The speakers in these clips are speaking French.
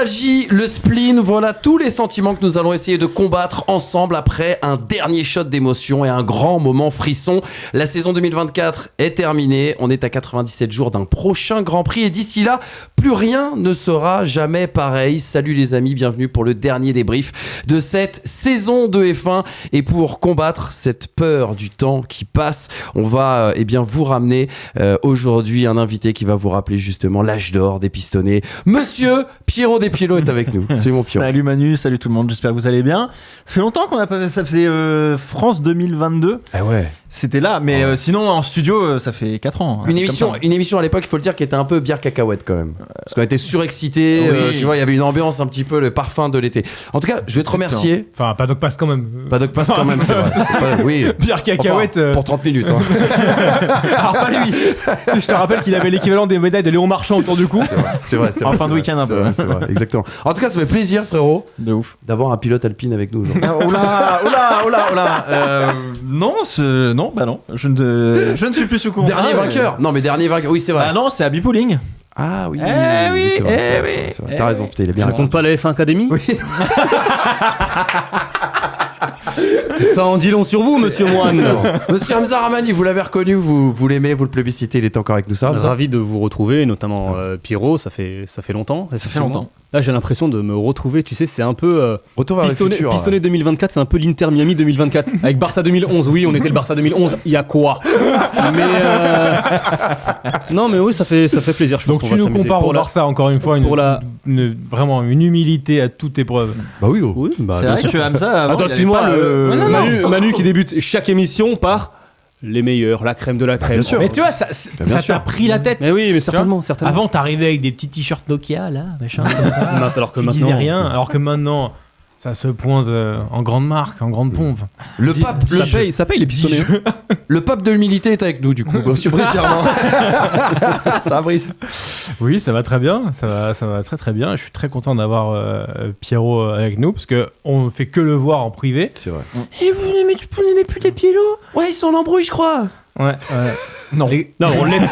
nostalgie, le spleen, voilà tous les sentiments que nous allons essayer de combattre ensemble après un dernier shot d'émotion et un grand moment frisson. La saison 2024 est terminée, on est à 97 jours d'un prochain Grand Prix et d'ici là, plus rien ne sera jamais pareil. Salut les amis, bienvenue pour le dernier débrief de cette saison de F1 et pour combattre cette peur du temps qui passe, on va vous ramener aujourd'hui un invité qui va vous rappeler justement l'âge d'or des pistonnés. Monsieur Pierrot Despiello est avec nous. Salut mon Pierrot. Salut Manu, salut tout le monde, j'espère que vous allez bien. Ça fait longtemps qu'on a pas fait, ça faisait France 2022. Ah ouais. C'était là, mais sinon en studio ça fait 4 ans. Une émission à l'époque, il faut le dire, qui était un peu bière cacahuète quand même. Parce qu'on était surexcités, oui. tu vois, il y avait une ambiance un petit peu le parfum de l'été. En tout cas, je vais te remercier. Enfin, Paddock Pass quand même. Paddock Pass quand même, c'est vrai. Oui. Bière cacahuète. Enfin, pour 30 minutes. Hein. Alors pas lui. Je te rappelle qu'il avait l'équivalent des médailles de Léon Marchand autour du cou. C'est vrai. En fin de week-end un peu. C'est vrai, exactement. En tout cas, ça fait plaisir, frérot. De ouf. D'avoir un pilote alpine avec nous aujourd'hui. Oh là. Non, je ne suis plus sous courant. Dernier vainqueur. Non, mais dernier vainqueur. Oui, c'est vrai. Ah non, c'est Abby Pouling. Ah oui. oui, c'est vrai. T'as raison. Putain, il est bien. Tu racontes pas la F1 Academy? Oui. Ça en dit long sur vous, monsieur Moine. Monsieur Hamza Ramani, vous l'avez reconnu, vous l'aimez, vous le plébiscitez, il est encore avec nous, ça. Ravi de vous retrouver, notamment Pierrot, ça fait longtemps. Ça fait longtemps. Là, j'ai l'impression de me retrouver, tu sais, c'est un peu Retour vers le futur. Pistonné 2024, c'est un peu l'Inter Miami 2024 avec Barça 2011. Oui, on était le Barça 2011, il y a quoi? Non mais oui, ça fait plaisir, je pense. Donc tu nous compares au Barça encore une fois, vraiment une humilité à toute épreuve. Bah oui, c'est vrai que Hamza. Attends, excuse-moi, Manu qui débute chaque émission par les meilleurs, la crème de la crème. Bien sûr. Mais tu vois, ça t'a pris la tête. Mais oui, mais certainement. Avant, t'arrivais avec des petits t-shirts Nokia, là, machin, comme ça. Alors que tu maintenant, disais rien. Alors que maintenant, ça se pointe en grande marque, en grande pompe. ça paye les pistonnés. Le pape de l'humilité est avec nous, du coup. Monsieur Brice Germain. Ça va, Brice? Oui, ça va très bien. Ça va très très bien. Je suis très content d'avoir Pierrot avec nous parce qu'on ne fait que le voir en privé. C'est vrai. Et vous n'aimez plus Despiello? Ouais, ils sont en embrouille, je crois. Ouais. Non.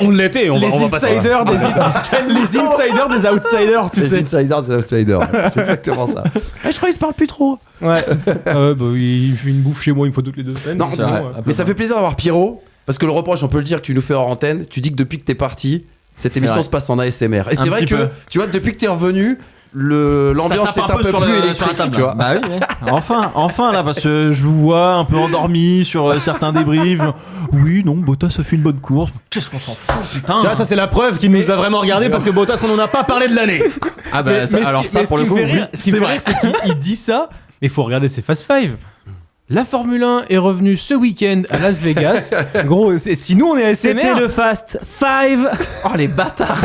On l'était. On va pas insiders des insiders des outsiders, tu sais. Les insiders des outsiders. C'est exactement ça. Je crois qu'ils se parlent plus trop. Ouais. Il fait une bouffe chez moi une fois toutes les 2 semaines. Non, mais ça fait plaisir d'avoir Pierrot. Parce que le reproche, on peut le dire, que tu nous fais hors antenne. Tu dis que depuis que t'es parti, cette émission se passe en ASMR. Et c'est vrai que, tu vois, depuis que t'es revenu, l'ambiance est un peu plus électrique, tu vois. Bah oui. Enfin là, parce que je vous vois un peu endormi sur certains débriefs. Oui, non, Bottas a fait une bonne course. Qu'est-ce qu'on s'en fout, putain. Tu vois, ça c'est la preuve qu'il nous a vraiment regardé parce que Bottas, on en a pas parlé de l'année. Ah bah pour le coup, ce qui me fait rire, c'est qu'il dit ça, mais il faut regarder ses Fast Five. La Formule 1 est revenue ce week-end à Las Vegas. Gros, si nous on est ASMR... C'était le Fast Five. Oh les bâtards.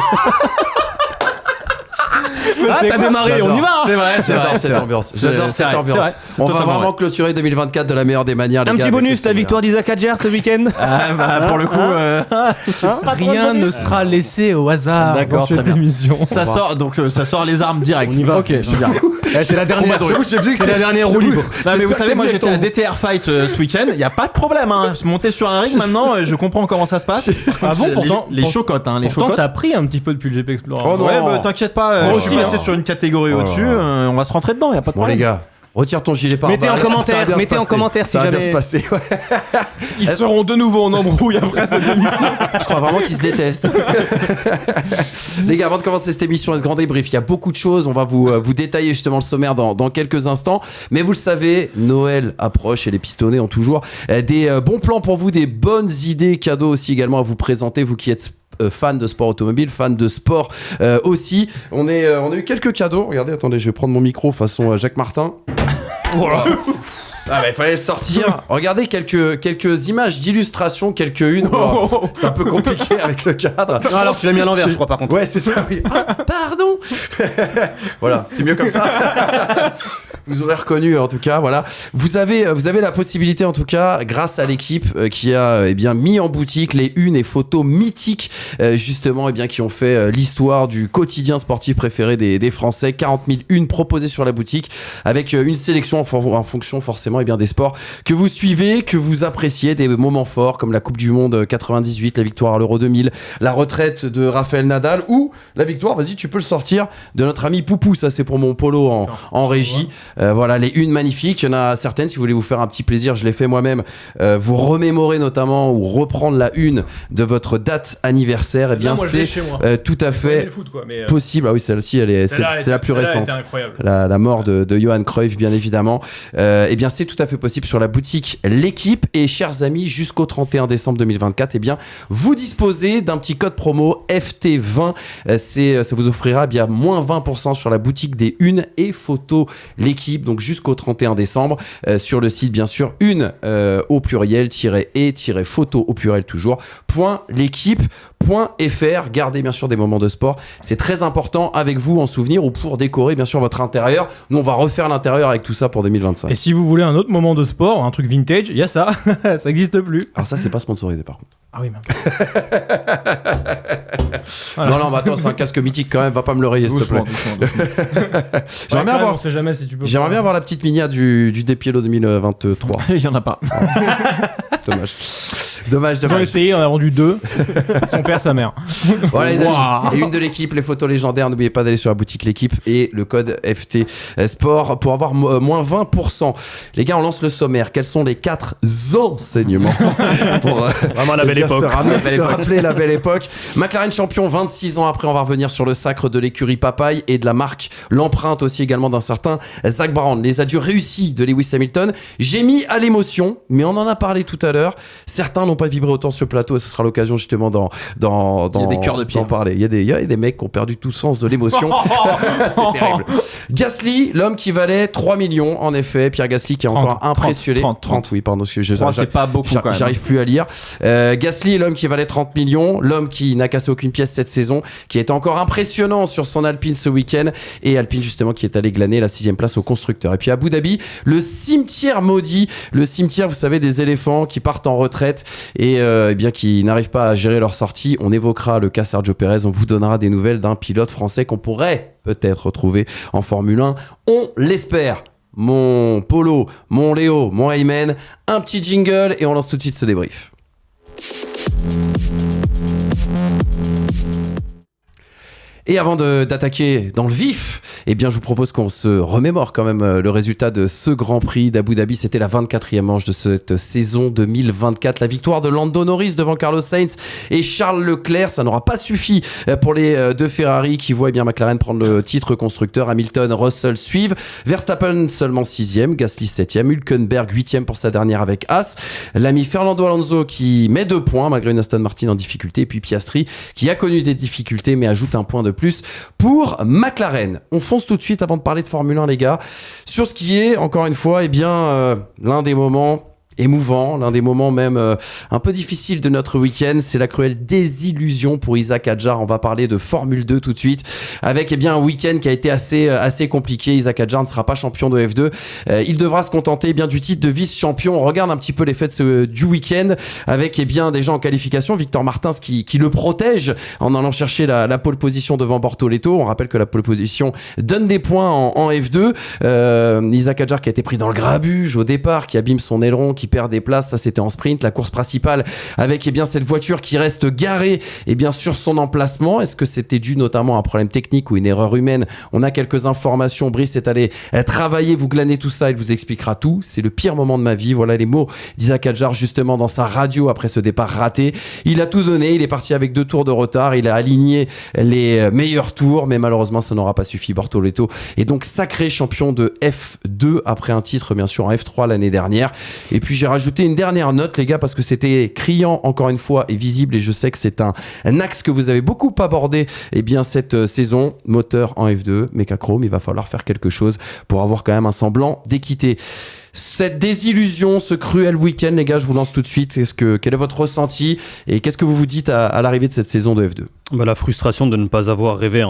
T'as démarré, on y va. C'est vrai. J'adore cette ambiance. On va vraiment clôturer 2024 de la meilleure des manières. Un petit bonus, la victoire d'Isaac Hadjar ce week-end. Pour le coup, rien ne sera laissé au hasard dans cette émission. Ça sort les armes direct. On y va. Ok, c'est bien. C'est la dernière. C'est la dernière roue libre. Non mais vous savez, moi j'étais à DTR Fight ce week-end. Il y a pas de problème. Monter sur un ring maintenant, je comprends comment ça se passe. Ah bon, pourtant les chocottes, les chocottes. T'as pris un petit peu depuis le GP Explorer. Oh non. Ouais, bah t'inquiète pas. Je suis passé sur une catégorie au-dessus. On va se rentrer dedans. Y a pas de problème. Bon les gars. Retire ton gilet pare-balles. Mettez en commentaire si jamais. Ça va bien se passer, ouais. Ils seront de nouveau en embrouille après cette émission. Je crois vraiment qu'ils se détestent. Les gars, avant de commencer cette émission et ce grand débrief, il y a beaucoup de choses. On va vous détailler justement le sommaire dans quelques instants. Mais vous le savez, Noël approche et les pistonnés ont toujours des bons plans pour vous, des bonnes idées cadeaux aussi également à vous présenter, vous qui êtes fan de sport automobile, fan de sport aussi. On a eu quelques cadeaux. Regardez, attendez, je vais prendre mon micro façon Jacques Martin. Voilà. Ah bah il fallait le sortir. Regardez quelques images d'illustration, quelques-unes. Oh, c'est un peu compliqué avec le cadre. Non, alors tu l'as mis à l'envers, je crois par contre. Ouais, c'est ça, oui. Ah, pardon. Voilà, c'est mieux comme ça. Vous aurez reconnu en tout cas, voilà. Vous avez la possibilité en tout cas, grâce à l'équipe qui a mis en boutique les unes et photos mythiques justement qui ont fait l'histoire du quotidien sportif préféré des Français. 40 000 unes proposées sur la boutique avec une sélection en fonction forcément des sports que vous suivez, que vous appréciez, des moments forts comme la Coupe du Monde 98, la victoire à l'Euro 2000, la retraite de Rafael Nadal ou la victoire, vas-y tu peux le sortir, de notre ami Poupou, ça c'est pour mon polo en régie. Voilà, les unes magnifiques, il y en a certaines, si vous voulez vous faire un petit plaisir, je l'ai fait moi-même, vous remémorer notamment ou reprendre la une de votre date anniversaire, c'est tout à fait possible. Ah oui, celle-ci, c'est la plus récente. La mort de Johan Cruyff, bien évidemment. C'est tout à fait possible sur la boutique L'équipe. Et chers amis, jusqu'au 31 décembre 2024, vous disposez d'un petit code promo FT20. Ça vous offrira moins 20% sur la boutique des unes et photos L'équipe, donc jusqu'au 31 décembre sur le site bien sûr une au pluriel et photo au pluriel toujours .l'équipe.fr. Gardez bien sûr des moments de sport, c'est très important avec vous en souvenir ou pour décorer bien sûr votre intérieur. Nous on va refaire l'intérieur avec tout ça pour 2025. Et si vous voulez un autre moment de sport, un truc vintage, il y a ça, ça n'existe plus. Alors ça c'est pas sponsorisé par contre. Ah oui, même. Voilà. Non, mais attends, c'est un casque mythique quand même, va pas me le rayer s'il te plaît. J'aimerais bien avoir, on sait jamais si tu peux. J'aimerais bien avoir la petite miniature du Depiello 2023. Il y en a pas. Dommage. Ils ont essayé, on a vendu 2. Son père, sa mère. Voilà les amis. Et une de l'équipe, les photos légendaires. N'oubliez pas d'aller sur la boutique L'équipe et le code FT Sport pour avoir moins 20%. Les gars, on lance le sommaire. Quels sont les 4 enseignements pour vraiment la belle époque. Se rappeler la belle époque. McLaren champion 26 ans après. On va revenir sur le sacre de l'écurie Papaye et de la marque. L'empreinte aussi également d'un certain Zak Brown. Les adieux réussis de Lewis Hamilton. J'ai mis à l'émotion, mais on en a parlé tout à l'heure. Certains n'ont pas vibré autant sur le plateau et ce sera l'occasion justement il y a des cœurs de pierre. D'en parler. Il y a des mecs qui ont perdu tout sens de l'émotion. C'est terrible. Gasly, l'homme qui valait 3 millions en effet. Pierre Gasly qui a encore impressionné. 30, oui, pardon. C'est pas beaucoup quand même. J'arrive plus à lire. Gasly est l'homme qui valait 30 millions. L'homme qui n'a cassé aucune pièce cette saison. Qui est encore impressionnant sur son Alpine ce week-end. Et Alpine justement qui est allé glaner la 6ème place au constructeur. Et puis Abu Dhabi, le cimetière maudit. Le cimetière, vous savez, des éléphants qui partent en retraite et qui n'arrivent pas à gérer leur sortie. On évoquera le cas Sergio Pérez, on vous donnera des nouvelles d'un pilote français qu'on pourrait peut-être retrouver en Formule 1. On l'espère. Mon Polo, mon Léo, mon Aymen, un petit jingle et on lance tout de suite ce débrief. Et avant d'attaquer dans le vif, je vous propose qu'on se remémore quand même le résultat de ce Grand Prix d'Abu Dhabi. C'était la 24e manche de cette saison 2024. La victoire de Lando Norris devant Carlos Sainz et Charles Leclerc. Ça n'aura pas suffi pour les deux Ferrari qui voient McLaren prendre le titre constructeur. Hamilton, Russell suivent. Verstappen seulement 6e, Gasly 7e, Hülkenberg 8e pour sa dernière avec Haas. L'ami Fernando Alonso qui met 2 points malgré une Aston Martin en difficulté. Et puis Piastri qui a connu des difficultés mais ajoute un point de plus pour McLaren. On fonce tout de suite avant de parler de Formule 1 les gars sur ce qui est encore une fois l'un des moments émouvant, l'un des moments même un peu difficiles de notre week-end, c'est la cruelle désillusion pour Isaac Hadjar. On va parler de Formule 2 tout de suite, avec un week-end qui a été assez compliqué. Isaac Hadjar ne sera pas champion de F2, il devra se contenter du titre de vice-champion. On regarde un petit peu les faits du week-end, avec des gens en qualification, Victor Martins qui le protège en allant chercher la pole position devant Bortoleto. On rappelle que la pole position donne des points en F2. Isaac Hadjar qui a été pris dans le grabuge au départ, qui abîme son aileron, qui perd des places, ça c'était en sprint. La course principale avec cette voiture qui reste garée sur son emplacement. Est-ce que c'était dû notamment à un problème technique ou une erreur humaine? On a quelques informations. Brice est allé travailler, vous glanez tout ça, il vous expliquera tout. C'est le pire moment de ma vie, voilà les mots d'Isaac Hadjar justement dans sa radio après ce départ raté. Il a tout donné, il est parti avec 2 tours de retard, il a aligné les meilleurs tours, mais malheureusement ça n'aura pas suffi. Bortoleto est donc sacré champion de F2 après un titre bien sûr en F3 l'année dernière. Et puis j'ai rajouté une dernière note les gars parce que c'était criant encore une fois et visible, et je sais que c'est un axe que vous avez beaucoup abordé cette saison. Moteur en F2, Mecachrome, il va falloir faire quelque chose pour avoir quand même un semblant d'équité. Cette désillusion, ce cruel week-end les gars, je vous lance tout de suite. Quel est votre ressenti et qu'est-ce que vous vous dites à l'arrivée de cette saison de F2? La frustration de ne pas avoir rêvé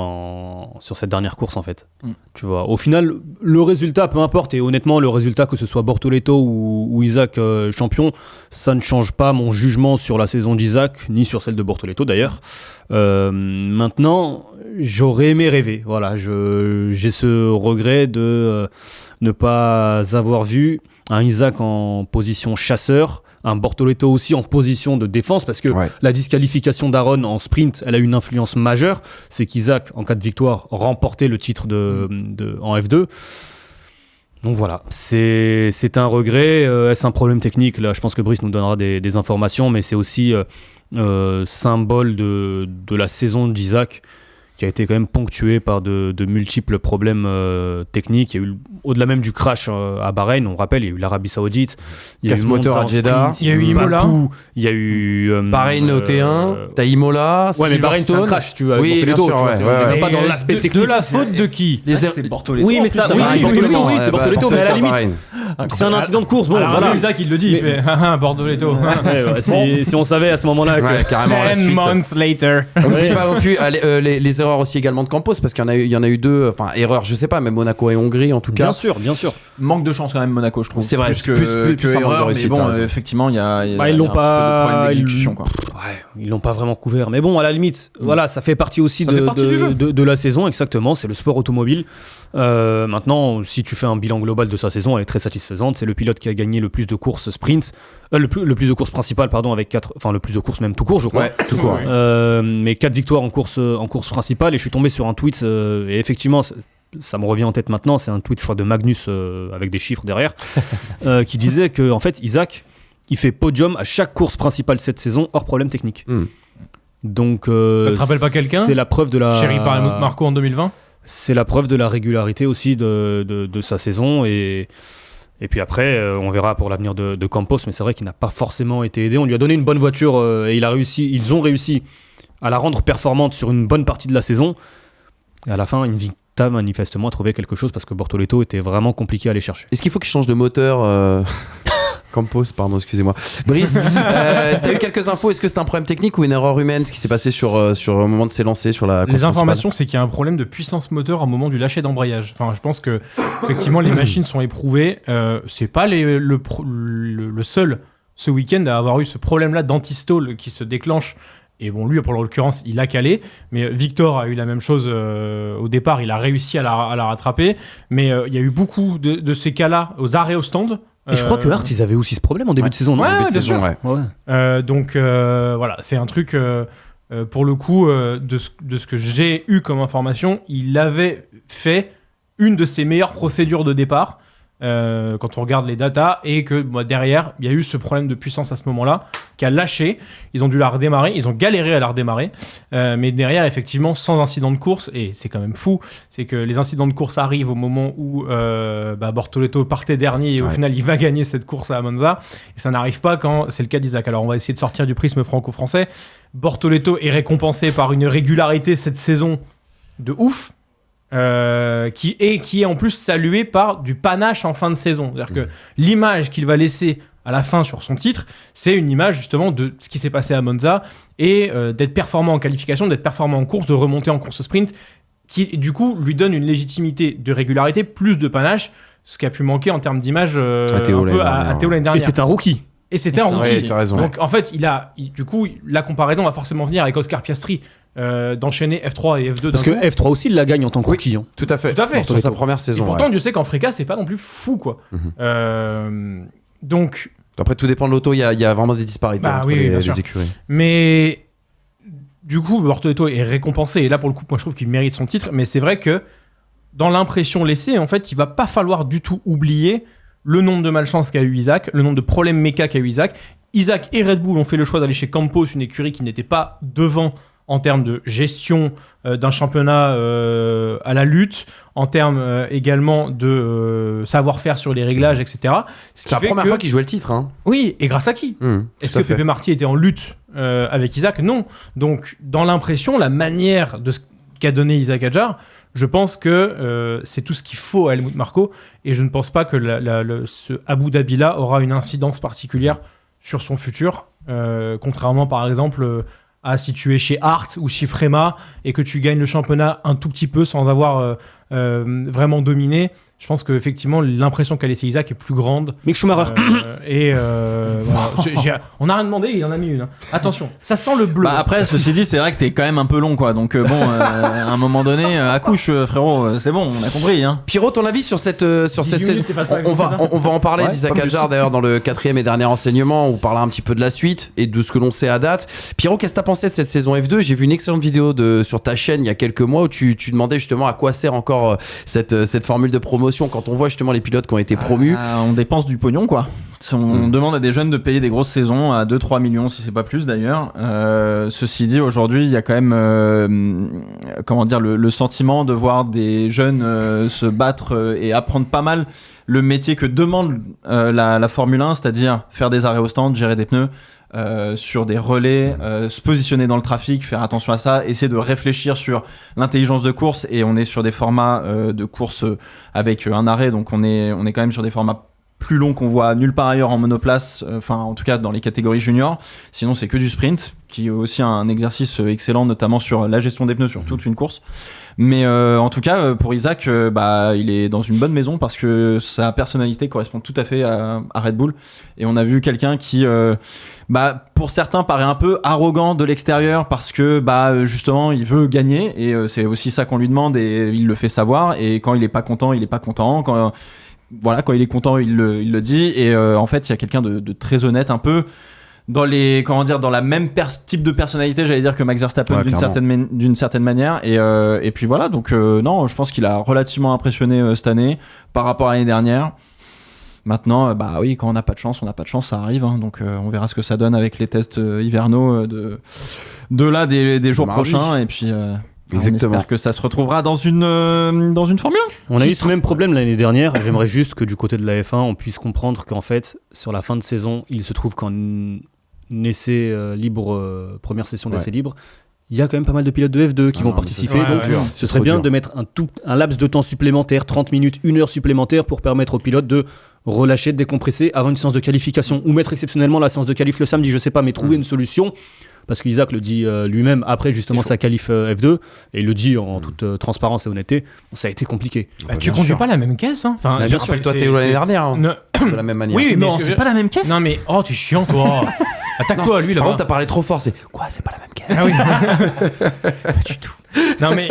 sur cette dernière course en fait. Tu vois, au final, le résultat, peu importe, et honnêtement, le résultat, que ce soit Bortoleto ou Isaac champion, ça ne change pas mon jugement sur la saison d'Isaac, ni sur celle de Bortoleto d'ailleurs. Maintenant, j'aurais aimé rêver. Voilà, j'ai ce regret de ne pas avoir vu un Isaac en position chasseur, un Bortoleto aussi en position de défense, parce que la disqualification d'Aaron en sprint, elle a une influence majeure. C'est qu'Isaac, en cas de victoire, remportait le titre en F2. Donc voilà, c'est un regret. Est-ce un problème technique ? Là, je pense que Brice nous donnera des informations, mais c'est aussi symbole de la saison d'Isaac, qui a été quand même ponctué par de multiples problèmes techniques. Il y a eu, au-delà même du crash à Bahreïn, on rappelle, il y a eu l'Arabie Saoudite, il y a eu moteur à Jeddah, il y a eu Imola, il y a eu Bahreïn au T1, t'as Imola, ouais, mais Bahreïn c'est un crash, tu vois. Oui, bien sûr, on n'est pas dans l'aspect technique. De la faute de qui ? C'était Bortoleto. Oui, mais ça, c'est Bortoleto, c'est Bortoleto, mais à la limite, c'est un incident de course. Bon, voilà. Isaac, il le dit, il fait Bortoleto. Si on savait à ce moment-là que carrément la 10 suite. months later. On ne pas non plus les erreurs aussi également de Campos, parce qu'il y en a eu deux, enfin erreurs, je sais pas, même Monaco et Hongrie en tout cas. Bien sûr. Manque de chance quand même Monaco, je trouve. C'est vrai, plus que un manque de erreur, mais réussite, bon, t'as raison. effectivement, il y a ils un l'ont petit pas peu de problème d'exécution, quoi. Ouais, ils l'ont pas vraiment couvert. Mais bon, à la limite, voilà, ça fait partie aussi Ça fait partie du jeu. de la saison, exactement. C'est le sport automobile. Maintenant, si tu fais un bilan global de sa saison, elle est très satisfaisante. C'est le pilote qui a gagné le plus de courses sprint, le plus de courses principales, pardon, avec 4, enfin le plus de courses même tout court, je crois. Ouais, tout court. Mais 4 victoires en course principale. Et je suis tombé sur un tweet, et effectivement, ça me revient en tête maintenant, c'est un tweet, je crois, de Magnus avec des chiffres derrière, qui disait que en fait, Isaac, il fait podium à chaque course principale cette saison, hors problème technique. Donc, Ça te rappelle pas quelqu'un ? C'est la preuve de la. Chéri par Helmut Marko en 2020 ? C'est la preuve de la régularité aussi de sa saison. Et puis après, on verra pour l'avenir de Campos, mais c'est vrai qu'il n'a pas forcément été aidé. On lui a donné une bonne voiture et ils ont réussi à la rendre performante sur une bonne partie de la saison. Et à la fin, Invicta manifestement a trouvé quelque chose, parce que Bortoleto était vraiment compliqué à aller chercher. Est-ce qu'il faut qu'il change de moteur Campos, pardon, excusez-moi. Brice, t'as eu quelques infos. Est-ce que c'est un problème technique ou une erreur humaine, ce qui s'est passé sur le moment de s'élancer sur la course Les informations, principale? c'est qu'il y a un problème de puissance moteur au moment du lâcher d'embrayage. Enfin, je pense que effectivement, les machines sont éprouvées. C'est pas le seul ce week-end à avoir eu ce problème-là d'anti-stall qui se déclenche. Et bon, lui, pour l'occurrence, il a calé. Mais Victor a eu la même chose au départ. Il a réussi à la rattraper. Mais il y a eu beaucoup de ces cas-là aux arrêts au stand. Et je crois que Hart, ils avaient aussi ce problème en début de saison, non? Ouais, En début de bien saison, sûr. ouais. Donc voilà, c'est un truc, pour le coup, de ce que j'ai eu comme information, il avait fait une de ses meilleures procédures de départ, quand on regarde les datas, et que derrière, il y a eu ce problème de puissance à ce moment-là, qui a lâché. Ils ont dû la redémarrer, ils ont galéré à la redémarrer, mais derrière, effectivement, sans incident de course, et c'est quand même fou, c'est que les incidents de course arrivent au moment où Bortoleto partait dernier, et au final, il va gagner cette course à Monza, et ça n'arrive pas quand c'est le cas d'Isaac. Alors, on va essayer de sortir du prisme franco-français. Bortoleto est récompensé par une régularité cette saison de ouf, qui est en plus salué par du panache en fin de saison. C'est-à-dire que l'image qu'il va laisser à la fin sur son titre, c'est une image justement de ce qui s'est passé à Monza, et d'être performant en qualification, d'être performant en course, de remonter en course sprint, qui du coup lui donne une légitimité de régularité, plus de panache, ce qui a pu manquer en termes d'image à Théo l'année dernière. Et c'est un rookie. Et c'était un rookie. Ouais, t'as raison. Donc en fait, du coup, la comparaison va forcément venir avec Oscar Piastri, d'enchaîner F3 et F2. Parce que F3 aussi, il la gagne en tant que rookie. Tout à fait. Tout à fait. Sur sa première saison. Et pourtant, Dieu sait qu'en Freca, c'est pas non plus fou, quoi. Donc. Après, tout dépend de l'auto. Il y a vraiment des disparités entre les écuries. Mais du coup, Bortoleto est récompensé. Et là, pour le coup, moi, je trouve qu'il mérite son titre. Mais c'est vrai que dans l'impression laissée, en fait, il va pas falloir du tout oublier le nombre de malchances qu'a eu Isaac, le nombre de problèmes méca qu'a eu Isaac. Isaac et Red Bull ont fait le choix d'aller chez Campos, une écurie qui n'était pas devant en termes de gestion d'un championnat à la lutte, en termes également de savoir-faire sur les réglages, etc. C'est la première fois qu'il jouait le titre. Hein. Oui, et grâce à qui? Est-ce que Pepe Marty était en lutte avec Isaac? Non. Donc, dans l'impression, la manière de ce qu'a donné Isaac Hadjar, je pense que c'est tout ce qu'il faut à Helmut Marko, et je ne pense pas que ce Abu Dhabi-là aura une incidence particulière sur son futur, contrairement par exemple à si tu es chez Art ou chez Prema et que tu gagnes le championnat un tout petit peu sans avoir vraiment dominé. Je pense qu'effectivement, l'impression qu'a laissé Isaac est plus grande. Mick Schumacher. Voilà. On n'a rien demandé, il en a mis une. Hein. Attention, ça sent le bleu. Après, ceci dit, c'est vrai que t'es quand même un peu long, quoi. Donc à un moment donné, accouche, frérot, c'est bon, on a compris. Hein. Pierrot, ton avis sur cette minutes, t'es pas sûr on va en parler Ouais, d'Isaac pas plus. Hadjar d'ailleurs dans le 4e et dernier enseignement. On parlera un petit peu de la suite et de ce que l'on sait à date. Pierrot, qu'est-ce que t'as pensé de cette saison F2 ? J'ai vu une excellente vidéo sur ta chaîne il y a quelques mois où tu demandais justement à quoi sert encore cette formule de promotion quand on voit justement les pilotes qui ont été promus. On dépense du pognon, quoi. On demande à des jeunes de payer des grosses saisons à 2-3 millions, si c'est pas plus d'ailleurs. Ceci dit, aujourd'hui, il y a quand même le sentiment de voir des jeunes se battre et apprendre pas mal le métier que demande la Formule 1, c'est-à-dire faire des arrêts au stand, gérer des pneus, sur des relais, se positionner dans le trafic, faire attention à ça, essayer de réfléchir sur l'intelligence de course, et on est sur des formats de course avec un arrêt, donc on est quand même sur des formats plus longs qu'on voit nulle part ailleurs en monoplace, en tout cas dans les catégories juniors. Sinon c'est que du sprint, qui est aussi un exercice excellent, notamment sur la gestion des pneus sur toute une course. Mais en tout cas, pour Isaac, il est dans une bonne maison parce que sa personnalité correspond tout à fait à Red Bull. Et on a vu quelqu'un qui, pour certains, paraît un peu arrogant de l'extérieur parce que justement, il veut gagner. Et c'est aussi ça qu'on lui demande et il le fait savoir. Et quand il est pas content, il est pas content. Quand il est content, il le dit. Et en fait, il y a quelqu'un de très honnête, un peu dans la même type de personnalité, j'allais dire, que Max Verstappen, d'une certaine manière. Et puis voilà, donc non, je pense qu'il a relativement impressionné cette année par rapport à l'année dernière. Maintenant, oui, quand on n'a pas de chance, ça arrive. Hein, donc on verra ce que ça donne avec les tests hivernaux des jours prochains. Et puis on espère que ça se retrouvera dans une Formule 1. On a eu ce même problème l'année dernière. J'aimerais juste que du côté de la F1, on puisse comprendre qu'en fait, sur la fin de saison, il se trouve qu'en essai libre, première session d'essai libre, il y a quand même pas mal de pilotes de F2 qui vont participer. Donc, ce serait bien de mettre un laps de temps supplémentaire, 30 minutes, 1 heure supplémentaire pour permettre aux pilotes de relâcher, de décompresser avant une séance de qualification, ou mettre exceptionnellement la séance de qualif le samedi, je sais pas, mais trouver une solution. Parce qu'Isaac le dit lui-même après justement sa qualif F2, et il le dit en toute transparence et honnêteté, ça a été compliqué. Tu conduis pas la même caisse, hein. Enfin, bien sûr, toi Théo l'année dernière, de la même manière. Oui, mais non, c'est pas la même caisse. Non mais t'es chiant toi. Attaque-toi à lui là-bas. Par contre, t'as parlé trop fort, c'est quoi ? C'est pas la même caisse. Ah oui. Pas du tout. Non mais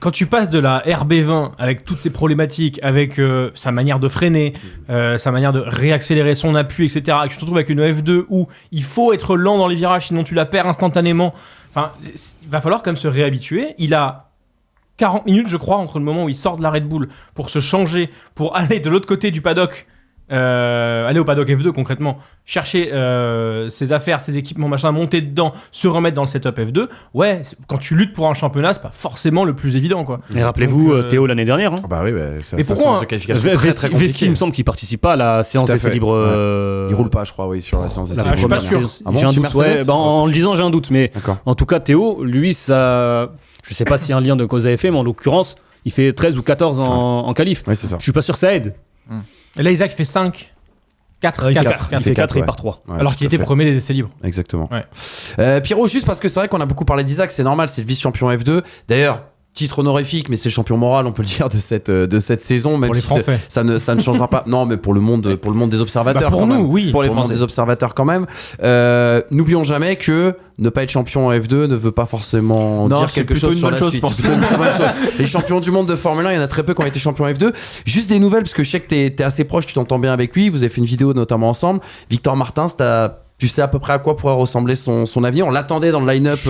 quand tu passes de la RB20 avec toutes ces problématiques, avec sa manière de freiner, sa manière de réaccélérer son appui, etc., et que tu te retrouves avec une F2 où il faut être lent dans les virages, sinon tu la perds instantanément. Enfin, il va falloir quand même se réhabituer. Il a 40 minutes, je crois, entre le moment où il sort de la Red Bull pour se changer, pour aller de l'autre côté du paddock. Aller au paddock F2 concrètement, chercher ses affaires, ses équipements, machin, monter dedans, se remettre dans le setup F2. Ouais, quand tu luttes pour un championnat, c'est pas forcément le plus évident, quoi. Et rappelez-vous Théo l'année dernière. Hein. Bah oui, mais pourquoi de qualification très très compliquée. Vessi, il me semble qu'il participe pas à la séance d'essai libre. Il roule pas, je crois, sur la séance d'essai libre. Je suis pas sûr. J'ai un doute. En le disant, j'ai un doute, mais en tout cas, Théo, lui, ça, je sais pas s'il y a un lien de cause à effet, mais en l'occurrence, il fait 13 ou 14 en qualif. Ouais, c'est ça. Je suis pas sûr que ça aide. Et là, Isaac fait 5. 4, il fait 4 et il part 3. Ouais, alors qu'il était premier des essais libres. Exactement. Ouais. Pierrot, juste parce que c'est vrai qu'on a beaucoup parlé d'Isaac, c'est normal, c'est le vice-champion F2. D'ailleurs, titre honorifique, mais c'est le champion moral, on peut le dire, de cette saison. Même pour les si Français. ça ne changera pas. Non, mais pour le monde des observateurs. Pour quand nous, même. oui. Pour les Français. Des observateurs quand même. N'oublions jamais que ne pas être champion en F2 ne veut pas forcément dire quelque chose sur la suite. C'est plutôt une très bonne chose. Les champions du monde de Formule 1, il y en a très peu qui ont été champions en F2. Juste des nouvelles, parce que je sais que t'es assez proche, tu t'entends bien avec lui. Vous avez fait une vidéo notamment ensemble. Victor Martins, tu sais à peu près à quoi pourrait ressembler son avis. On l'attendait dans le line-up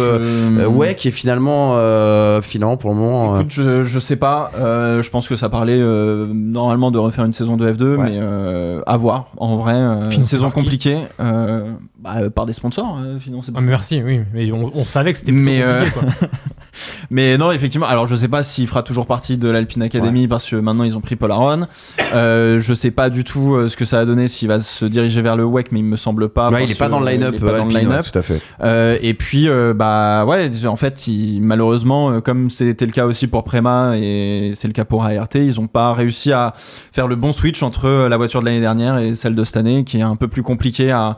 qui est finalement pour le moment. Écoute, je sais pas. Je pense que ça parlait normalement de refaire une saison de F2, mais à voir. En vrai, une saison compliquée par des sponsors financés. Ah, mais merci, oui. Mais on savait que c'était plus compliqué, quoi. Mais non, effectivement, alors je sais pas s'il fera toujours partie de l'Alpine Academy parce que maintenant ils ont pris Paul Aron. Je sais pas du tout ce que ça a donné s'il va se diriger vers le WEC, mais il me semble pas. Il est pas dans le line-up. Tout à fait. Et puis, en fait, malheureusement, comme c'était le cas aussi pour Prema et c'est le cas pour ART, ils ont pas réussi à faire le bon switch entre la voiture de l'année dernière et celle de cette année, qui est un peu plus compliqué à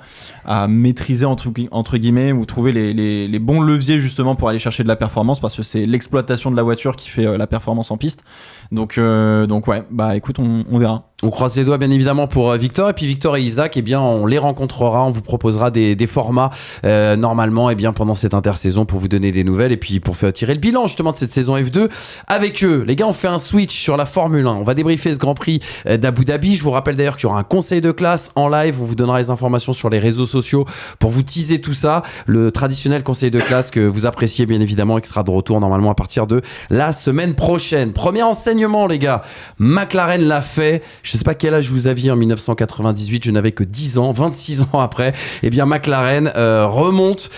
maîtriser entre guillemets, ou trouver les bons leviers justement pour aller chercher de la performance, parce que c'est l'exploitation de la voiture qui fait la performance en piste. Donc ouais, écoute, on verra. On croise les doigts bien évidemment pour Victor, et puis Victor et Isaac, on les rencontrera, on vous proposera des formats normalement pendant cette intersaison pour vous donner des nouvelles et puis pour faire tirer le bilan justement de cette saison F2 avec eux. Les gars, on fait un switch sur la Formule 1, on va débriefer ce Grand Prix d'Abu Dhabi. Je vous rappelle d'ailleurs qu'il y aura un conseil de classe en live, on vous donnera les informations sur les réseaux sociaux pour vous teaser tout ça, le traditionnel conseil de classe que vous appréciez bien évidemment et qui sera de retour normalement à partir de la semaine prochaine. Premier enseignement les gars, McLaren l'a fait. Je sais pas quel âge vous aviez en 1998, je n'avais que 10 ans, 26 ans après, McLaren remonte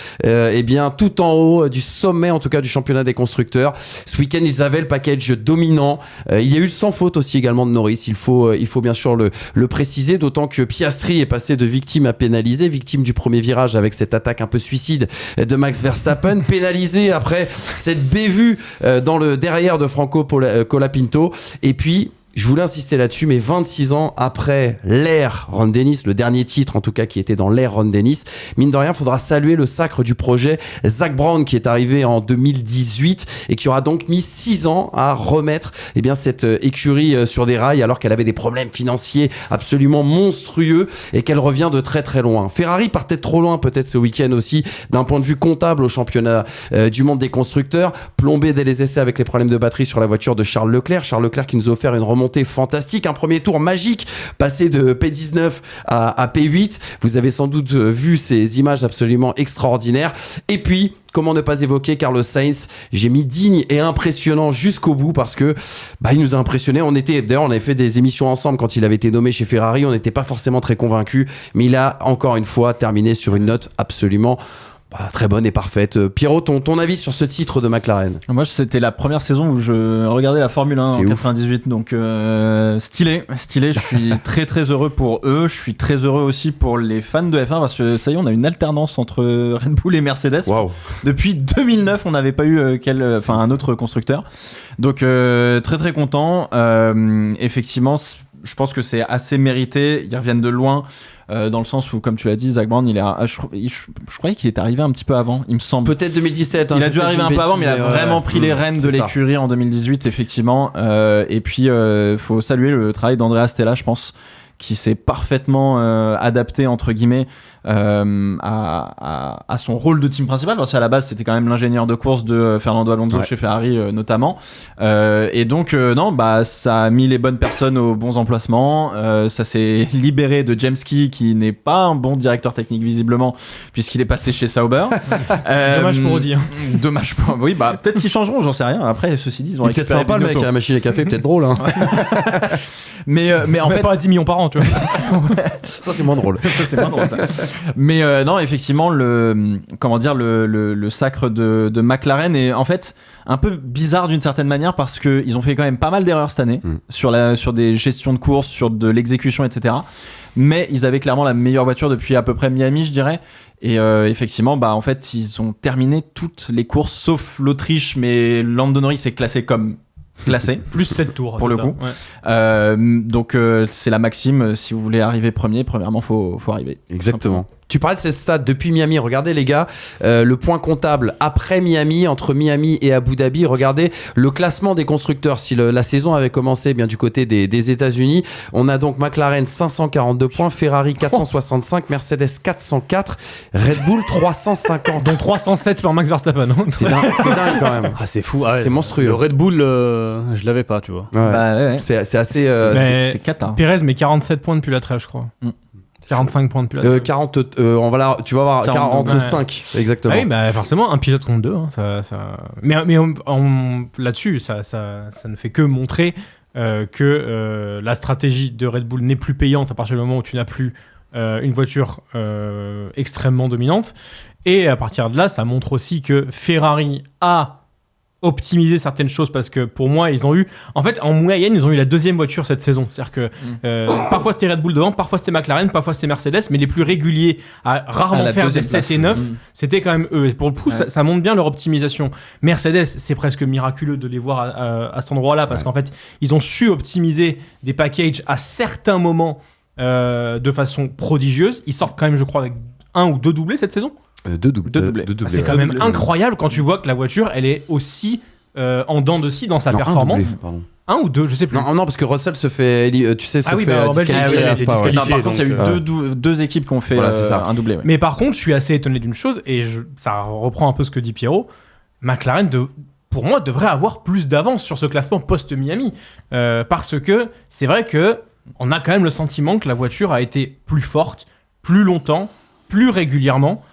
tout en haut du sommet en tout cas du championnat des constructeurs. Ce week-end ils avaient le package dominant, il y a eu sans faute aussi également de Norris, il faut bien sûr le préciser, d'autant que Piastri est passé de victime à pénalisé, victime du premier virage avec cette attaque un peu suicide de Max Verstappen, pénalisé après cette bévue dans le derrière de Franco Colapinto, et puis je voulais insister là-dessus, mais 26 ans après l'ère Ron Dennis, le dernier titre en tout cas qui était dans l'ère Ron Dennis, mine de rien, il faudra saluer le sacre du projet Zak Brown qui est arrivé en 2018 et qui aura donc mis 6 ans à remettre cette écurie sur des rails alors qu'elle avait des problèmes financiers absolument monstrueux et qu'elle revient de très très loin. Ferrari partait trop loin peut-être ce week-end aussi d'un point de vue comptable au championnat du monde des constructeurs, plombé dès les essais avec les problèmes de batterie sur la voiture de Charles Leclerc qui nous a offert une remontée fantastique, un premier tour magique, passé de P19 à P8. Vous avez sans doute vu ces images absolument extraordinaires. Et puis, comment ne pas évoquer Carlos Sainz? J'ai mis digne et impressionnant jusqu'au bout parce que il nous a impressionné. On avait fait des émissions ensemble quand il avait été nommé chez Ferrari. On n'était pas forcément très convaincus, mais il a encore une fois terminé sur une note absolument très bonne et parfaite. Pierrot, ton avis sur ce titre de McLaren? Moi, c'était la première saison où je regardais la Formule 1 en 98, donc stylé. Je suis très très heureux pour eux. Je suis très heureux aussi pour les fans de F1 parce que ça y est, on a une alternance entre Red Bull et Mercedes. Wow. Depuis 2009, on n'avait pas eu un autre constructeur. Donc très très content. Effectivement, je pense que c'est assez mérité. Ils reviennent de loin. Dans le sens où, comme tu l'as dit, Zak Brown, je croyais qu'il est arrivé un petit peu avant, il me semble. Peut-être 2017. Il a dû arriver un peu avant, mais il a vraiment pris les rênes de l'écurie en 2018, effectivement. Et puis, faut saluer le travail d'Andrea Stella, je pense, qui s'est parfaitement adapté, entre guillemets, à son rôle de team principal, parce qu'à la base c'était quand même l'ingénieur de course de Fernando Alonso chez Ferrari notamment, et donc ça a mis les bonnes personnes aux bons emplacements, ça s'est libéré de James Key qui n'est pas un bon directeur technique visiblement puisqu'il est passé chez Sauber. Dommage pour Audi. Dommage pour... Oui, peut-être qu'ils changeront, j'en sais rien. Après, ceci dit, ils ont peut-être sympa le mec à la machine à café, peut-être drôle hein. mais en fait pas à 10 millions par an, tu vois. Ça c'est moins drôle. Ça c'est moins drôle ça. Mais non, effectivement, le sacre de McLaren est en fait un peu bizarre d'une certaine manière parce qu'ils ont fait quand même pas mal d'erreurs cette année sur des gestions de course, sur de l'exécution, etc. Mais ils avaient clairement la meilleure voiture depuis à peu près Miami, je dirais. Et effectivement, en fait, ils ont terminé toutes les courses sauf l'Autriche, mais Lando Norris est classé comme classé. Plus 7 tours. Pour le coup. Ouais. Donc, c'est la maxime. Si vous voulez arriver premier, premièrement, faut arriver. Exactement. Tu parlais de cette stat depuis Miami. Regardez les gars, le point comptable après Miami, entre Miami et Abu Dhabi. Regardez le classement des constructeurs. Si la saison avait commencé bien du côté des États-Unis, on a donc McLaren 542 points, Ferrari 465, Mercedes 404, Red Bull 350. Dont 307 par Max Verstappen. C'est dingue quand même. Ah, c'est fou. C'est monstrueux. Le Red Bull, je l'avais pas, tu vois. Ouais. C'est assez. C'est cata. Pérez met 47 points depuis la trêve, je crois. 45 points de plus. 40, tu vas voir 45 exactement. Ah oui, forcément un pilote contre deux. Hein, mais là-dessus, ça ne fait que montrer que la stratégie de Red Bull n'est plus payante à partir du moment où tu n'as plus une voiture extrêmement dominante. Et à partir de là, ça montre aussi que Ferrari a optimiser certaines choses parce que pour moi ils ont eu en fait en moyenne ils ont eu la deuxième voiture cette saison, c'est-à-dire que parfois c'était Red Bull devant, parfois c'était McLaren, parfois c'était Mercedes, mais les plus réguliers à rarement faire des 7 et 9 c'était quand même eux, et pour le coup ça montre bien leur optimisation. Mercedes, c'est presque miraculeux de les voir à cet endroit là parce qu'en fait ils ont su optimiser des packages à certains moments de façon prodigieuse. Ils sortent quand même je crois avec 1 ou 2 doublés cette saison. Deux doublés. C'est quand même incroyable quand tu vois que la voiture elle est aussi en dents de scie dans sa performance. Un ou deux, je sais plus. Non, parce que Russell se fait, tu sais, en Belgique, il a été disqualifié. Non, par contre, il y a eu deux équipes qui ont fait un doublé. Ouais. Mais par contre, je suis assez étonné d'une chose, et ça reprend un peu ce que dit Pierrot. McLaren, pour moi, devrait avoir plus d'avance sur ce classement post-Miami. Parce que c'est vrai que on a quand même le sentiment que la voiture a été plus forte, plus longtemps, plus régulièrement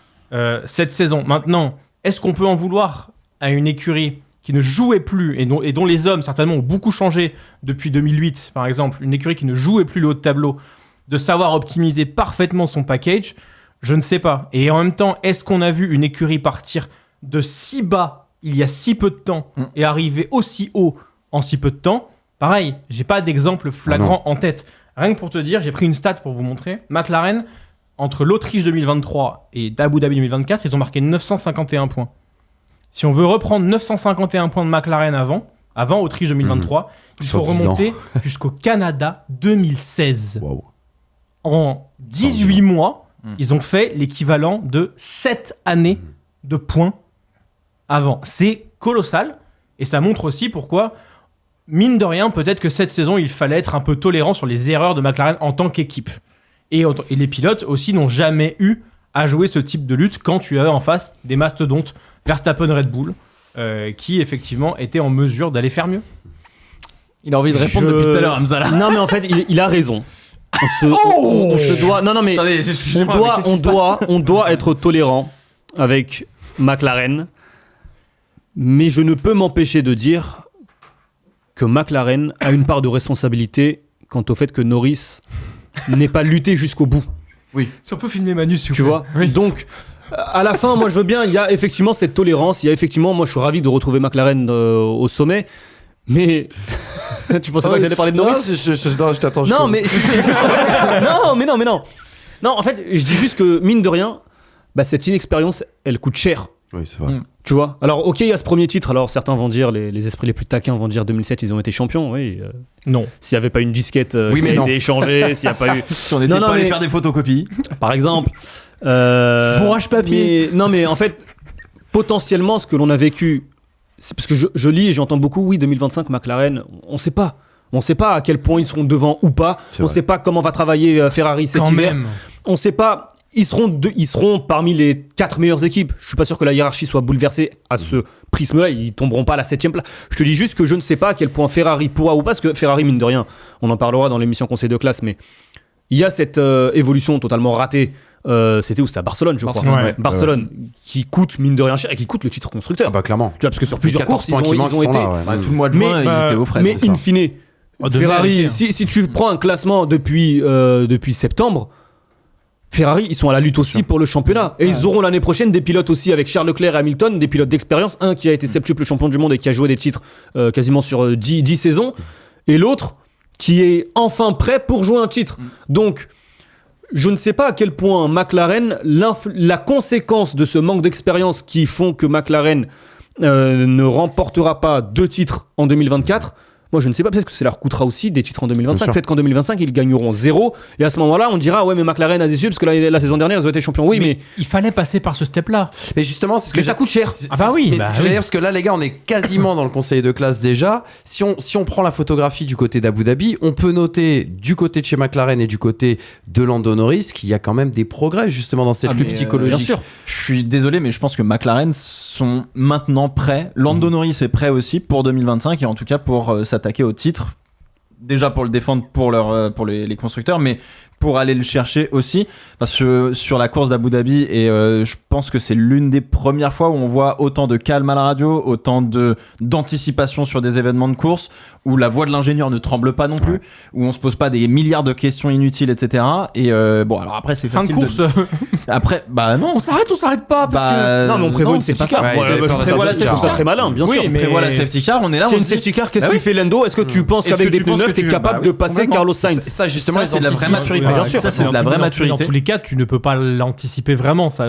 cette saison. Maintenant, est-ce qu'on peut en vouloir à une écurie qui ne jouait plus et dont les hommes certainement ont beaucoup changé depuis 2008 par exemple, une écurie qui ne jouait plus le haut de tableau, de savoir optimiser parfaitement son package? Je ne sais pas. Et en même temps, est-ce qu'on a vu une écurie partir de si bas il y a si peu de temps et arriver aussi haut en si peu de temps? Pareil, j'ai pas d'exemple flagrant en tête. Rien que pour te dire, j'ai pris une stat pour vous montrer. McLaren, entre l'Autriche 2023 et Abu Dhabi 2024, ils ont marqué 951 points. Si on veut reprendre 951 points de McLaren avant Autriche 2023, il faut remonter jusqu'au Canada 2016. Wow. En 18 mois, ils ont fait l'équivalent de 7 années de points avant. C'est colossal et ça montre aussi pourquoi, mine de rien, peut-être que cette saison, il fallait être un peu tolérant sur les erreurs de McLaren en tant qu'équipe. Et les pilotes aussi n'ont jamais eu à jouer ce type de lutte quand tu avais en face des mastodontes Verstappen, Red Bull, qui effectivement étaient en mesure d'aller faire mieux. Il a envie de répondre depuis tout à l'heure, Hamza. Non, mais en fait, il a raison. On se doit. Non, mais attendez, on doit être tolérant avec McLaren, mais je ne peux m'empêcher de dire que McLaren a une part de responsabilité quant au fait que Norris n'ait pas lutté jusqu'au bout. Oui. Si on peut filmer Manu, s'il vous plaît. Tu vois. Oui. Donc, à la fin, moi, je veux bien. Il y a effectivement cette tolérance. Il y a effectivement, moi, je suis ravi de retrouver McLaren au sommet. Mais tu pensais pas que j'allais parler de Norris? Non, je t'attends. Non, mais non. Non, en fait, je dis juste que mine de rien, cette inexpérience, elle coûte cher. Oui, c'est vrai. Tu vois. Alors, ok, il y a ce premier titre. Alors, certains vont dire, les esprits les plus taquins vont dire 2007, ils ont été champions. Oui. Non. S'il n'y avait pas une disquette qui a été échangée, s'il n'y a pas eu. Si on n'était pas allé faire des photocopies, par exemple. Bourrage papier. Mais en fait, potentiellement, ce que l'on a vécu, c'est parce que je lis et j'entends beaucoup, oui, 2025, McLaren, on ne sait pas. On ne sait pas à quel point ils seront devant ou pas. On ne sait pas comment va travailler Ferrari cet hiver. On ne sait pas. Ils seront parmi les 4 meilleures équipes. Je suis pas sûr que la hiérarchie soit bouleversée à ce prisme-là. Ils tomberont pas à la 7e place. Je te dis juste que je ne sais pas à quel point Ferrari pourra ou pas, parce que Ferrari, mine de rien, on en parlera dans l'émission Conseil de classe, mais il y a cette évolution totalement ratée. C'était où? C'était à Barcelone, je crois. Barcelone, qui coûte mine de rien cher et qui coûte le titre constructeur. Ah bah clairement. Tu vois, parce que sur plusieurs courses, ils ont été. Tout le mois de juin, ils étaient aux fraises. Mais in fine, Ferrari, si tu prends un classement depuis septembre, Ferrari, ils sont à la lutte aussi pour le championnat. Et ils auront l'année prochaine des pilotes aussi avec Charles Leclerc et Hamilton, des pilotes d'expérience. Un qui a été septuple champion du monde et qui a joué des titres quasiment sur 10 saisons. Et l'autre qui est enfin prêt pour jouer un titre. Donc, je ne sais pas à quel point McLaren, la conséquence de ce manque d'expérience qui font que McLaren ne remportera pas 2 titres en 2024. Moi, je ne sais pas, peut-être que ça leur coûtera aussi des titres en 2025. Peut-être qu'en 2025, ils gagneront 0. Et à ce moment-là, on dira, ouais, mais McLaren a déçu parce que la saison dernière, ils ont été champions. Oui, mais il fallait passer par ce step-là. Mais justement, c'est ce que ça coûte cher. Ah bah oui. Mais c'est ce que j'allais dire, parce que là, les gars, on est quasiment dans le conseil de classe déjà. Si on prend la photographie du côté d'Abu Dhabi, on peut noter du côté de chez McLaren et du côté de Lando Norris qu'il y a quand même des progrès justement dans cette lutte psychologique. Bien sûr. Je suis désolé, mais je pense que McLaren sont maintenant prêts. Lando Norris est prêt aussi pour 2025 et en tout cas pour s'attaquer au titre. Déjà pour le défendre pour les constructeurs, mais pour aller le chercher aussi, parce que sur la course d'Abu Dhabi, et je pense que c'est l'une des premières fois où on voit autant de calme à la radio, autant d'anticipation sur des événements de course, où la voix de l'ingénieur ne tremble pas non plus, où on se pose pas des milliards de questions inutiles, etc. Et bon, alors après c'est Fin de facile course. Après, bah non, On s'arrête pas parce que. Non, mais on prévoit une c'est safety pas car. ça. Ouais, Je prévois la safety safety car. car. Très malin, bien Oui, sûr. mais- Prévoit la safety car, on est là, C'est on une se dit, safety car, qu'est-ce bah que oui. tu fais Lando? Est-ce que tu penses Est-ce qu'avec que des tu penses pneus neufs, que t'es tu- capable bah de oui, passer complètement. Carlos Sainz? Ça, justement, Ça, c'est de la vraie maturité. Bien sûr. Ça, c'est de la vraie maturité. Dans tous les cas, tu ne peux pas l'anticiper vraiment, ça.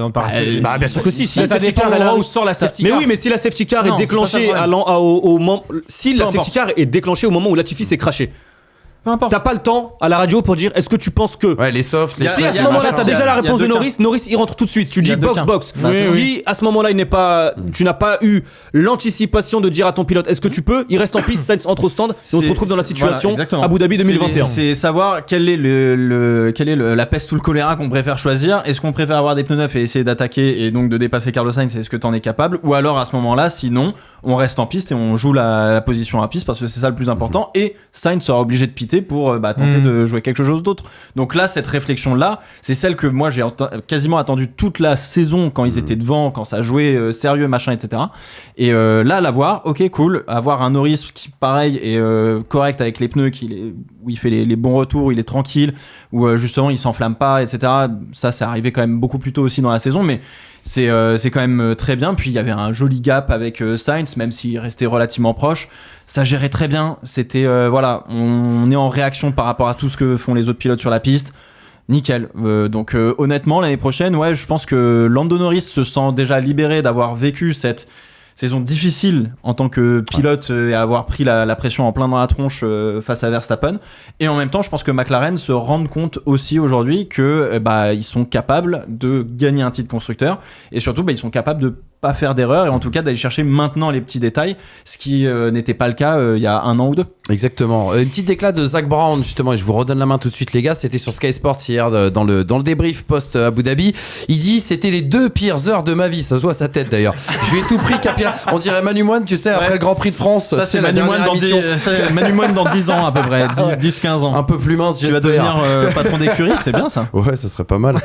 Bah bien sûr que si. Si Ça la safety dépend car, de elle l'endroit arrive- où sort la safety Mais car. oui, mais si la safety car Non, est c'est pas ça le déclenchée problème. au moment, si la Peu safety car est déclenchée au moment où Latifi s'est craché, Peu importe. t'as pas le temps à la radio pour dire est-ce que tu penses que Ouais, les softs, les si à y ce a moment-là machin, t'as il y a- déjà la il y a réponse de deux cas. Norris il rentre tout de suite. Tu Il y dis a deux box cas. box. Bah, Si à ce moment-là tu n'as pas eu l'anticipation de dire à ton pilote est-ce que tu peux, il reste en piste, Sainz entre au stand et on se retrouve dans la situation exactement. Abu Dhabi 2021. C'est savoir quelle est la peste ou le choléra qu'on préfère choisir. Est-ce qu'on préfère avoir des pneus neufs et essayer d'attaquer et donc de dépasser Carlos Sainz, est-ce que t'en es capable, ou alors à ce moment-là, sinon on reste en piste et on joue la position à piste parce que c'est ça le plus important, et Sainz sera obligé de piter pour tenter de jouer quelque chose d'autre. Donc là, cette réflexion-là, c'est celle que moi j'ai quasiment attendu toute la saison quand ils étaient devant, quand ça jouait sérieux, machin, etc. Et là, la voir, ok, cool, avoir un Norris qui, pareil, est correct avec les pneus, où il fait les bons retours, où il est tranquille, où justement il s'enflamme pas, etc. Ça, c'est arrivé quand même beaucoup plus tôt aussi dans la saison, mais c'est quand même très bien. Puis il y avait un joli gap avec Sainz, même s'il restait relativement proche. Ça gérait très bien. C'était voilà, on est en réaction par rapport à tout ce que font les autres pilotes sur la piste. Nickel. Donc honnêtement, l'année prochaine, ouais, je pense que Lando Norris se sent déjà libéré d'avoir vécu cette saison difficile en tant que pilote et avoir pris la pression en plein dans la tronche face à Verstappen. Et en même temps, je pense que McLaren se rendent compte aussi aujourd'hui que ils sont capables de gagner un titre constructeur, et surtout ils sont capables de pas faire d'erreur, et en tout cas d'aller chercher maintenant les petits détails, ce qui n'était pas le cas il y a 1 an ou 2. Exactement. Une petite déclat de Zach Brown, justement, et je vous redonne la main tout de suite, les gars. C'était sur Sky Sports hier, dans le débrief post-Abu Dhabi. Il dit c'était les 2 pires heures de ma vie. Ça se voit à sa tête d'ailleurs. Je lui ai tout pris, Capilla. On dirait Manu Moine, tu sais, après le Grand Prix de France. Ça, c'est la Manu Moine dernière émission. dans 10 ans à peu près, 10-15 ans. Un peu plus mince, Tu vas j'espère. devenir patron d'écurie, c'est bien ça. Ouais, ça serait pas mal.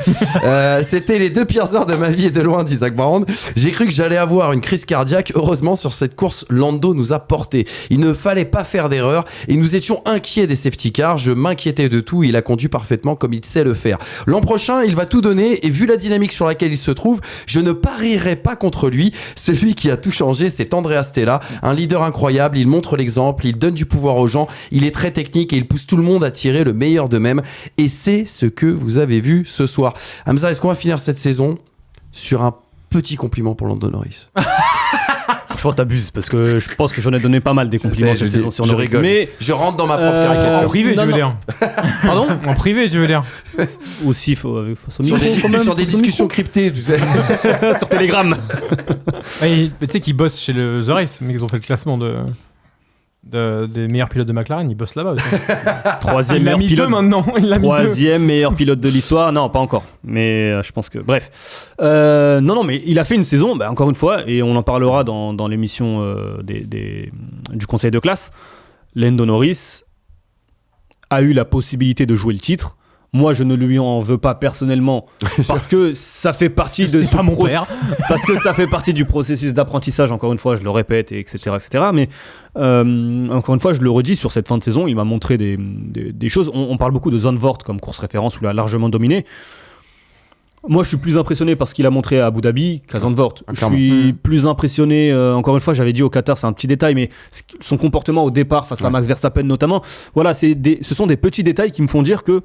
C'était les 2 pires heures de ma vie et de loin, dit Zach Brown. J'ai cru que j'allais avoir une crise cardiaque. Heureusement, sur cette course, Lando nous a porté. Il ne fallait pas faire d'erreur et nous étions inquiets des safety cars. Je m'inquiétais de tout. Il a conduit parfaitement comme il sait le faire. L'an prochain, il va tout donner, et vu la dynamique sur laquelle il se trouve, je ne parierai pas contre lui. Celui qui a tout changé, c'est Andrea Stella, un leader incroyable. Il montre l'exemple, il donne du pouvoir aux gens, il est très technique et il pousse tout le monde à tirer le meilleur d'eux-mêmes, et c'est ce que vous avez vu ce soir. Hamza, est-ce qu'on va finir cette saison sur un petit compliment pour Lando Norris? Franchement t'abuses parce que je pense que j'en ai donné pas mal des compliments cette saison sur je Norris. rigole. Mais Je rentre dans ma propre En caricature. privé, Non, tu veux non. dire. pardon En privé, tu veux dire. aussi face au Sur micro, quand même, sur des face au discussions cryptées, tu sais. micro. Sur Telegram. Tu sais qu'ils bossent chez le The Race, mais ils ont fait le classement des meilleurs pilotes de McLaren, ils bossent là-bas aussi. Troisième Il l'a meilleur mis pilote. 2 maintenant. Il l'a mis 2. Troisième meilleur pilote de l'histoire. Non, pas encore. Mais je pense que. Bref. Non, mais il a fait une saison, encore une fois, et on en parlera dans l'émission du conseil de classe. Lando Norris a eu la possibilité de jouer le titre. Moi, je ne lui en veux pas personnellement parce que ça fait partie de C'est pas mon père. parce que ça fait partie du processus d'apprentissage. Encore une fois, je le répète, et etc., etc. Mais encore une fois, je le redis, sur cette fin de saison, il m'a montré des choses. On parle beaucoup de Zandvoort comme course référence où il a largement dominé. Moi, je suis plus impressionné par ce qu'il a montré à Abu Dhabi qu'à Zandvoort. Je suis plus impressionné, encore une fois, j'avais dit au Qatar, c'est un petit détail, mais son comportement au départ face à Max Verstappen notamment, voilà, ce sont des petits détails qui me font dire que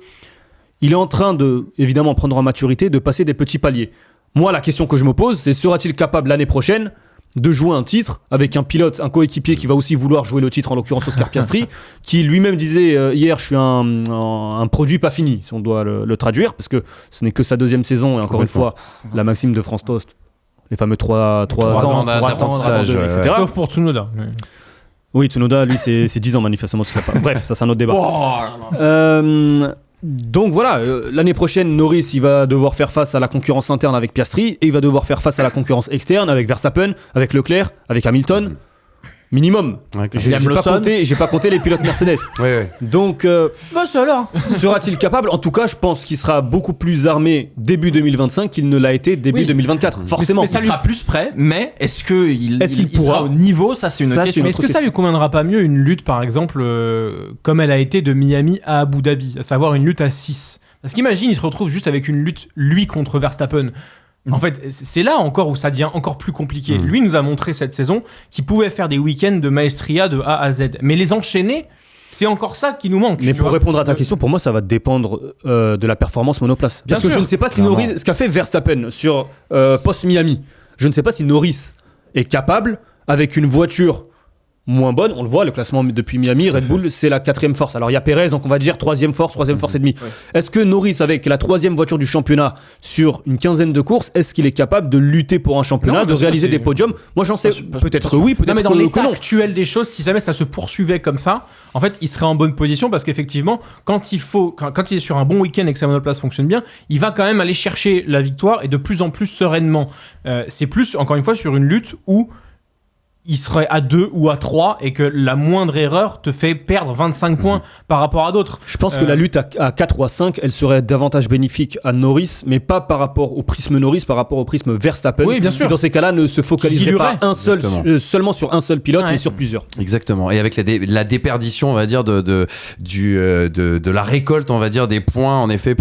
il est en train de, évidemment, prendre en maturité, de passer des petits paliers. Moi, la question que je me pose, c'est sera-t-il capable l'année prochaine de jouer un titre avec un pilote, un coéquipier qui va aussi vouloir jouer le titre, en l'occurrence Oscar Piastri, qui lui-même disait hier, je suis un produit pas fini, si on doit le traduire, parce que ce n'est que sa 2e saison, et encore une fois, la maxime de France Toast, les fameux 3 ans d'apprentissage, etc. Sauf pour Tsunoda. Oui, Tsunoda, lui, c'est 10 ans manifestement. Bref, ça c'est un autre débat. Donc voilà, l'année prochaine, Norris, il va devoir faire face à la concurrence interne avec Piastri, et il va devoir faire face à la concurrence externe avec Verstappen, avec Leclerc, avec Hamilton. minimum. Ouais, J'ai pas compté les pilotes Mercedes. ouais. Donc, sera-t-il capable? En tout cas, je pense qu'il sera beaucoup plus armé début 2025 qu'il ne l'a été début 2024. Forcément. Mais ça sera plus près, mais est-ce qu'il pourra sera au niveau? Ça, c'est une question. Mais est-ce que ça lui conviendra pas mieux une lutte, par exemple, comme elle a été de Miami à Abu Dhabi, à savoir une lutte à 6? Parce qu'imagine, il se retrouve juste avec une lutte, lui contre Verstappen. En fait, c'est là encore où ça devient encore plus compliqué. Lui nous a montré cette saison qu'il pouvait faire des week-ends de maestria de A à Z. Mais les enchaîner, c'est encore ça qui nous manque. Mais pour répondre à ta question, pour moi, ça va dépendre de la performance monoplace. Parce que je ne sais pas si Norris, ce qu'a fait Verstappen sur post-Miami, je ne sais pas si Norris est capable, avec une voiture moins bonne, on le voit, le classement depuis Miami, Red Bull, c'est la 4e force. Alors il y a Perez, donc on va dire 3e force et demi. Ouais. Est-ce que Norris, avec la 3e voiture du championnat sur une quinzaine de courses, est-ce qu'il est capable de lutter pour un championnat, de réaliser des podiums? Moi j'en sais peut-être oui, peut-être mais dans l'état non. actuel des choses, si jamais ça se poursuivait comme ça, en fait, il serait en bonne position parce qu'effectivement, quand il est sur un bon week-end et que sa monoplace fonctionne bien, il va quand même aller chercher la victoire et de plus en plus sereinement. C'est plus, encore une fois, sur une lutte où il serait à 2 ou à 3 et que la moindre erreur te fait perdre 25 points par rapport à d'autres. Je pense que la lutte à 4 ou à 5, elle serait davantage bénéfique à Norris, mais pas par rapport au prisme Norris, par rapport au prisme Verstappen. Oui, bien sûr. Qui dans ces cas-là ne se focaliserait pas seulement sur un seul pilote, mais sur plusieurs. Exactement. Et avec la déperdition, on va dire, de la récolte, on va dire, des points, en effet,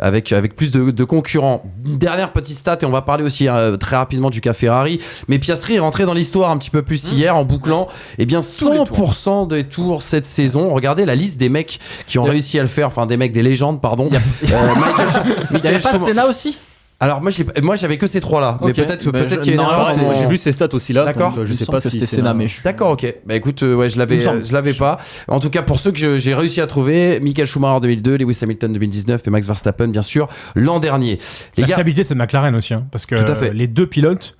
avec plus de concurrents. Dernière petite stat, et on va parler aussi très rapidement du cas Ferrari. Mais Piastri est rentré dans l'histoire un petit peu plus hier en bouclant 100% des tours cette saison. Regardez la liste des mecs qui ont réussi à le faire, enfin des légendes, pardon. Il y avait pas Senna aussi? Alors moi j'avais que ces trois là, mais peut-être qu'il y a une erreur. J'ai vu ces stats aussi là. D'accord. Je sais pas si c'était Senna, mais d'accord, ok. Bah écoute, je l'avais pas. En tout cas pour ceux que j'ai réussi à trouver, Michael Schumacher 2002, Lewis Hamilton 2019 et Max Verstappen bien sûr l'an dernier. La fiabilité c'est de McLaren aussi, hein, parce que les deux pilotes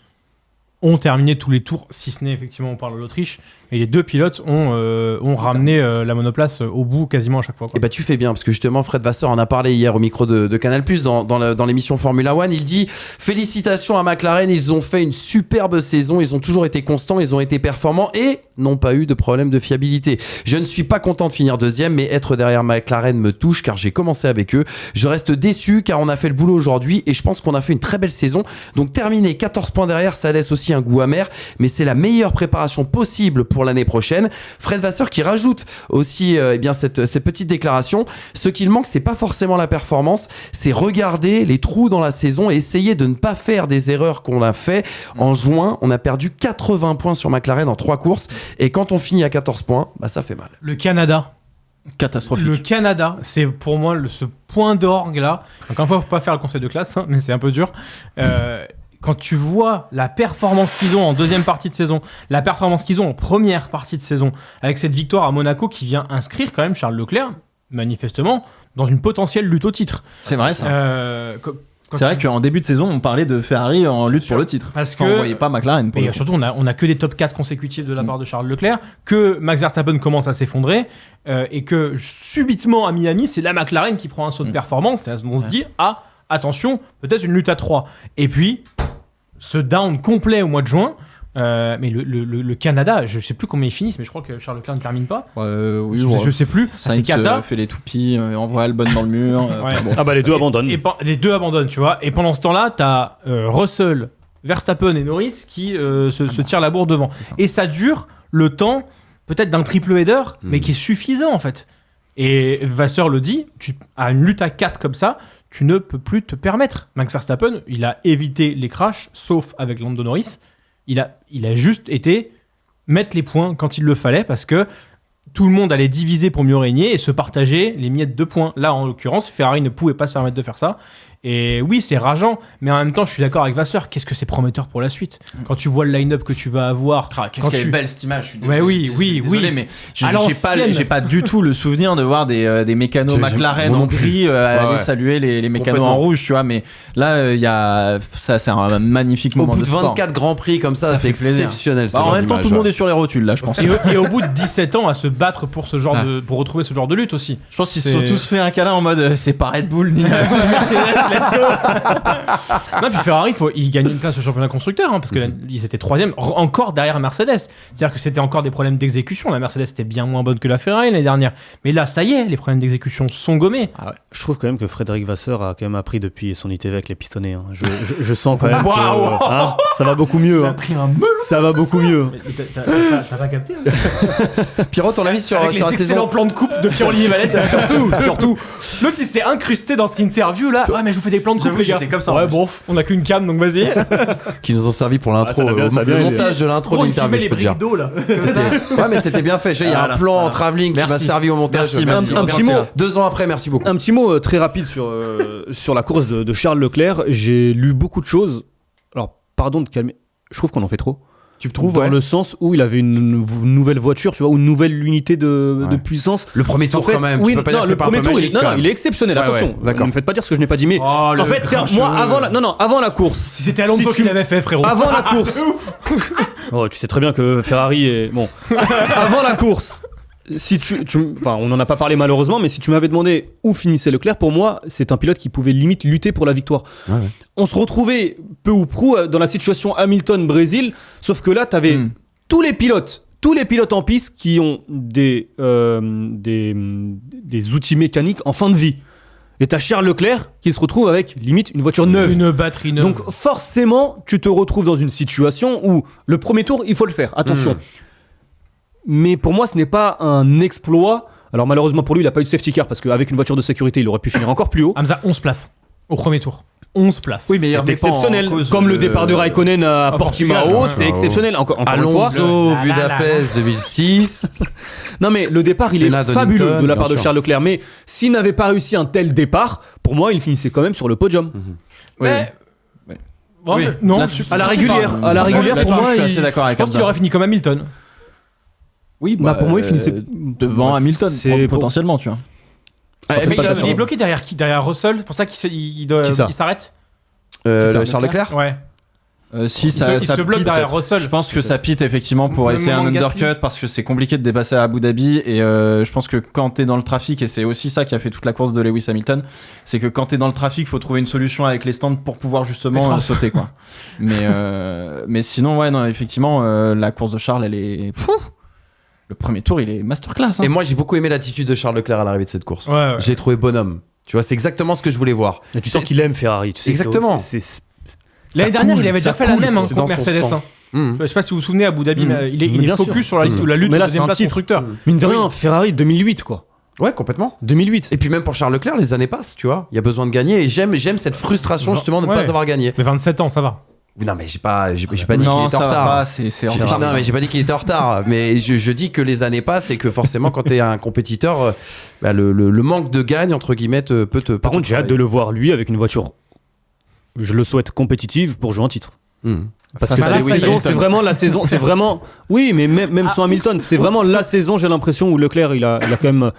ont terminé tous les tours, si ce n'est effectivement on parle de l'Autriche, et les deux pilotes ont ramené la monoplace au bout quasiment à chaque fois. Et bah tu fais bien, parce que justement Fred Vasseur en a parlé hier au micro de Canal+, dans l'émission Formula One. Il dit « Félicitations à McLaren, ils ont fait une superbe saison, ils ont toujours été constants, ils ont été performants et n'ont pas eu de problème de fiabilité. Je ne suis pas content de finir deuxième, mais être derrière McLaren me touche car j'ai commencé avec eux. Je reste déçu car on a fait le boulot aujourd'hui et je pense qu'on a fait une très belle saison. Donc terminer 14 points derrière, ça laisse aussi un goût amer, mais c'est la meilleure préparation possible pour l'année prochaine. » Fred Vasseur qui rajoute aussi cette petite déclaration. Ce qu'il manque, c'est pas forcément la performance, c'est regarder les trous dans la saison et essayer de ne pas faire des erreurs qu'on a fait. En juin, on a perdu 80 points sur McLaren en 3 courses et quand on finit à 14 points, bah ça fait mal. Le Canada. Catastrophique. Le Canada, c'est pour moi ce point d'orgue là. Encore une fois, faut pas faire le conseil de classe, hein, mais c'est un peu dur. Quand tu vois la performance qu'ils ont en deuxième partie de saison, la performance qu'ils ont en première partie de saison, avec cette victoire à Monaco qui vient inscrire quand même Charles Leclerc, manifestement, dans une potentielle lutte au titre. C'est vrai ça. C'est vrai qu'en début de saison, on parlait de Ferrari en lutte pour le titre. Parce on voyait pas McLaren. Et surtout, on a que des top 4 consécutifs de la part de Charles Leclerc, que Max Verstappen commence à s'effondrer, et que subitement à Miami, c'est la McLaren qui prend un saut de performance. Et on se dit, attention, peut-être une lutte à 3. Et puis, ce down complet au mois de juin. Mais le Canada, je sais plus combien ils finissent, mais je crois que Charles Leclerc ne termine pas. Oui, je sais plus. C'est Kata fait les toupies, envoie Albon dans le mur. Bon. Ah bah les deux abandonnent. Les deux abandonnent, tu vois. Et pendant ce temps-là, t'as Russell, Verstappen et Norris qui se tirent la bourre devant. Et ça dure le temps peut-être d'un triple header, mais qui est suffisant en fait. Et Vasseur le dit, à une lutte à 4 comme ça, tu ne peux plus te permettre. Max Verstappen, il a évité les crashs, sauf avec Lando Norris. Il a juste été mettre les points quand il le fallait parce que tout le monde allait diviser pour mieux régner et se partager les miettes de points. Là, en l'occurrence, Ferrari ne pouvait pas se permettre de faire ça. Et oui, c'est rageant, mais en même temps, je suis d'accord avec Vasseur. Qu'est-ce que c'est prometteur pour la suite? Quand tu vois le line-up que tu vas avoir. Qu'est-ce qu'elle est belle cette image, je suis désolé. Oui, mais j'ai pas du tout le souvenir de voir des mécanos McLaren en gris aller saluer les mécanos en rouge, tu vois. Mais là, c'est un magnifique moment de sport. Au bout de 24 grands prix comme ça c'est exceptionnel. En même temps, tout le monde est sur les rotules, là, je pense. Et au bout de 17 ans, à se battre pour ce genre pour retrouver ce genre de lutte aussi. Je pense qu'ils se sont tous fait un câlin en mode c'est pas Red Bull ni Mercedes. let's go. Non, puis Ferrari, il gagne une place au championnat constructeur, hein, parce que ils étaient 3e, encore derrière Mercedes. C'est-à-dire que c'était encore des problèmes d'exécution. La Mercedes était bien moins bonne que la Ferrari l'année dernière. Mais là, ça y est, les problèmes d'exécution sont gommés. Ah ouais. Je trouve quand même que Frédéric Vasseur a quand même appris depuis son ITV avec les pistonnets. Hein. Je sens quand même que hein, ça va beaucoup mieux. Hein. Ça va beaucoup mieux. Mais t'as pas capté hein. Pierrot, ton avis sur Avec la les excellents saison plans de coupe de Pierre-Olivier Vallès, surtout. L'autre, il s'est incrusté dans cette interview là. Ouais, mais je vous fais des plans de coupe, J'avoue, les gars. j'étais comme ça, en Ouais, plus. bon, on a qu'une cam, donc vas-y. qui nous ont servi pour l'intro, ça va bien, ça va bien, le il est- montage de l'intro de Oh, il l'interview, filmait je peux les te dire. briques d'eau là. Ouais, mais c'était bien fait. Il y a un Voilà, plan en voilà. travelling qui m'a Merci. servi au montage. Merci. Un petit mot. 2 ans après, merci beaucoup. Un petit mot très rapide sur la course de Charles Leclerc. J'ai lu beaucoup de choses. Alors, pardon de calmer. Je trouve qu'on en fait trop. Tu me trouves Dans le sens où il avait une nouvelle voiture, tu vois, ou une nouvelle unité de puissance. Le premier tour, En fait, quand même. oui, tu peux pas non, dire que le c'est pas un premier peu tour, magique, quand même. il est exceptionnel. Ouais, attention, ouais, d'accord. ne me faites pas dire ce que je n'ai pas dit. Mais Oh, en le fait, grincheux. moi, avant la course, Si c'était Alonso qui l'avait fait, frérot. avant la course, oh, tu sais très bien que Ferrari est bon. Avant la course, si enfin, on n'en a pas parlé malheureusement, mais si tu m'avais demandé où finissait Leclerc, pour moi, c'est un pilote qui pouvait limite lutter pour la victoire. Ouais. On se retrouvait peu ou prou dans la situation Hamilton-Brésil, sauf que là, tu avais tous les pilotes en piste qui ont des outils mécaniques en fin de vie. Et t'as Charles Leclerc qui se retrouve avec limite une voiture neuve. Une batterie neuve. Donc forcément, tu te retrouves dans une situation où le premier tour, il faut le faire. Attention. Mais pour moi, ce n'est pas un exploit. Alors malheureusement pour lui, il n'a pas eu de safety car parce qu'avec une voiture de sécurité, il aurait pu finir encore plus haut. Hamza, 11 places au premier tour. 11 places. Oui, mais il C'est remet pas en exceptionnel. cause Comme le le- départ de Raikkonen à Portugal, Portimao, ouais. c'est exceptionnel. Encore une fois. Alonso, La, la, Budapest 2006. Non mais le départ, il Senna est Donington, fabuleux de la part bien de sûr. Charles Leclerc. Mais s'il n'avait pas réussi un tel départ, pour moi, il finissait quand même sur le podium. Mais... Oui. Bon, Oui. non, Là, je- À la je sais régulière, pas. à la régulière, Là-dessus, pour moi, je suis il- assez d'accord Je avec pense qu'il Hamza. aurait fini comme Hamilton. Oui, Bah, pour moi, il finissait devant Ouais, Hamilton, c'est pour- potentiellement, tu vois. Il est bloqué derrière qui? Derrière Russell. C'est pour ça qu'il Qui ça s'arrête. Charles Leclerc. Ouais. Si Il se bloque pite, derrière Russell. je pense que ça pite effectivement pour Le essayer un moment de undercut Gasly. parce que c'est compliqué de dépasser à Abu Dhabi et je pense que quand t'es dans le trafic, et c'est aussi ça qui a fait toute la course de Lewis Hamilton, c'est que quand t'es dans le trafic, faut trouver une solution avec les stands pour pouvoir justement Mettre un sauter quoi. Mais sinon ouais non effectivement la course de Charles elle est le premier tour il est masterclass hein. Et moi, j'ai beaucoup aimé l'attitude de Charles Leclerc à l'arrivée de cette course. Ouais. J'ai trouvé bonhomme. Tu vois, c'est exactement ce que je voulais voir. Et tu sens qu'il aime Ferrari. Tu sais, Exactement. L'année dernière, il avait déjà fait la même c'est contre dans son Mercedes. sang. hein. Mmh. Je sais pas si vous vous souvenez, Abu Dhabi, mais il est bien focus sûr. sur la liste ou la lutte Mais là, pour la c'est un deuxième place titre. constructeur. Mine de rien, Ferrari 2008 quoi. Ouais, complètement. 2008. Et puis même pour Charles Leclerc, les années passent, tu vois. Il y a besoin de gagner et j'aime cette frustration justement de ne Ouais. pas avoir gagné. Mais 27 ans, ça va. Non, mais j'ai pas dit qu'il non était en ça va retard. pas c'est en retard, Non, ça. mais j'ai pas dit qu'il était en retard. Mais je dis que les années passent et que forcément, quand t'es un compétiteur, bah, le manque de gagne, entre guillemets, peut te. Par contre, j'ai hâte de le voir lui avec une voiture. Je le souhaite compétitive pour jouer un titre. Parce que Face à la Lewis saison, Hamilton. c'est vraiment la saison, c'est vraiment. Oui, mais même sans Hamilton, c'est vraiment la saison. J'ai l'impression où Leclerc, il a quand même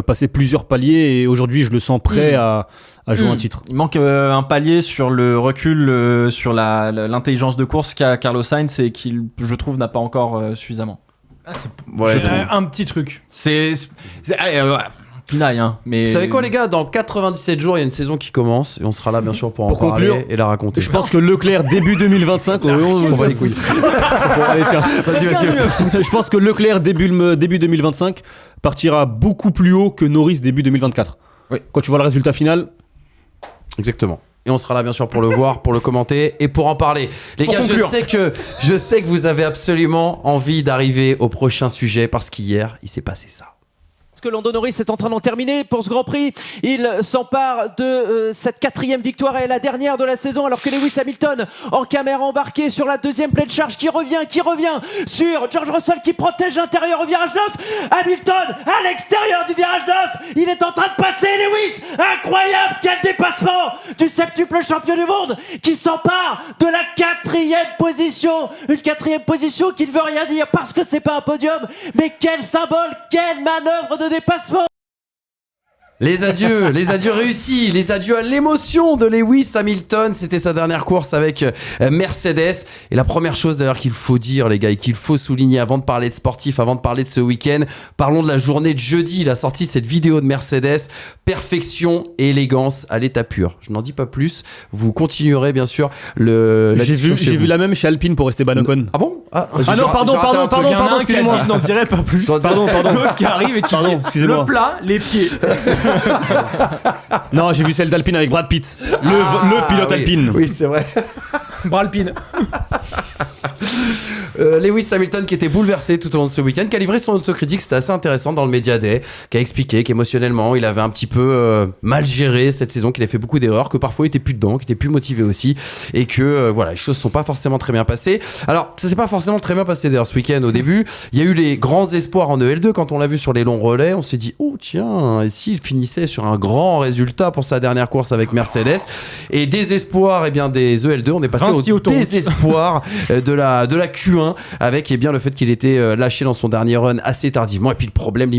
passé plusieurs paliers et aujourd'hui, je le sens prêt à jouer un titre. Il manque un palier sur le recul, sur l'intelligence de course qu'a Carlos Sainz et qu'il, je trouve, n'a pas encore suffisamment. Ouais, Un petit truc. C'est pinaille, hein. Mais Vous savez quoi, les gars? Dans 97 jours, il y a une saison qui commence et on sera là, bien sûr, pour en Pour parler conclure, et la raconter. Je pense que Leclerc début 2025. On va les couilles. Allez, tiens. Je pense que Leclerc début 2025 partira beaucoup plus haut que Norris début 2024. Oui. Quand tu vois le résultat final, Exactement. Et on sera là bien sûr pour le voir, pour le commenter et pour en parler. Les Pour gars, conclure. je sais que vous avez absolument envie d'arriver au prochain sujet parce qu'hier, il s'est passé ça. Que Lando Norris est en train d'en terminer pour ce Grand Prix. Il s'empare de cette 4e victoire et la dernière de la saison alors que Lewis Hamilton en caméra embarquée sur la 2e pleine charge qui revient sur George Russell qui protège l'intérieur au virage 9. Hamilton à l'extérieur du virage 9. Il est en train de passer Lewis. Incroyable, quel dépassement du septuple champion du monde qui s'empare de la 4e position. Une 4e position qui ne veut rien dire parce que c'est pas un podium, mais quel symbole, quelle manœuvre de dépassement. Les adieux réussis, les adieux à l'émotion de Lewis Hamilton. C'était sa dernière course avec Mercedes. Et la première chose d'ailleurs qu'il faut dire, les gars, et qu'il faut souligner avant de parler de sportif, avant de parler de ce week-end, parlons de la journée de jeudi. Il a sorti cette vidéo de Mercedes. Perfection et élégance à l'état pur. Je n'en dis pas plus. Vous continuerez bien sûr la J'ai discussion chez vu vous. la même chez Alpine pour Esteban Ocon. Ah bon? Ah non, pardon, Il y en a un qui a dit excusez-moi. je n'en dirai pas plus. Pardon. L'autre qui arrive et qui Pardon, dit excusez-moi. le plat, les pieds. Non, j'ai vu celle d'Alpine avec Brad Pitt. Le pilote oui. Alpine. Oui, c'est vrai. Bralpine. Lewis Hamilton qui était bouleversé tout au long de ce week-end, qui a livré son autocritique, c'était assez intéressant dans le Media Day, qui a expliqué qu'émotionnellement il avait un petit peu mal géré cette saison, qu'il a fait beaucoup d'erreurs, que parfois il était plus dedans, qu'il était plus motivé aussi, et que voilà, les choses sont pas forcément très bien passées. Alors ça s'est pas forcément très bien passé d'ailleurs ce week-end au début, il y a eu les grands espoirs en EL2 quand on l'a vu sur les longs relais, on s'est dit oh tiens, et s'il finissait sur un grand résultat pour sa dernière course avec Mercedes, et désespoir, et bien des EL2, on est passé Vinci au autoroute. désespoir de la Q1 avec bien le fait qu'il était lâché dans son dernier run assez tardivement, et puis le problème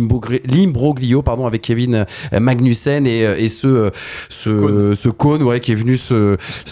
l'imbroglio avec Kevin Magnussen et ce cône qui est venu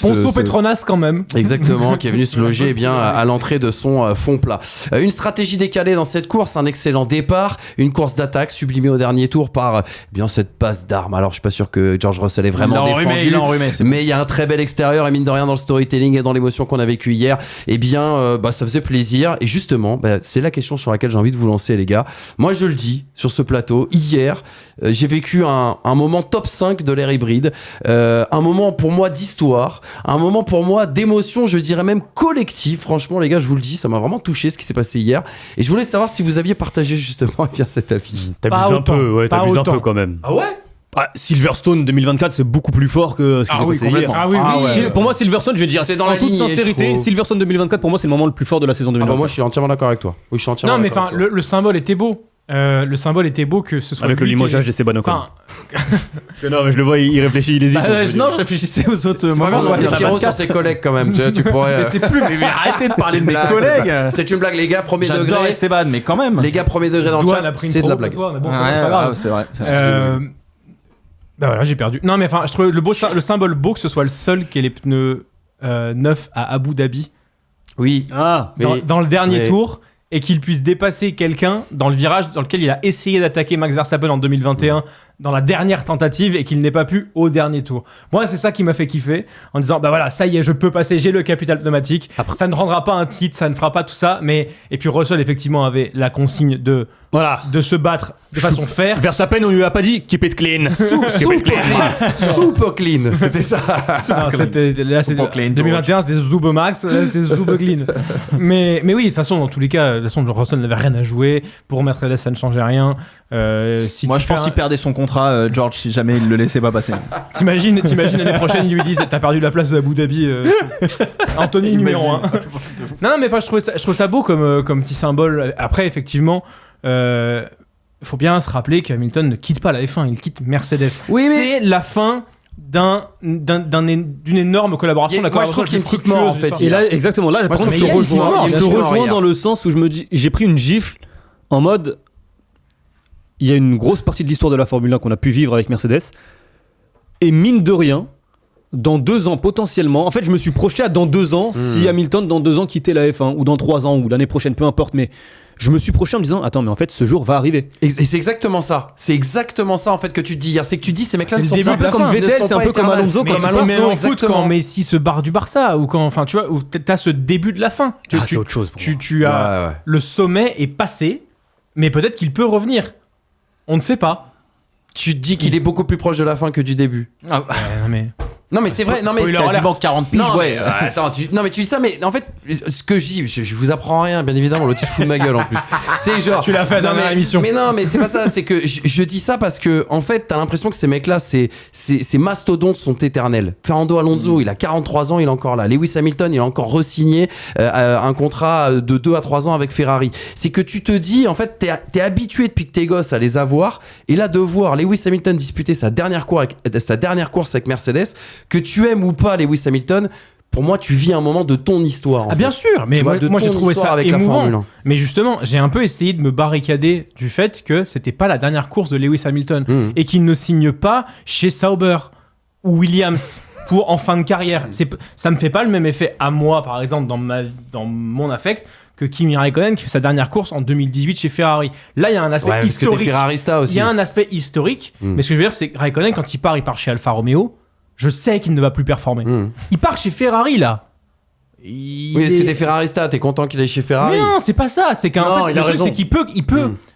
Ponceau Petronas quand même. Exactement, qui est venu se loger à l'entrée de son fond plat. Une stratégie décalée dans cette course, un excellent départ, une course d'attaque sublimée au dernier tour par bien cette passe d'armes. Alors je suis pas sûr que George Russell ait vraiment défendu, il a enrhumé, c'est mais il y a un très bel extérieur, et mine de rien dans le storytelling et dans l'émotion qu'on a vécu hier, et bien ça faisait plaisir. Et justement, c'est la question sur laquelle j'ai envie de vous lancer, les gars. Moi je le dis sur ce plateau, hier j'ai vécu un moment top 5 de l'ère hybride, un moment pour moi d'histoire, un moment pour moi d'émotion, je dirais même collective. Franchement les gars, je vous le dis, ça m'a vraiment touché ce qui s'est passé hier, et je voulais savoir si vous aviez partagé justement bien cet avis. T'abuses un autant, peu, ouais, pas t'abuses un autant. peu quand même. Ah ouais? Ah, Silverstone 2024, c'est beaucoup plus fort que ce qui s'est passé hier. Ah oui, oui. Pour moi, Silverstone, je vais dire, C'est dans en la toute lignée, je sincérité, trouve. Silverstone 2024, pour moi, c'est le moment le plus fort de la saison Ah bah 2024. moi je suis entièrement d'accord avec toi. Oui, je suis entièrement Non, mais d'accord enfin, avec toi. le symbole était beau. Le symbole était beau que ce soit. Avec le lui qui- limogeage d'Esteban Ocon. Enfin, Non, mais je le vois, il réfléchit, il hésite. Non, je réfléchissais aux autres C'est pas grave, moments. c'est Pierrot sur ses collègues quand même. Tu pourrais. Mais c'est plus. Mais arrêtez de parler de mes blague, collègues. C'est une blague, les gars, premier J'adore degré. Esteban, mais quand même. Les gars, premier degré dans le Douane chat, a pris une c'est de la promo blague. ce soir, mais bon, Ouais, c'est pas grave. c'est vrai. Bah voilà, j'ai perdu. Non, mais enfin, je trouve le symbole beau que ce soit le seul qui ait les pneus neufs à Abu Dhabi Oui. Ah, dans le dernier mais- tour, et qu'il puisse dépasser quelqu'un dans le virage dans lequel il a essayé d'attaquer Max Verstappen en 2021 dans la dernière tentative, et qu'il n'ait pas pu au dernier tour. Moi, c'est ça qui m'a fait kiffer, en disant bah voilà, ça y est, je peux passer, j'ai le capital pneumatique. Ça ne rendra pas un titre, ça ne fera pas tout ça, mais et puis Russell effectivement avait la consigne de voilà. se battre de façon fair. Verstappen, on lui a pas dit keep it clean. Super clean, c'était ça. Non, là, c'était Super clean, 2021, c'était Zube Max, là, c'était Zube Clean. mais oui, de toute façon, dans tous les cas, de toute façon, Russell n'avait rien à jouer. Pour Mercedes, ça ne changeait rien. Si Moi, tu je pense fais qu'il perdait son contrat, George, si jamais il le laissait pas passer. T'imagines l'année prochaine, ils lui disent t'as perdu la place à Abu Dhabi, Anthony numéro 1. Non, mais enfin, je trouve ça beau comme petit symbole. Après, effectivement, faut bien se rappeler qu'Hamilton ne quitte pas la F1, il quitte Mercedes. Oui, mais- C'est la fin d'une énorme collaboration. Moi, je trouve qu'il y a une petite mort, en fait. Et là, exactement, là, Moi, je par contre, trouve je qu'il y a te une mort, rejoins. il y a Je te une mort rejoins hier. dans le sens où je me dis, j'ai pris une gifle en mode, il y a une grosse partie de l'histoire de la Formule 1 qu'on a pu vivre avec Mercedes, et mine de rien, dans 2 ans potentiellement, en fait, je me suis projeté à dans 2 ans, si Hamilton dans 2 ans quittait la F1, ou dans 3 ans, ou l'année prochaine, peu importe, mais je me suis projeté en me disant, attends, mais en fait, ce jour va arriver. Et c'est exactement ça. C'est exactement ça en fait que tu te dis hier. C'est que tu dis ces mecs-là C'est ne le sont début pas de la comme fin. Vettel, c'est un peu comme Alonso Mais, quand il part, même en foot, exactement. quand Messi se barre du Barça, ou quand, enfin, tu vois, où t'as ce début de la fin. C'est autre chose pour moi. Tu as Ouais. le sommet est passé, mais peut-être qu'il peut revenir. On ne sait pas. Tu te dis qu'il est beaucoup plus proche de la fin que du début. Non, mais Non mais c'est vrai. Non mais spoiler c'est- alert. Quasiment 40 piges, Non, ouais. mais, attends, non mais tu dis ça, mais en fait, ce que je dis, je vous apprends rien, bien évidemment, l'autre il se fout de ma gueule en plus. Tu sais, genre. Tu l'as fait à la non, dernière mais- émission. Mais non, mais c'est pas ça, c'est que je dis ça parce que, en fait, t'as l'impression que ces mecs-là, ces mastodontes sont éternels. Fernando Alonso, il a 43 ans, il est encore là. Lewis Hamilton, il a encore re-signé un contrat de 2 à 3 ans avec Ferrari. C'est que tu te dis, en fait, t'es habitué depuis que t'es gosse à les avoir, et là, de voir Lewis Hamilton disputer sa dernière course avec Mercedes, que tu aimes ou pas Lewis Hamilton, pour moi, tu vis un moment de ton histoire. en Ah bien fait. sûr, mais Tu vois, de moi j'ai ton trouvé histoire ça avec la émouvant. Formule 1. Mais justement, j'ai un peu essayé de me barricader du fait que c'était pas la dernière course de Lewis Hamilton Mmh. et qu'il ne signe pas chez Sauber ou Williams pour en fin de carrière. Ça me fait pas le même effet à moi, par exemple, dans mon affect, que Kimi Raikkonen qui fait sa dernière course en 2018 chez Ferrari. Là, il y a un aspect Ouais, parce que t'es historique. Ferrarista aussi. Il y a un aspect historique, mais ce que je veux dire, c'est que Raikkonen, quand il part chez Alfa Romeo. Je sais qu'il ne va plus performer. Mmh. Il part chez Ferrari, là. Oui, parce que t'es Ferrarista, t'es content qu'il aille chez Ferrari. Mais non, c'est pas ça. C'est qu'en Non, fait, il a le truc, raison. c'est qu'il peut.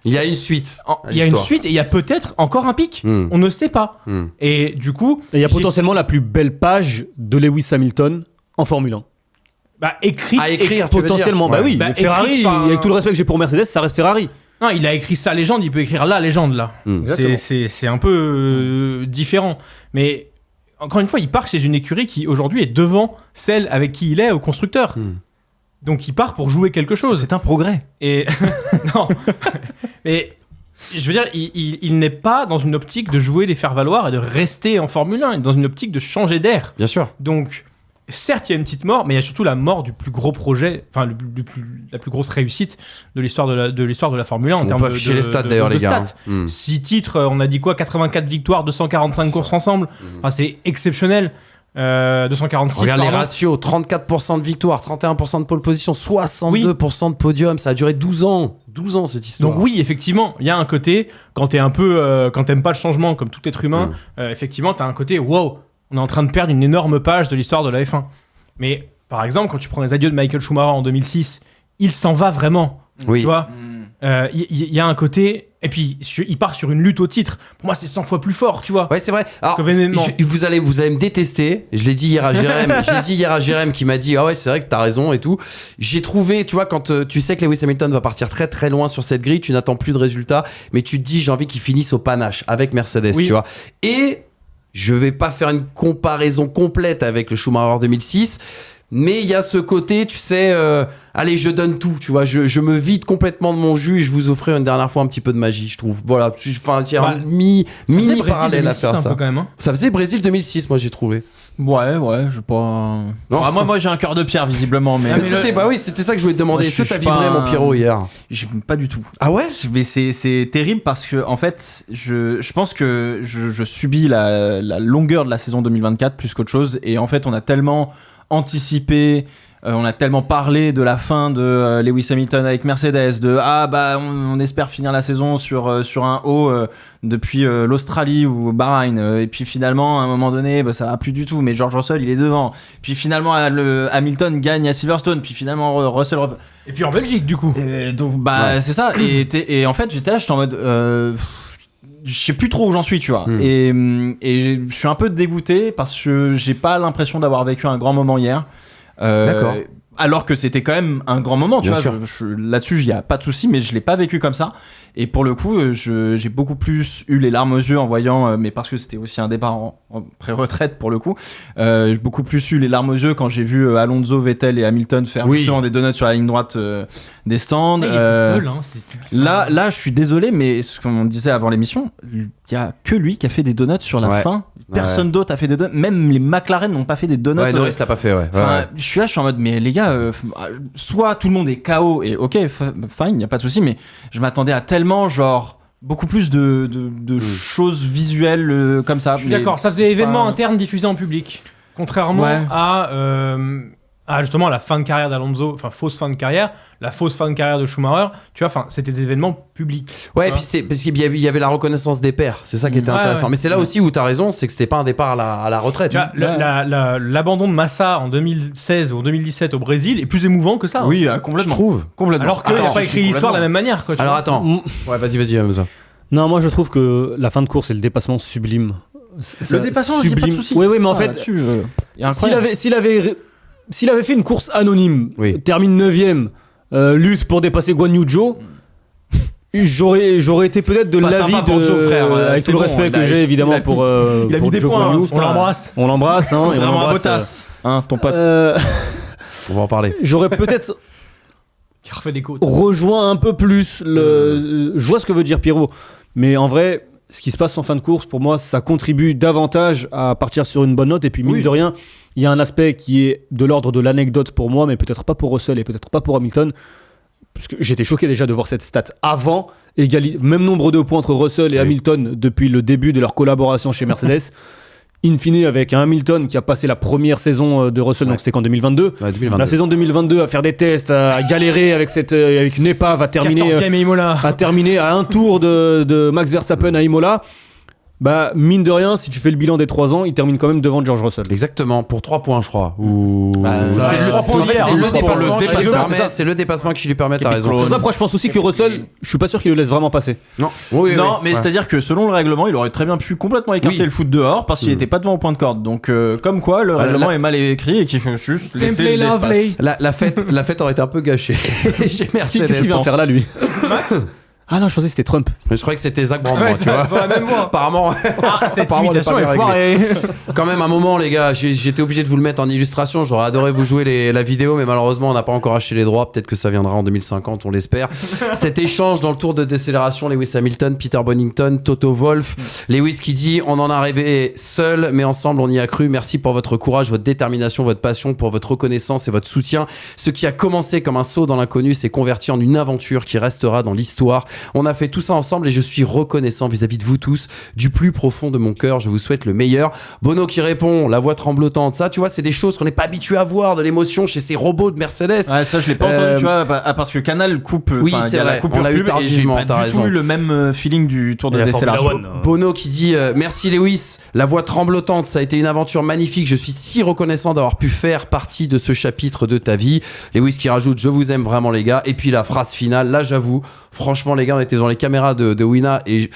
Il y a une suite. Il y a une suite et il y a peut-être encore un pic. On ne sait pas. Et du coup. Et il y a j'ai- potentiellement la plus belle page de Lewis Hamilton en Formule 1. Bah, écrit. À écrire, tu veux dire. Potentiellement, bah Ouais. oui. Bah, Ferrari, écrite par un- avec tout le respect que j'ai pour Mercedes, ça reste Ferrari. Non, il a écrit sa légende, il peut écrire la légende, là. Exactement. C'est un peu différent. Mais encore une fois, il part chez une écurie qui aujourd'hui est devant celle avec qui il est au constructeur. Donc il part pour jouer quelque chose. C'est un progrès. Et non, mais je veux dire, il n'est pas dans une optique de jouer les faire valoir et de rester en Formule 1. Il est dans une optique de changer d'air. Bien sûr. Donc, certes, il y a une petite mort, mais il y a surtout la mort du plus gros projet, enfin la plus grosse réussite de l'histoire de la Formule 1 en On termes peut de afficher les stats d'ailleurs, de les gars. stats. hein. 6 titres, on a dit quoi, 84 victoires, 245 courses ensemble. Enfin, c'est exceptionnel. 246. Regarde les pardon. ratios, 34% de victoire, 31% de pole position, 62% de podium, ça a duré 12 ans. 12 ans cette histoire. Donc oui, effectivement, il y a un côté, quand t'es un peu, quand t'aimes pas le changement, comme tout être humain, effectivement, t'as un côté, wow, on est en train de perdre une énorme page de l'histoire de la F1. Mais par exemple, quand tu prends les adieux de Michael Schumacher en 2006, il s'en va vraiment. Oui. Tu vois, il y a un côté, et puis il part sur une lutte au titre. Pour moi, c'est 100 fois plus fort, tu vois. Ouais, c'est vrai. Alors, Convenablement. vous allez me détester. Je l'ai dit hier à Jérém. J'ai dit hier à Jérém qui m'a dit ah ouais, c'est vrai que t'as raison et tout. J'ai trouvé, tu vois, quand tu sais que Lewis Hamilton va partir très très loin sur cette grille, tu n'attends plus de résultats, mais tu te dis j'ai envie qu'il finisse au panache avec Mercedes, Oui. tu vois. Et je vais pas faire une comparaison complète avec le Schumacher 2006. Mais il y a ce côté, tu sais, allez, je donne tout, tu vois, je me vide complètement de mon jus et je vous offrir une dernière fois un petit peu de magie, je trouve. Voilà, enfin, il y a un Ça faisait mini Brésil parallèle à 2006 faire un ça. peu quand même. Hein. Ça faisait Brésil 2006, moi j'ai trouvé. Ouais, je pas. Non. Ah, moi j'ai un cœur de pierre visiblement, mais Ah, mais C'était bah oui, c'était ça que je voulais te demander. Moi, Est-ce que je t'as suis vibré pas mon Pierrot hier? pas du tout. Ah ouais? Mais c'est terrible parce que en fait, je pense que je subis la longueur de la saison 2024 plus qu'autre chose. Et en fait, on a tellement anticipé, on a tellement parlé de la fin de Lewis Hamilton avec Mercedes, de on espère finir la saison sur un haut depuis l'Australie ou Bahreïn. Et puis finalement, à un moment donné, ça va plus du tout. Mais George Russell, il est devant. Puis finalement, Hamilton gagne à Silverstone. Puis finalement, Russell. Et puis en Belgique, du coup. Et donc c'est ça et en fait j'étais en mode je sais plus trop où j'en suis, tu vois. Et je suis un peu dégoûté parce que j'ai pas l'impression d'avoir vécu un grand moment hier. D'accord. Alors que c'était quand même un grand moment, tu Bien vois. Là-dessus, il y a pas de souci, mais je l'ai pas vécu comme ça. Et pour le coup, j'ai beaucoup plus eu les larmes aux yeux en voyant, mais parce que c'était aussi un départ en pré-retraite pour le coup, j'ai beaucoup plus eu les larmes aux yeux quand j'ai vu Alonso, Vettel et Hamilton faire justement des donuts sur la ligne droite des stands. Ah, il était seul, hein. Là, je suis désolé, mais ce qu'on disait avant l'émission, il y a que lui qui a fait des donuts sur la Ouais. fin. Personne d'autre a fait des donuts. Même les McLaren n'ont pas fait des donuts. Ouais, Norris l'a pas fait, ouais. Enfin, je suis là, je suis en mode, mais les gars, soit tout le monde est KO et ok, fine, y a pas de souci, mais je m'attendais à tellement, genre, beaucoup plus de choses visuelles comme ça. Je suis d'accord, ça faisait événement interne diffusé en public. Contrairement Ouais. à justement la fin de carrière d'Alonso, enfin fausse fin de carrière, la fausse fin de carrière de Schumacher, tu vois, enfin c'était des événements publics. Ouais, et Tu vois. puis c'est parce qu'il y avait la reconnaissance des pairs, c'est ça qui était Ouais, intéressant. ouais. Mais c'est là aussi où t'as raison, c'est que c'était pas un départ à la retraite. Tu vois, l'abandon de Massa en 2016 ou en 2017 au Brésil est plus émouvant que ça. hein. Oui, Je complètement. trouve. Complètement. Alors qu'il n'a Attends, pas je écrit suis l'histoire de la complètement- même manière. Quoi, tu Alors vois. attends. Ouais, vas-y, Hamza. Non, moi je trouve que la fin de course, c'est le dépassement sublime. Le dépassement, il y a pas de souci. Oui, mais en Ça, fait, là-dessus, il y a s'il incroyable. avait fait une course anonyme, Oui. termine 9ème, lutte pour dépasser Guan Yu Zhou, j'aurais été peut-être de Pas l'avis sympa pour de Zhou, frère, avec c'est tout le bon, respect il que a- j'ai évidemment il a pour il a pour mis des Zhou points, Guan Yu. hein, On l'embrasse. On l'embrasse, hein, et on Contrairement à l'embrasse, Bottas, hein, ton pote. On va en parler. J'aurais peut-être Qui refait des côtes. rejoint un peu plus je vois ce que veut dire Pierrot, mais en vrai ce qui se passe en fin de course, pour moi, ça contribue davantage à partir sur une bonne note. Et puis, mine de rien, il y a un aspect qui est de l'ordre de l'anecdote pour moi, mais peut-être pas pour Russell et peut-être pas pour Hamilton. Parce que j'étais choqué déjà de voir cette stat avant. Même nombre de points entre Russell et Hamilton depuis le début de leur collaboration chez Mercedes. In fine, avec un Hamilton qui a passé la première saison de Russell, donc c'était qu'en 2022. Ouais, 2022. La saison 2022 à faire des tests, à galérer avec une épave, à terminer 14e Imola. à terminer à un tour de Max Verstappen à Imola. Bah, mine de rien, si tu fais le bilan des 3 ans, il termine quand même devant George Russell. Exactement, pour 3 points, je crois. Ou... c'est le dépassement qui lui permet, t'as raison. C'est pour ça, après, je pense aussi que Russell, je suis pas sûr qu'il le laisse vraiment passer. Non, c'est-à-dire que selon le règlement, il aurait très bien pu complètement écarter le foot dehors parce qu'il était pas devant au point de corde. Donc, comme quoi, le règlement est mal écrit et qu'il faut juste laisser l'espace. La fête aurait été un peu gâchée chez Mercedes. Qu'est-ce qu'il vient faire là, lui? Max. Ah non, je pensais que c'était Trump. Mais je croyais que c'était Zach Brandon, tu vois. Dans la même voie. Apparemment. Cette Apparemment, imitation on est est pas bien foirée. Quand même, un moment, les gars, j'étais obligé de vous le mettre en illustration. J'aurais adoré vous jouer la vidéo, mais malheureusement, on n'a pas encore acheté les droits. Peut-être que ça viendra en 2050, on l'espère. Cet échange dans le tour de décélération, Lewis Hamilton, Peter Bonington, Toto Wolff. Lewis qui dit: on en a rêvé seul, mais ensemble, on y a cru. Merci pour votre courage, votre détermination, votre passion, pour votre reconnaissance et votre soutien. Ce qui a commencé comme un saut dans l'inconnu s'est converti en une aventure qui restera dans l'histoire. On a fait tout ça ensemble et je suis reconnaissant vis-à-vis de vous tous du plus profond de mon cœur. Je vous souhaite le meilleur. Bono qui répond, la voix tremblotante. Ça, tu vois, c'est des choses qu'on n'est pas habitué à voir, de l'émotion chez ces robots de Mercedes. Ouais, ça je l'ai pas entendu, tu vois, parce que Canal coupe. Oui, c'est y a vrai. la coupure On l'a eu pub et j'ai tardivement, pas t'as du tout raison. eu le même feeling du tour de Et la décélération. Formule One, Bono qui dit merci Lewis, la voix tremblotante, ça a été une aventure magnifique, je suis si reconnaissant d'avoir pu faire partie de ce chapitre de ta vie. Lewis qui rajoute je vous aime vraiment les gars, et puis la phrase finale, là j'avoue, franchement les gars, on était dans les caméras de Wina et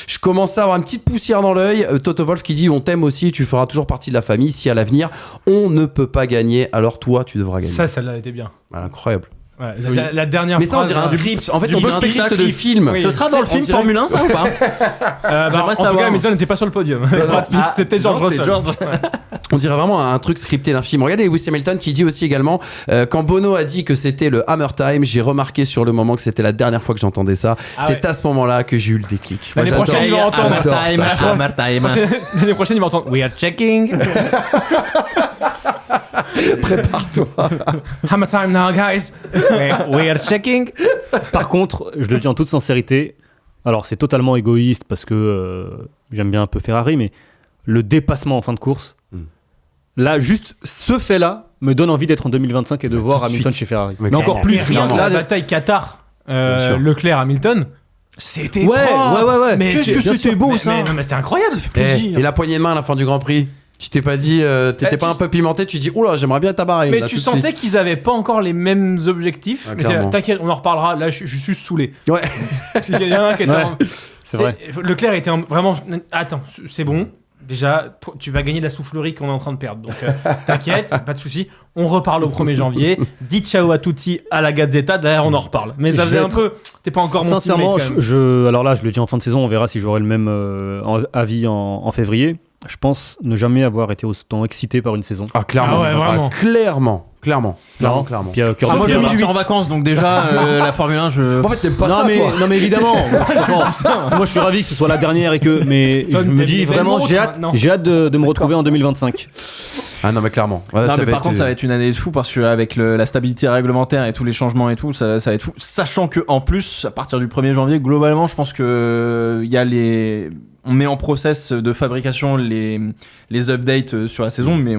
je commençais à avoir une petite poussière dans l'œil. Toto Wolff qui dit on t'aime aussi, tu feras toujours partie de la famille si à l'avenir on ne peut pas gagner, alors toi tu devras gagner. Ça, celle-là était bien. Voilà, incroyable. Ouais, la dernière Mais ça on phrase. dirait un script, en fait du on dirait un spectacle. script de film. Oui. Ce sera dans le film dirait- Formule 1 ça ou pas? En tout savoir. cas, Hamilton n'était pas sur le podium. Brad Pitt, c'était George non, c'était Russell. On dirait vraiment un truc scripté d'un film. Regardez Lewis Hamilton qui dit aussi également quand Bono a dit que c'était le Hammer Time, j'ai remarqué sur le moment que c'était la dernière fois que j'entendais ça. Ah C'est à ce moment-là que j'ai eu le déclic. L'année Moi, prochaine, j'adore. il va entendre. Hammer time. L'année prochaine, il va entendre We are checking. Prépare-toi. Hammer time now, guys. We are checking. Par contre, je le dis en toute sincérité, alors c'est totalement égoïste parce que j'aime bien un peu Ferrari, mais le dépassement en fin de course, là, juste ce fait-là me donne envie d'être en 2025 et de voir tout de Hamilton suite. chez Ferrari. Mais Mais encore plus, Rien que là, la bataille Qatar, Bien sûr. Leclerc-Hamilton. C'était Ouais. Mais Qu'est-ce que bien c'était sûr. beau Mais- ça. mais c'était incroyable. Et la poignée de main à la fin du Grand Prix. Tu t'es pas dit, t'étais pas un peu pimenté, tu dis oula, j'aimerais bien tabarrer. Mais là, tu tout de sentais suite. qu'ils avaient pas encore les mêmes objectifs. Ah, Mais clairement. t'inquiète, on en reparlera. Là, je suis saoulé. Ouais. Il y en a un qui était Ouais. en- C'est vrai. Leclerc était vraiment. Attends, c'est bon. Déjà, tu vas gagner de la soufflerie qu'on est en train de perdre. Donc, t'inquiète, pas de souci. On reparle au 1er janvier. Dis ciao à tutti à la Gazzetta. D'ailleurs, on en reparle. Mais ça faisait un peu. T'es pas encore mon Sincèrement, teammate, quand même. alors là, je le dis en fin de saison, on verra si j'aurai le même avis en février. Je pense ne jamais avoir été autant excité par une saison. Ah, clairement. Ah ouais, vraiment. Clairement. Non. Clairement. Puis, Moi je vais 2008. partir en vacances donc déjà la Formule 1 je. En fait, t'aimes pas non, ça, mais, toi. non mais évidemment, moi je suis ravi que ce soit la dernière et que mais Toi, je me t'aimes dis les vraiment montres, maintenant. j'ai hâte de me retrouver en 2025. Ah non, mais clairement. Voilà, Non ça mais va par être, contre ça va être une année de fou parce qu'avec la stabilité réglementaire et tous les changements et tout ça va être fou, sachant que en plus à partir du 1er janvier globalement je pense que il y a on met en process de fabrication les updates sur la saison mais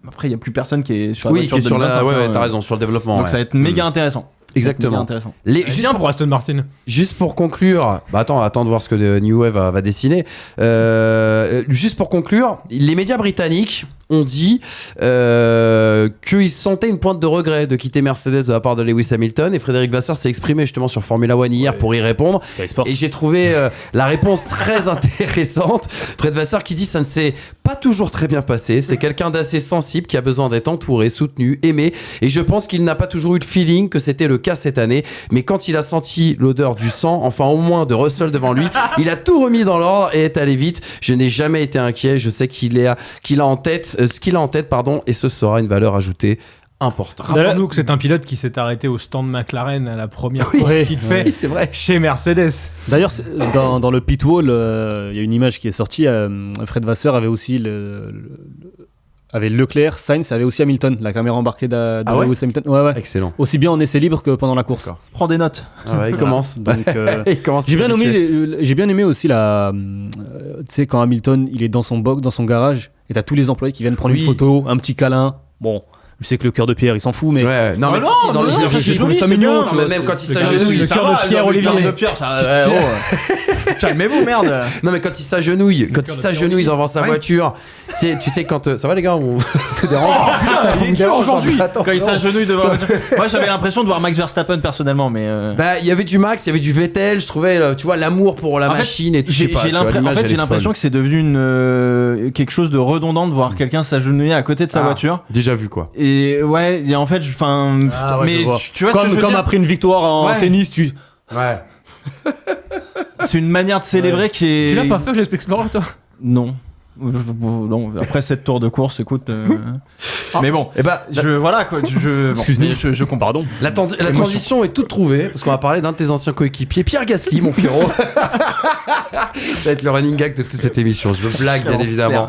après il y a plus personne qui est sur la Oui, voiture qui est sur 2025, la. Ouais, hein, t'as raison, sur le développement. donc ouais. ça va être méga intéressant. Exactement. Méga intéressant. Juste Bien pour Aston Martin. Juste pour conclure, bah attends de voir ce que New Wave va dessiner. Juste pour conclure, les médias britanniques ont dit qu'ils sentaient une pointe de regret de quitter Mercedes de la part de Lewis Hamilton, et Frédéric Vasseur s'est exprimé justement sur Formula One hier pour y répondre. Sky Sport. Et j'ai trouvé la réponse très intéressante. Fred Vasseur qui dit ça ne s'est pas toujours très bien passé. C'est quelqu'un d'assez sensible qui a besoin d'être entouré, soutenu, aimé. Et je pense qu'il n'a pas toujours eu le feeling que c'était le cas cette année. Mais quand il a senti l'odeur du sang, enfin au moins de Russell devant lui, il a tout remis dans l'ordre et est allé vite. Je n'ai jamais été inquiet. Je sais qu'il a en tête, ce qu'il a en tête, pardon, et ce sera une valeur ajoutée important. Rappelons-nous que c'est un pilote qui s'est arrêté au stand McLaren à la première course qu'il fait Oui, c'est vrai. chez Mercedes. D'ailleurs, dans le pit wall, il y a une image qui est sortie. Fred Vasseur avait aussi avait Leclerc, Sainz, avait aussi Hamilton, la caméra embarquée de Lewis Hamilton. Ouais. Excellent. Aussi bien en essai libre que pendant la course. D'accord. Prends des notes. Ah ouais, il commence. Donc, Il commence à j'ai s'habituer. bien aimé aussi tu sais, quand Hamilton il est dans son box, dans son garage, et t'as tous les employés qui viennent prendre Oui. une photo, un petit câlin. Bon, je sais que le cœur de pierre il s'en fout, mais Ouais, non, mais non, si, dans mais les non, images, c'est j'ai joli, trouvé ça c'est mignon. bien, tu tu vois, vois, même quand il le s'agenouille. le ça cœur va, de Pierre le Olivier. cœur de Pierre, calmez-vous, merde. Non, mais quand il s'agenouille, devant sa voiture, tu sais, quand. Ça va, les gars, on vous dérange. Il est dur aujourd'hui. Attends, Quand il non. s'agenouille devant la voiture. Moi, j'avais l'impression de voir Max Verstappen personnellement, mais. Bah, il y avait du Max, il y avait du Vettel, je trouvais, tu vois, l'amour pour la En fait, machine et tout. je sais pas, tu vois, l'image, elle j'ai est l'impression folle. que c'est devenu quelque chose de redondant de voir quelqu'un s'agenouiller à côté de sa Ah, voiture. Déjà vu, quoi. Et ouais, et en fait, enfin, mais je vois. tu vois ce que je veux comme dire. après une victoire en Ouais. tennis, tu. Ouais. C'est une manière de célébrer qui est. Tu l'as pas fait, j'espère Explorer, toi? Non. Non, après cette tour de course, écoute. Mais bon, Et bah, voilà quoi. Je comprends. Pardon. la transition est toute trouvée parce qu'on va parler d'un de tes anciens coéquipiers, Pierre Gasly, mon Pierrot. Ça va être le running gag de toute cette émission. Je blague, bien évidemment.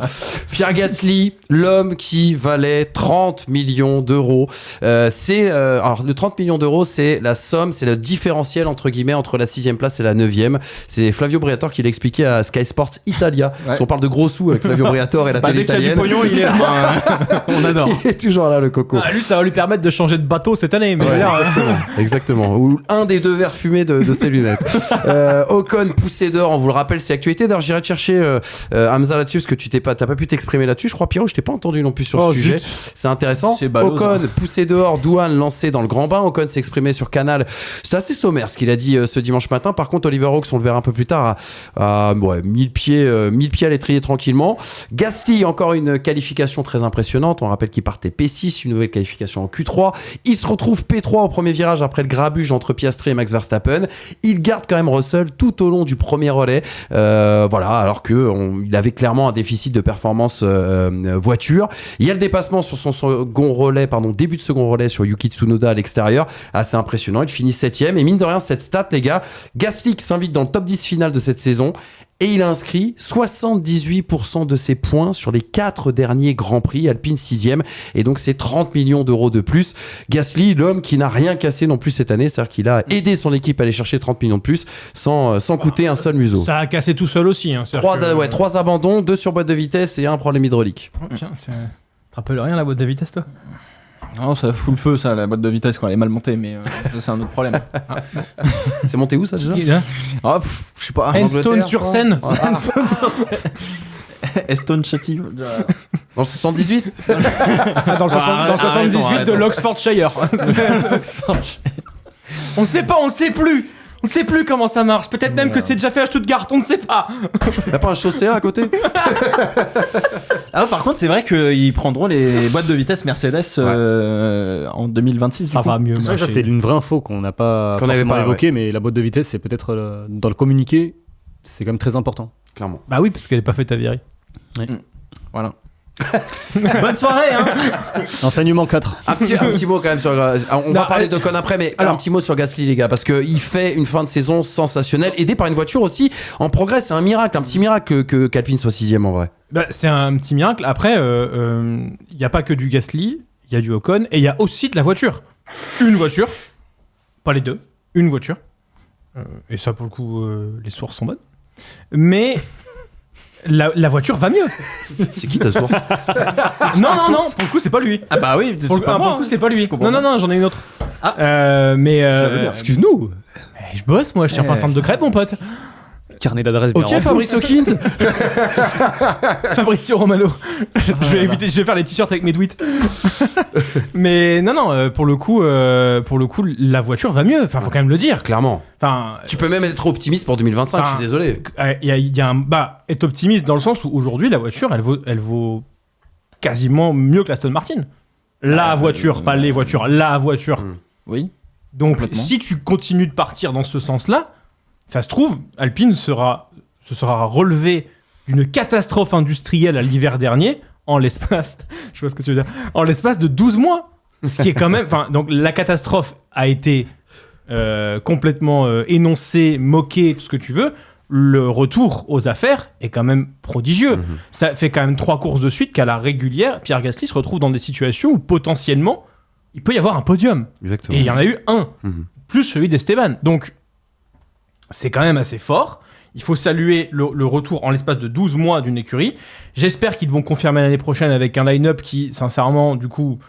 Pierre Gasly, l'homme qui valait 30 millions d'euros. Alors, le 30 millions d'euros, c'est la somme, c'est le différentiel entre guillemets entre la 6e place et la 9e. C'est Flavio Briatore qui l'a expliqué à Sky Sports Italia. Parce qu'on parle de gros sous avec Flavio Briatore et la télé Dès qu'il y a du italienne. pognon, il est là. On adore. Il est toujours là, le coco. Lui, ça va lui permettre de changer de bateau cette année. Mais Ouais, là, exactement. Ou un des deux verres fumés de ses lunettes. Ocon poussé dehors, on vous le rappelle, c'est actualité. D'ailleurs, j'irai te chercher Hamza là-dessus parce que t'as pas pu t'exprimer là-dessus. Je crois, Pierrot, je t'ai pas entendu non plus sur ce sujet. C'est intéressant. C'est ballot, Ocon poussé dehors, Douane lancé dans le grand bain. Ocon s'est exprimé sur Canal. C'était assez sommaire ce qu'il a dit ce dimanche matin. Par contre, Oliver Hawks, on le verra un peu plus tard, à 1000 pieds à l'étrier tranquillement. Gasly, encore une qualification très impressionnante. On rappelle qu'il partait P6, une nouvelle qualification en Q3. Il se retrouve P3 au premier virage après le grabuge entre Piastri et Max Verstappen. Il garde quand même Russell tout au long du premier relais. Voilà, alors qu'il avait clairement un déficit de performance voiture. Il y a le dépassement sur son début de second relais sur Yuki Tsunoda à l'extérieur. Assez impressionnant. Il finit 7ème. Et mine de rien, cette stat, les gars, Gasly qui s'invite dans le top 10 final de cette saison. Et il a inscrit 78% de ses points sur les 4 derniers Grands Prix, Alpine 6ème. Et donc, c'est 30 millions d'euros de plus. Gasly, l'homme qui n'a rien cassé non plus cette année, c'est-à-dire qu'il a aidé son équipe à aller chercher 30 millions de plus sans coûter un seul museau. ça a cassé tout seul aussi. Hein. 3 abandons, 2 sur boîte de vitesse et un problème hydraulique. Oh, tiens, tu te rappelles rien la boîte de vitesse, toi? Non, ça fout le feu, ça, la boîte de vitesse quand elle est mal montée, mais ça, c'est un autre problème. C'est monté où ça déjà? Ah, je sais pas. Enstone sur Seine. Eston Chatty. Dans le 78? Dans le 78 de arrêtons. l'Oxfordshire. On sait pas, on sait plus. On sait plus comment ça marche. Peut-être même que c'est déjà fait à Stuttgart, on ne sait pas. Y'a pas un chaussée à côté? Ah, par contre, c'est vrai qu'ils prendront les boîtes de vitesse Mercedes en 2026. Ça va mieux. Ça, c'était une vraie info qu'on n'a pas Qu'on n'avait forcément pas, évoquée, mais la boîte de vitesse, c'est peut-être dans le communiqué, c'est quand même très important. Clairement. Bah oui, parce qu'elle est pas faite à Viry. Voilà. Bonne soirée, hein. Enseignement 4. Un petit mot quand même sur. On va parler d'Ocon après, mais un petit mot sur Gasly, les gars, parce qu'il fait une fin de saison sensationnelle, aidé par une voiture aussi en progrès. C'est un miracle, un petit miracle qu'Alpine soit 6ème en vrai. Bah, c'est un petit miracle. Après, il n'y a pas que du Gasly, il y a du Ocon, et il y a aussi de la voiture. Une voiture, pas les deux, une voiture. Et ça, pour le coup, les sources sont bonnes. Mais la voiture va mieux. C'est qui ta source? Non, pour le coup, c'est pas lui. Ah bah oui, Pour le coup, c'est pas lui. Non, j'en ai une autre. Ah. Mais Excuse-nous. je bosse, moi, je tiens pas un centre de crêpes, mon pote. Carnet d'adresse bien Ok, rempli. Fabrice Hawkins. Fabrizio Romano. Je vais faire les t-shirts avec mes tweets. Mais non, pour le coup, la voiture va mieux. Enfin, faut quand même le dire. Clairement. Enfin, Tu peux même être optimiste pour 2025, je suis désolé. il y a être optimiste dans le sens où aujourd'hui la voiture, elle vaut quasiment mieux que la Aston Martin. La voiture, pas les voitures, la voiture. Oui. Donc, Complètement. si tu continues de partir dans ce sens-là, ça se trouve, Alpine se sera relevé d'une catastrophe industrielle à l'hiver dernier en l'espace, je vois ce que tu veux dire, en l'espace de 12 mois. Ce qui est quand même, donc la catastrophe a été complètement énoncée, moquée, tout ce que tu veux. Le retour aux affaires est quand même prodigieux. Ça fait quand même 3 courses de suite qu'à la régulière, Pierre Gasly se retrouve dans des situations où potentiellement il peut y avoir un podium. Exactement. Et il y en a eu un, plus celui d'Esteban. Donc c'est quand même assez fort. Il faut saluer le retour en l'espace de 12 mois d'une écurie. J'espère qu'ils vont confirmer l'année prochaine avec un line-up qui, sincèrement, du coup...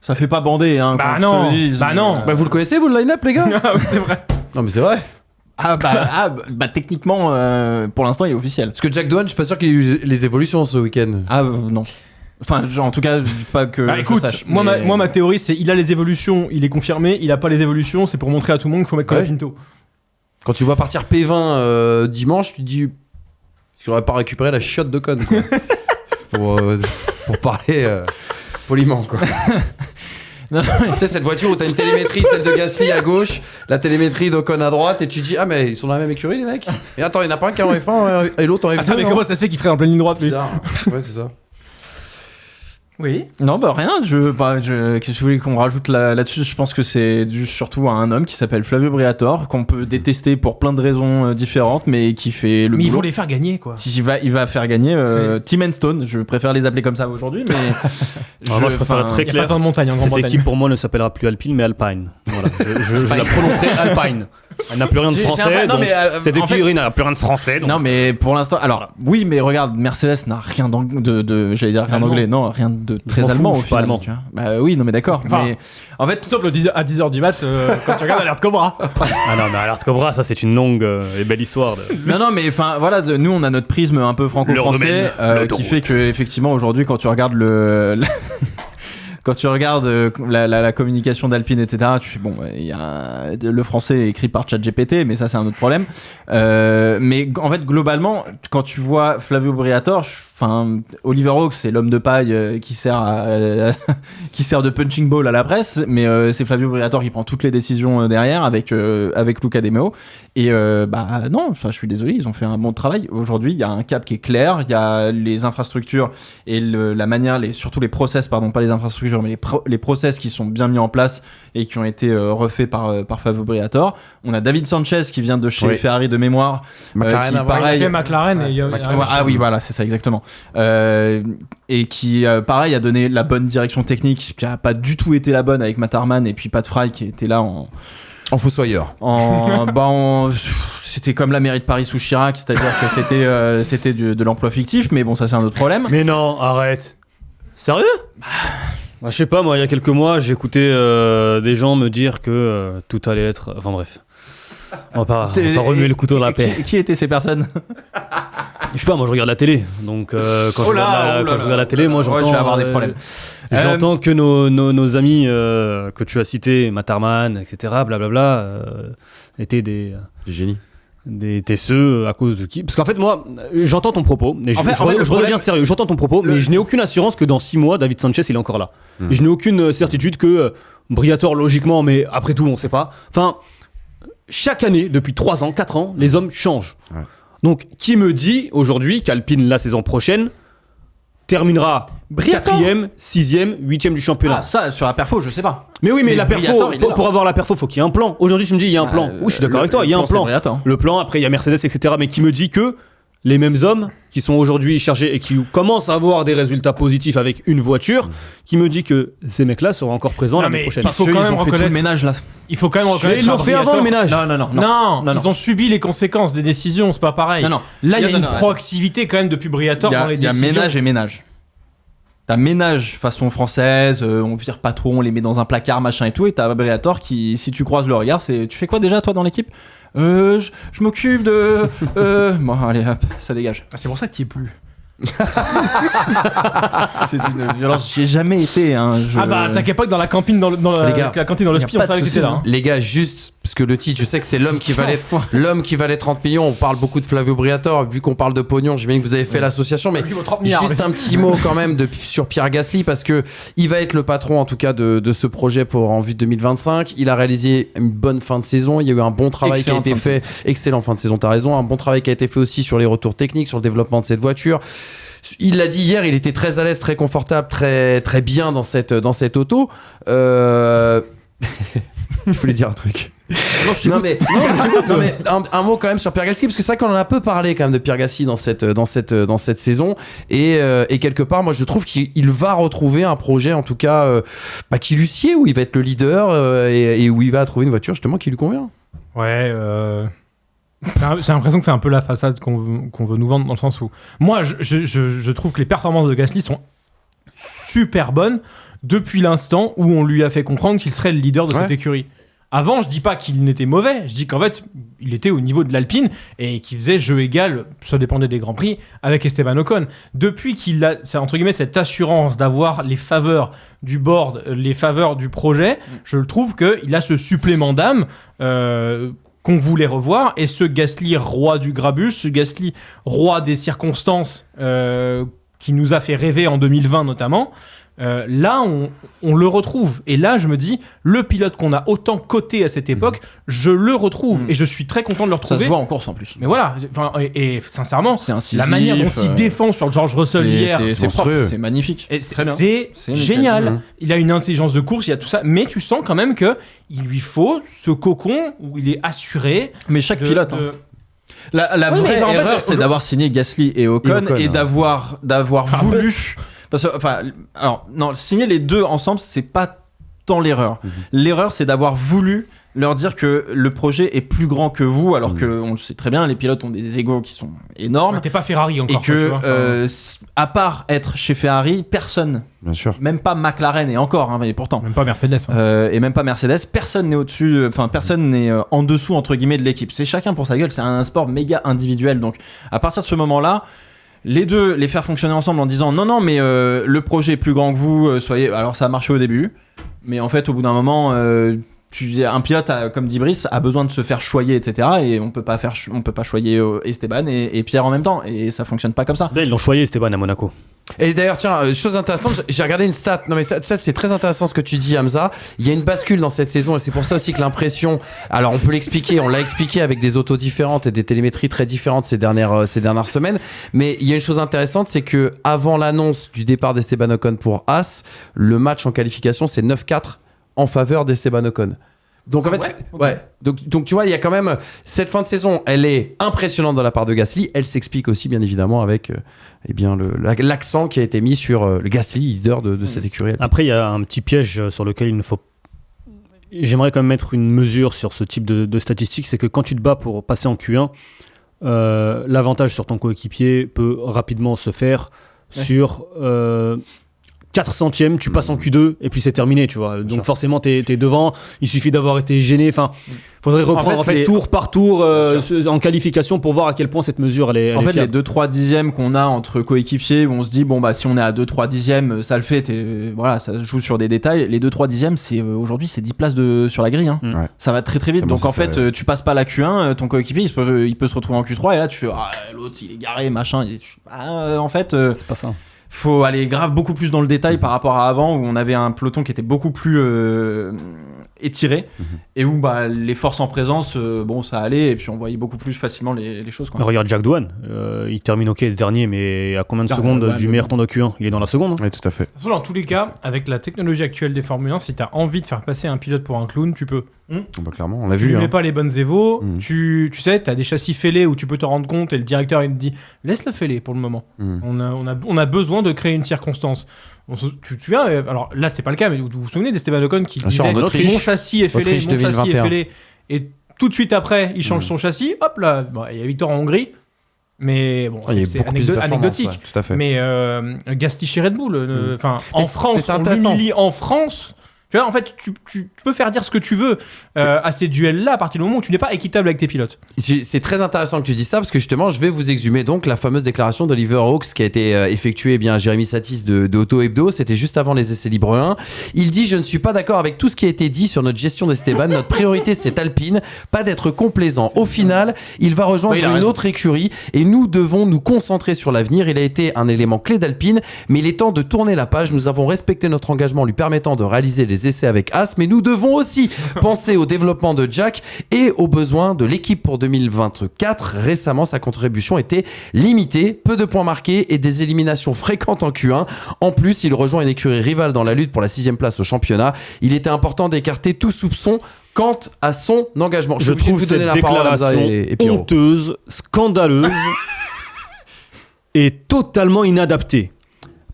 Ça fait pas bander, hein. Bah quand non, on se le dit, bah non. Bah, vous le connaissez, vous, le line-up, les gars? Ah oui, c'est vrai. Non, mais c'est vrai. Techniquement, pour l'instant, il est officiel. Parce que Jack Doohan, je suis pas sûr qu'il ait eu les évolutions ce week-end. Non. Enfin, en tout cas, je dis pas que Bah, écoute, je sache. moi, mais- ma théorie, c'est il a les évolutions, il est confirmé. Il a pas les évolutions, c'est pour montrer à tout le monde qu'il faut mettre Colapinto. Quand tu vois partir P20 dimanche, tu te dis qu'il aurait pas récupéré la chiotte de conne, quoi. pour parler poliment, quoi. Non, Tu sais, cette voiture où t'as une télémétrie, celle de Gasly à gauche, la télémétrie d'Ocon à droite, et tu te dis, ah, mais ils sont dans la même écurie, les mecs. Et attends, il n'y en a pas un qui est en F1 et l'autre en F2. Attends, mais non comment ça se fait qu'il ferait en pleine ligne droite lui? Bizarre. Ouais, c'est ça. Oui. Non, bah rien. Qu'est-ce que vous voulez qu'on rajoute là-dessus? Je pense que c'est dû surtout à un homme qui s'appelle Flavio Briatore, qu'on peut détester pour plein de raisons différentes, mais qui fait le Mais ils boulot. vont les faire gagner, quoi. Si il va faire gagner Tim and Stone. Je préfère les appeler comme ça aujourd'hui, mais Moi, je préfère être très Il y a clair. pas tant de montagnes en Cette Grande-Bretagne. équipe pour moi ne s'appellera plus Alpine mais Alpine. Voilà, je la prononcerai Alpine. Elle n'a plus rien de français. Donc cette écurie n'a plus rien de français. Donc... Non, mais pour l'instant, alors oui, mais regarde, Mercedes n'a rien j'allais dire rien Allemand. d'anglais, non, rien de très m'en fous, allemand je au suis pas final. allemand. Tu vois. Bah oui, non, mais d'accord. Enfin, mais en fait, Sauf à 10h du mat, quand tu regardes Alerte Cobra. Ah non, mais Alert Cobra, ça c'est une longue et belle histoire. non, mais enfin voilà, nous on a notre prisme un peu franco-français domaine, qui fait que effectivement aujourd'hui, quand tu regardes quand tu regardes la communication d'Alpine, etc., tu fais bon, il y a le français est écrit par ChatGPT, mais ça c'est un autre problème. Mais en fait, globalement, quand tu vois Flavio Briatore, enfin Oliver Hawks, c'est l'homme de paille qui sert de punching ball à la presse, mais c'est Flavio Briatore qui prend toutes les décisions derrière avec Luca De Meo. Et non, enfin je suis désolé, ils ont fait un bon travail. Aujourd'hui, il y a un cap qui est clair, il y a les infrastructures et la manière, surtout les process, pardon, pas les infrastructures, mais les process qui sont bien mis en place et qui ont été refaits par Flavio Briatore. On a David Sanchez qui vient de chez Ferrari de mémoire. McLaren qui, avant. pareil, Il a fait McLaren et il a ah oui, voilà, c'est ça exactement. Et qui, pareil, a donné la bonne direction technique, qui a pas du tout été la bonne avec Matt Harman et puis Pat Fry qui était là en fossoyeur. C'était comme la mairie de Paris sous Chirac, c'est-à-dire que c'était de l'emploi fictif, mais bon, ça c'est un autre problème. Mais non, arrête. Sérieux? Bah, je sais pas, moi il y a quelques mois, j'écoutais des gens me dire que tout allait être. Enfin bref. On va pas remuer le couteau dans la plaie. Qui étaient ces personnes? Je sais pas, moi je regarde la télé. Donc quand je regarde la télé, moi j'entends. Ouais, je vais avoir des problèmes. J'entends que nos amis que tu as cités, Matarman, etc., blablabla, étaient des génies. Des TSE à cause de qui? Parce qu'en fait, moi, j'entends ton propos. Et je problème... redeviens sérieux. J'entends ton propos, mais je n'ai aucune assurance que dans 6 mois, David Sanchez, il est encore là. Et je n'ai aucune certitude que Briatore, logiquement, mais après tout, on sait pas. Enfin, chaque année, depuis 3 ans, 4 ans, les hommes changent. Ouais. Donc, qui me dit aujourd'hui qu'Alpine, la saison prochaine, terminera 4ème, 6ème, 8ème du championnat? Ah, ça, sur la perfo, je sais pas. Mais oui, mais la perfo, Briatore, pour avoir la perfo, faut qu'il y ait un plan. Aujourd'hui, tu me dis, il y a un plan. Oui, je suis d'accord avec toi, il y a un plan. Le plan, après, il y a Mercedes, etc. Mais qui me dit que les mêmes hommes qui sont aujourd'hui chargés et qui commencent à avoir des résultats positifs avec une voiture, qui me dit que ces mecs-là seront encore présents l'année prochaine. Il faut quand même reconnaître le ménage là. Il faut quand même reconnaître. Ils l'ont fait avant le ménage. Non, ils ont subi les conséquences des décisions, c'est pas pareil. Non. Là, il y a une proactivité quand même depuis Briatore dans les décisions. Il y a ménage et ménage. T'as ménage façon française, on vire pas trop, on les met dans un placard, machin et tout, et t'as Briatore qui, si tu croises le regard, c'est tu fais quoi déjà toi dans l'équipe? Je m'occupe de. Bon, allez, hop, ça dégage. Ah, c'est pour ça que t'y es plus. C'est une violence. J'y ai jamais été. Hein, Ah bah t'inquiète pas que dans la cantine dans la cantine dans le spi, on savait que c'était là. Hein. Les gars, juste parce que le titre, je sais que c'est l'homme qui valait 30 millions. On parle beaucoup de Flavio Briatore. Vu qu'on parle de pognon, j'imagine que vous avez fait l'association, mais juste un petit mot quand même sur Pierre Gasly parce que il va être le patron en tout cas de ce projet en vue de 2025. Il a réalisé une bonne fin de saison. Il y a eu un bon travail qui a été fait. Excellent fin de saison. T'as raison. Un bon travail qui a été fait aussi sur les retours techniques, sur le développement de cette voiture. il l'a dit hier, il était très à l'aise, très confortable, très, très bien dans cette auto. Je voulais dire un truc. Non mais un mot quand même sur Pierre Gasly, parce que c'est vrai qu'on en a un peu parlé quand même de Pierre Gasly dans cette saison, et quelque part moi je trouve qu'il va retrouver un projet en tout cas qui lui sied, où il va être le leader et où il va trouver une voiture justement qui lui convient. Ouais, j'ai l'impression que c'est un peu la façade qu'on veut nous vendre, dans le sens où moi je trouve que les performances de Gasly sont super bonnes depuis l'instant où on lui a fait comprendre qu'il serait le leader de cette écurie. Avant, je dis pas qu'il n'était mauvais, je dis qu'en fait, il était au niveau de l'Alpine et qu'il faisait jeu égal, ça dépendait des Grands Prix, avec Esteban Ocon. Depuis qu'il a, c'est entre guillemets, cette assurance d'avoir les faveurs du board, les faveurs du projet, je trouve qu'il a ce supplément d'âme qu'on voulait revoir, et ce Gasly roi du Grabus, ce Gasly roi des circonstances qui nous a fait rêver en 2020 notamment, là on le retrouve, et là je me dis, le pilote qu'on a autant coté à cette époque, je le retrouve et je suis très content de le retrouver. Ça se voit en course en plus. Mais voilà, et sincèrement, c'est incisif, la manière dont il défend sur George Russell hier, c'est monstrueux, c'est magnifique, c'est génial. Il a une intelligence de course, il y a tout ça, mais tu sens quand même que il lui faut ce cocon où il est assuré. Mais chaque pilote la vraie erreur, c'est d'avoir signé Gasly et Ocon et d'avoir voulu. Parce que, signer les deux ensemble, c'est pas tant l'erreur. L'erreur, c'est d'avoir voulu leur dire que le projet est plus grand que vous, alors que on le sait très bien, les pilotes ont des égos qui sont énormes. T'es pas Ferrari encore. Et que, à part être chez Ferrari, personne, bien sûr, même pas McLaren, et encore, mais pourtant, même pas Mercedes, et même pas Mercedes, personne n'est au-dessus, personne n'est en dessous entre guillemets de l'équipe. C'est chacun pour sa gueule. C'est un sport méga individuel. Donc, à partir de ce moment-là, les deux, les faire fonctionner ensemble en disant non mais le projet est plus grand que vous, soyez. Alors ça a marché au début, mais en fait au bout d'un moment, un pilote comme dit Brice a besoin de se faire choyer, etc. Et on peut pas choyer Esteban et Pierre en même temps, et ça fonctionne pas comme ça. Là, ils l'ont choyé Esteban à Monaco. Et d'ailleurs, tiens, chose intéressante, j'ai regardé une stat. Non mais ça c'est très intéressant ce que tu dis, Hamza. Il y a une bascule dans cette saison, et c'est pour ça aussi que l'impression. Alors on peut l'expliquer, on l'a expliqué avec des autos différentes et des télémétries très différentes ces dernières semaines. Mais il y a une chose intéressante, c'est que avant l'annonce du départ d'Esteban Ocon pour Haas, le match en qualification c'est 9-4 en faveur d'Esteban Ocon. Donc en fait, Donc tu vois, il y a quand même cette fin de saison, elle est impressionnante de la part de Gasly. Elle s'explique aussi bien évidemment avec l'accent qui a été mis sur le Gasly, leader de cette écurie. Après, il y a un petit piège sur lequel il ne faut. J'aimerais quand même mettre une mesure sur ce type de statistiques, c'est que quand tu te bats pour passer en Q1, l'avantage sur ton coéquipier peut rapidement se faire sur 4 centièmes, tu passes en Q2 et puis c'est terminé, tu vois. Donc forcément t'es devant, il suffit d'avoir été gêné. Enfin, faudrait reprendre en fait tour par tour en qualification pour voir à quel point cette mesure elle est fiable. Les 2-3 dixièmes qu'on a entre coéquipiers, où on se dit bon bah si on est à 2-3 dixièmes, ça le fait, voilà, ça se joue sur des détails. Les 2-3 dixièmes, c'est aujourd'hui c'est 10 places sur la grille, hein. Ça va très très vite. Donc en fait, tu passes pas la Q1, ton coéquipier il peut se retrouver en Q3, et là tu fais l'autre il est garé, machin. En fait, c'est pas ça. Faut aller beaucoup plus dans le détail par rapport à avant, où on avait un peloton qui était beaucoup plus étiré, et où les forces en présence, ça allait, et puis on voyait beaucoup plus facilement les choses, quoi. Regarde Jack Doohan, il termine dernier, mais à combien de secondes du meilleur temps de Q1 ? Il est dans la seconde, hein. Oui, tout à fait. Dans tous les cas, avec la technologie actuelle des Formule 1, si tu as envie de faire passer un pilote pour un clown, tu peux. Clairement, on l'a vu. Tu ne mets pas les bonnes évos, tu sais, tu as des châssis fêlés où tu peux te rendre compte, et le directeur il te dit laisse-le fêler pour le moment. On a besoin de créer une circonstance. Tu viens, alors là c'était pas le cas, mais vous vous souvenez d'Esteban Ocon qui disait mon châssis est fêlé, et tout de suite après il change son châssis, hop là, il y a victoire en Hongrie, mais bon, c'est anecdotique. Ouais, tout à fait. Mais Gasly chez Red Bull, en France, on l'humilie en France. Tu vois, en fait, tu peux faire dire ce que tu veux à ces duels-là à partir du moment où tu n'es pas équitable avec tes pilotes. C'est très intéressant que tu dis ça, parce que justement, je vais vous exhumer donc la fameuse déclaration d'Oliver Hawks qui a été effectuée à Jérémy Satis de Auto Hebdo. C'était juste avant les essais libres 1. Il dit: je ne suis pas d'accord avec tout ce qui a été dit sur notre gestion d'Esteban. Notre priorité, c'est Alpine, pas d'être complaisant. Au final, il va rejoindre une autre écurie et nous devons nous concentrer sur l'avenir. Il a été un élément clé d'Alpine, mais il est temps de tourner la page. Nous avons respecté notre engagement en lui permettant de réaliser les des essais avec As, mais nous devons aussi penser au développement de Jack et aux besoins de l'équipe pour 2024. Récemment, sa contribution était limitée, peu de points marqués et des éliminations fréquentes en Q1. En plus, il rejoint une écurie rivale dans la lutte pour la 6e place au championnat. Il était important d'écarter tout soupçon quant à son engagement. Je trouve cette déclaration honteuse, scandaleuse et totalement inadaptée.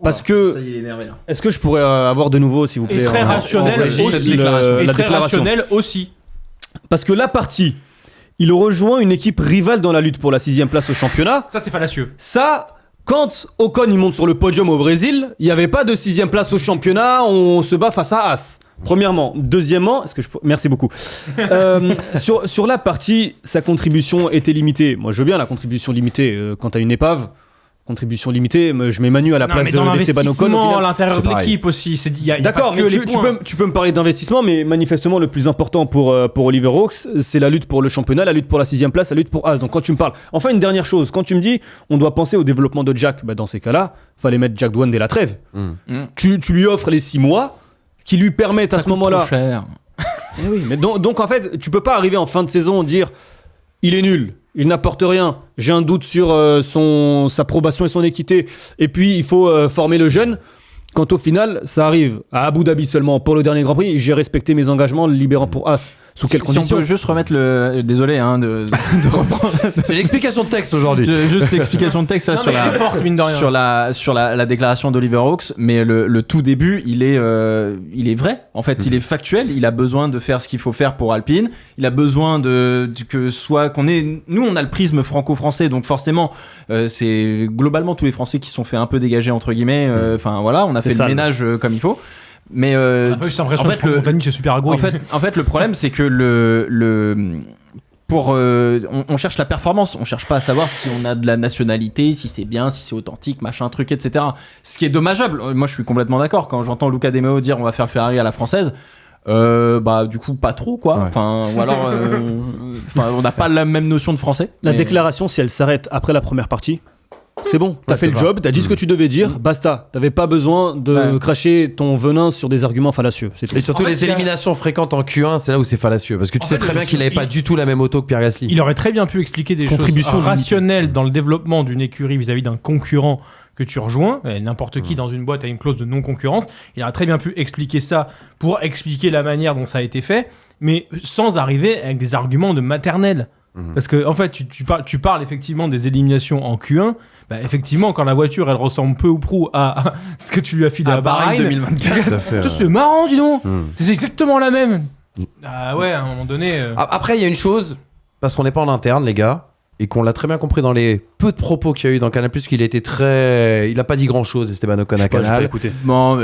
Parce que... Ça y est, il est énervé là. Est-ce que je pourrais avoir de nouveau, s'il vous plaît, Et très rationnel aussi. la Et très déclaration. rationnel aussi. Parce que la partie, il rejoint une équipe rivale dans la lutte pour la 6e place au championnat. Ça, c'est fallacieux. Ça, quand Ocon il monte sur le podium au Brésil, il n'y avait pas de 6e place au championnat, on se bat face à As. Premièrement. Deuxièmement, merci beaucoup. Sur la partie, sa contribution était limitée. Moi, je veux bien la contribution limitée. Quand tu as une épave, contribution limitée, je mets Manu à la place d'Esteban Ocon. Au final, à l'intérieur de l'équipe aussi. d'accord, mais tu peux me parler d'investissement, mais manifestement, le plus important pour Oliver Oaks, c'est la lutte pour le championnat, la lutte pour la 6e place, la lutte pour As. Donc quand tu me parles... Enfin, une dernière chose. Quand tu me dis, on doit penser au développement de Jack, dans ces cas-là, fallait mettre Jack Doohan dès la trêve. Tu lui offres les 6 mois qui lui permettent à ce moment-là... Trop cher. Eh oui, mais donc en fait, tu peux pas arriver en fin de saison et dire il est nul, il n'apporte rien, j'ai un doute sur sa probation et son équité, et puis il faut former le jeune. Quand au final, ça arrive à Abu Dhabi seulement pour le dernier Grand Prix, j'ai respecté mes engagements, le libérant pour As. Sous quelles conditions ? Si on peut juste remettre le... Désolé de reprendre. C'est l'explication de texte aujourd'hui. Juste l'explication de texte là, sur la déclaration d'Oliver Oaks, mais le tout début, il est vrai. En fait, il est factuel. Il a besoin de faire ce qu'il faut faire pour Alpine. Il a besoin nous, on a le prisme franco-français, donc forcément, c'est globalement tous les Français qui se sont fait un peu dégager entre guillemets. Enfin voilà, on a fait le ménage comme il faut. Mais j'ai l'impression que Montagny c'est super agro. En fait, le problème c'est que on cherche la performance, on cherche pas à savoir si on a de la nationalité, si c'est bien, si c'est authentique, machin truc, etc. Ce qui est dommageable. Moi, je suis complètement d'accord quand j'entends Luca De Meo dire on va faire Ferrari à la française. Du coup pas trop quoi. Ouais. Enfin ou alors on n'a pas la même notion de français. La déclaration, si elle s'arrête après la première partie, c'est bon, t'as fait le job, t'as dit ce que tu devais dire, basta. T'avais pas besoin de cracher ton venin sur des arguments fallacieux. C'est tout. Et surtout les éliminations fréquentes en Q1, c'est là où c'est fallacieux. Parce que tu sais très bien qu'il n'avait pas du tout la même auto que Pierre Gasly. Il aurait très bien pu expliquer des choses rationnelles dans le développement d'une écurie vis-à-vis d'un concurrent que tu rejoins. N'importe qui dans une boîte a une clause de non-concurrence. Il aurait très bien pu expliquer ça pour expliquer la manière dont ça a été fait, mais sans arriver avec des arguments de maternelle. Parce que en fait, tu parles effectivement des éliminations en Q1. Effectivement, quand la voiture elle ressemble peu ou prou à ce que tu lui as filé à Bahreïn 2024. C'est marrant, dis donc. C'est exactement la même. Ah ouais, à un moment donné. Après, il y a une chose, parce qu'on n'est pas en interne, les gars, et qu'on l'a très bien compris dans les peu de propos qu'il y a eu dans Canal+, qu'il était il a pas dit grand chose, Esteban Ocon à Canal. Bon,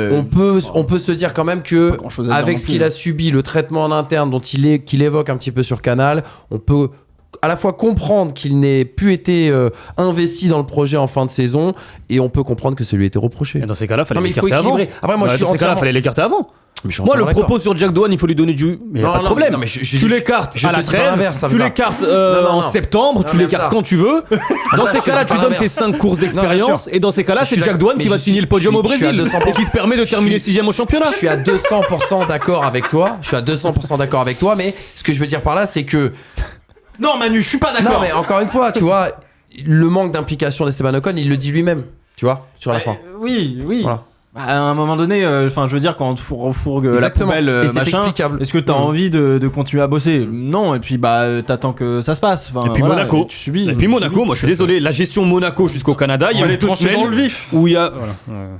on peut se dire quand même que avec ce qu'il a subi, le traitement en interne qu'il évoque un petit peu sur Canal, on peut à la fois comprendre qu'il n'ait plus été investi dans le projet en fin de saison, et on peut comprendre que ça lui a été reproché. Et dans ces cas-là, fallait l'écarter avant. Après, moi, dans ces cas-là, fallait l'écarter avant. Moi, le propos sur Jack Doohan, il faut lui donner du. Mais pas de problème. Non, mais tu l'écartes à la trêve, tu l'écartes en septembre, tu l'écartes quand tu veux. Dans ces cas-là, tu donnes tes 5 courses d'expérience, et dans ces cas-là, c'est Jack Doohan qui va signer le podium au Brésil et qui te permet de terminer 6ème au championnat. Je suis à 200% d'accord avec toi. Mais ce que je veux dire par là, c'est que. Non, Manu, je suis pas d'accord. Non, mais encore une fois, tu vois, le manque d'implication d'Esteban Ocon, il le dit lui-même, tu vois, sur la fin. Oui. Voilà. À un moment donné, je veux dire, quand on refourgue la poubelle, machin, est-ce que t'as envie de continuer à bosser ? Non, et puis t'attends que ça se passe. Et puis Monaco. Tu subis. Et puis Monaco, moi je suis désolé, la gestion Monaco jusqu'au Canada, il y a eu 2 semaines dans le vif. Où il y a...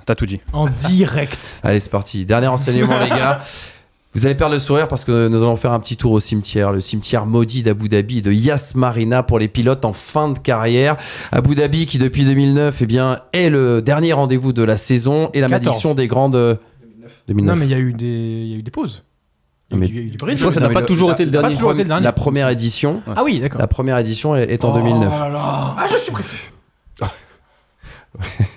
T'as tout dit. En direct. Allez, c'est parti. Dernier enseignement, les gars. Vous allez perdre le sourire parce que nous allons faire un petit tour au cimetière, le cimetière maudit d'Abu Dhabi et de Yas Marina pour les pilotes en fin de carrière. Abu Dhabi qui depuis 2009 est le dernier rendez-vous de la saison et la malédiction des grandes... 2009. Non mais il y a eu des pauses. Il y a eu du bris. Je crois que ça n'a pas toujours été le dernier. La première édition. Ah oui, d'accord. La première édition est en 2009. Ah, je suis pressé.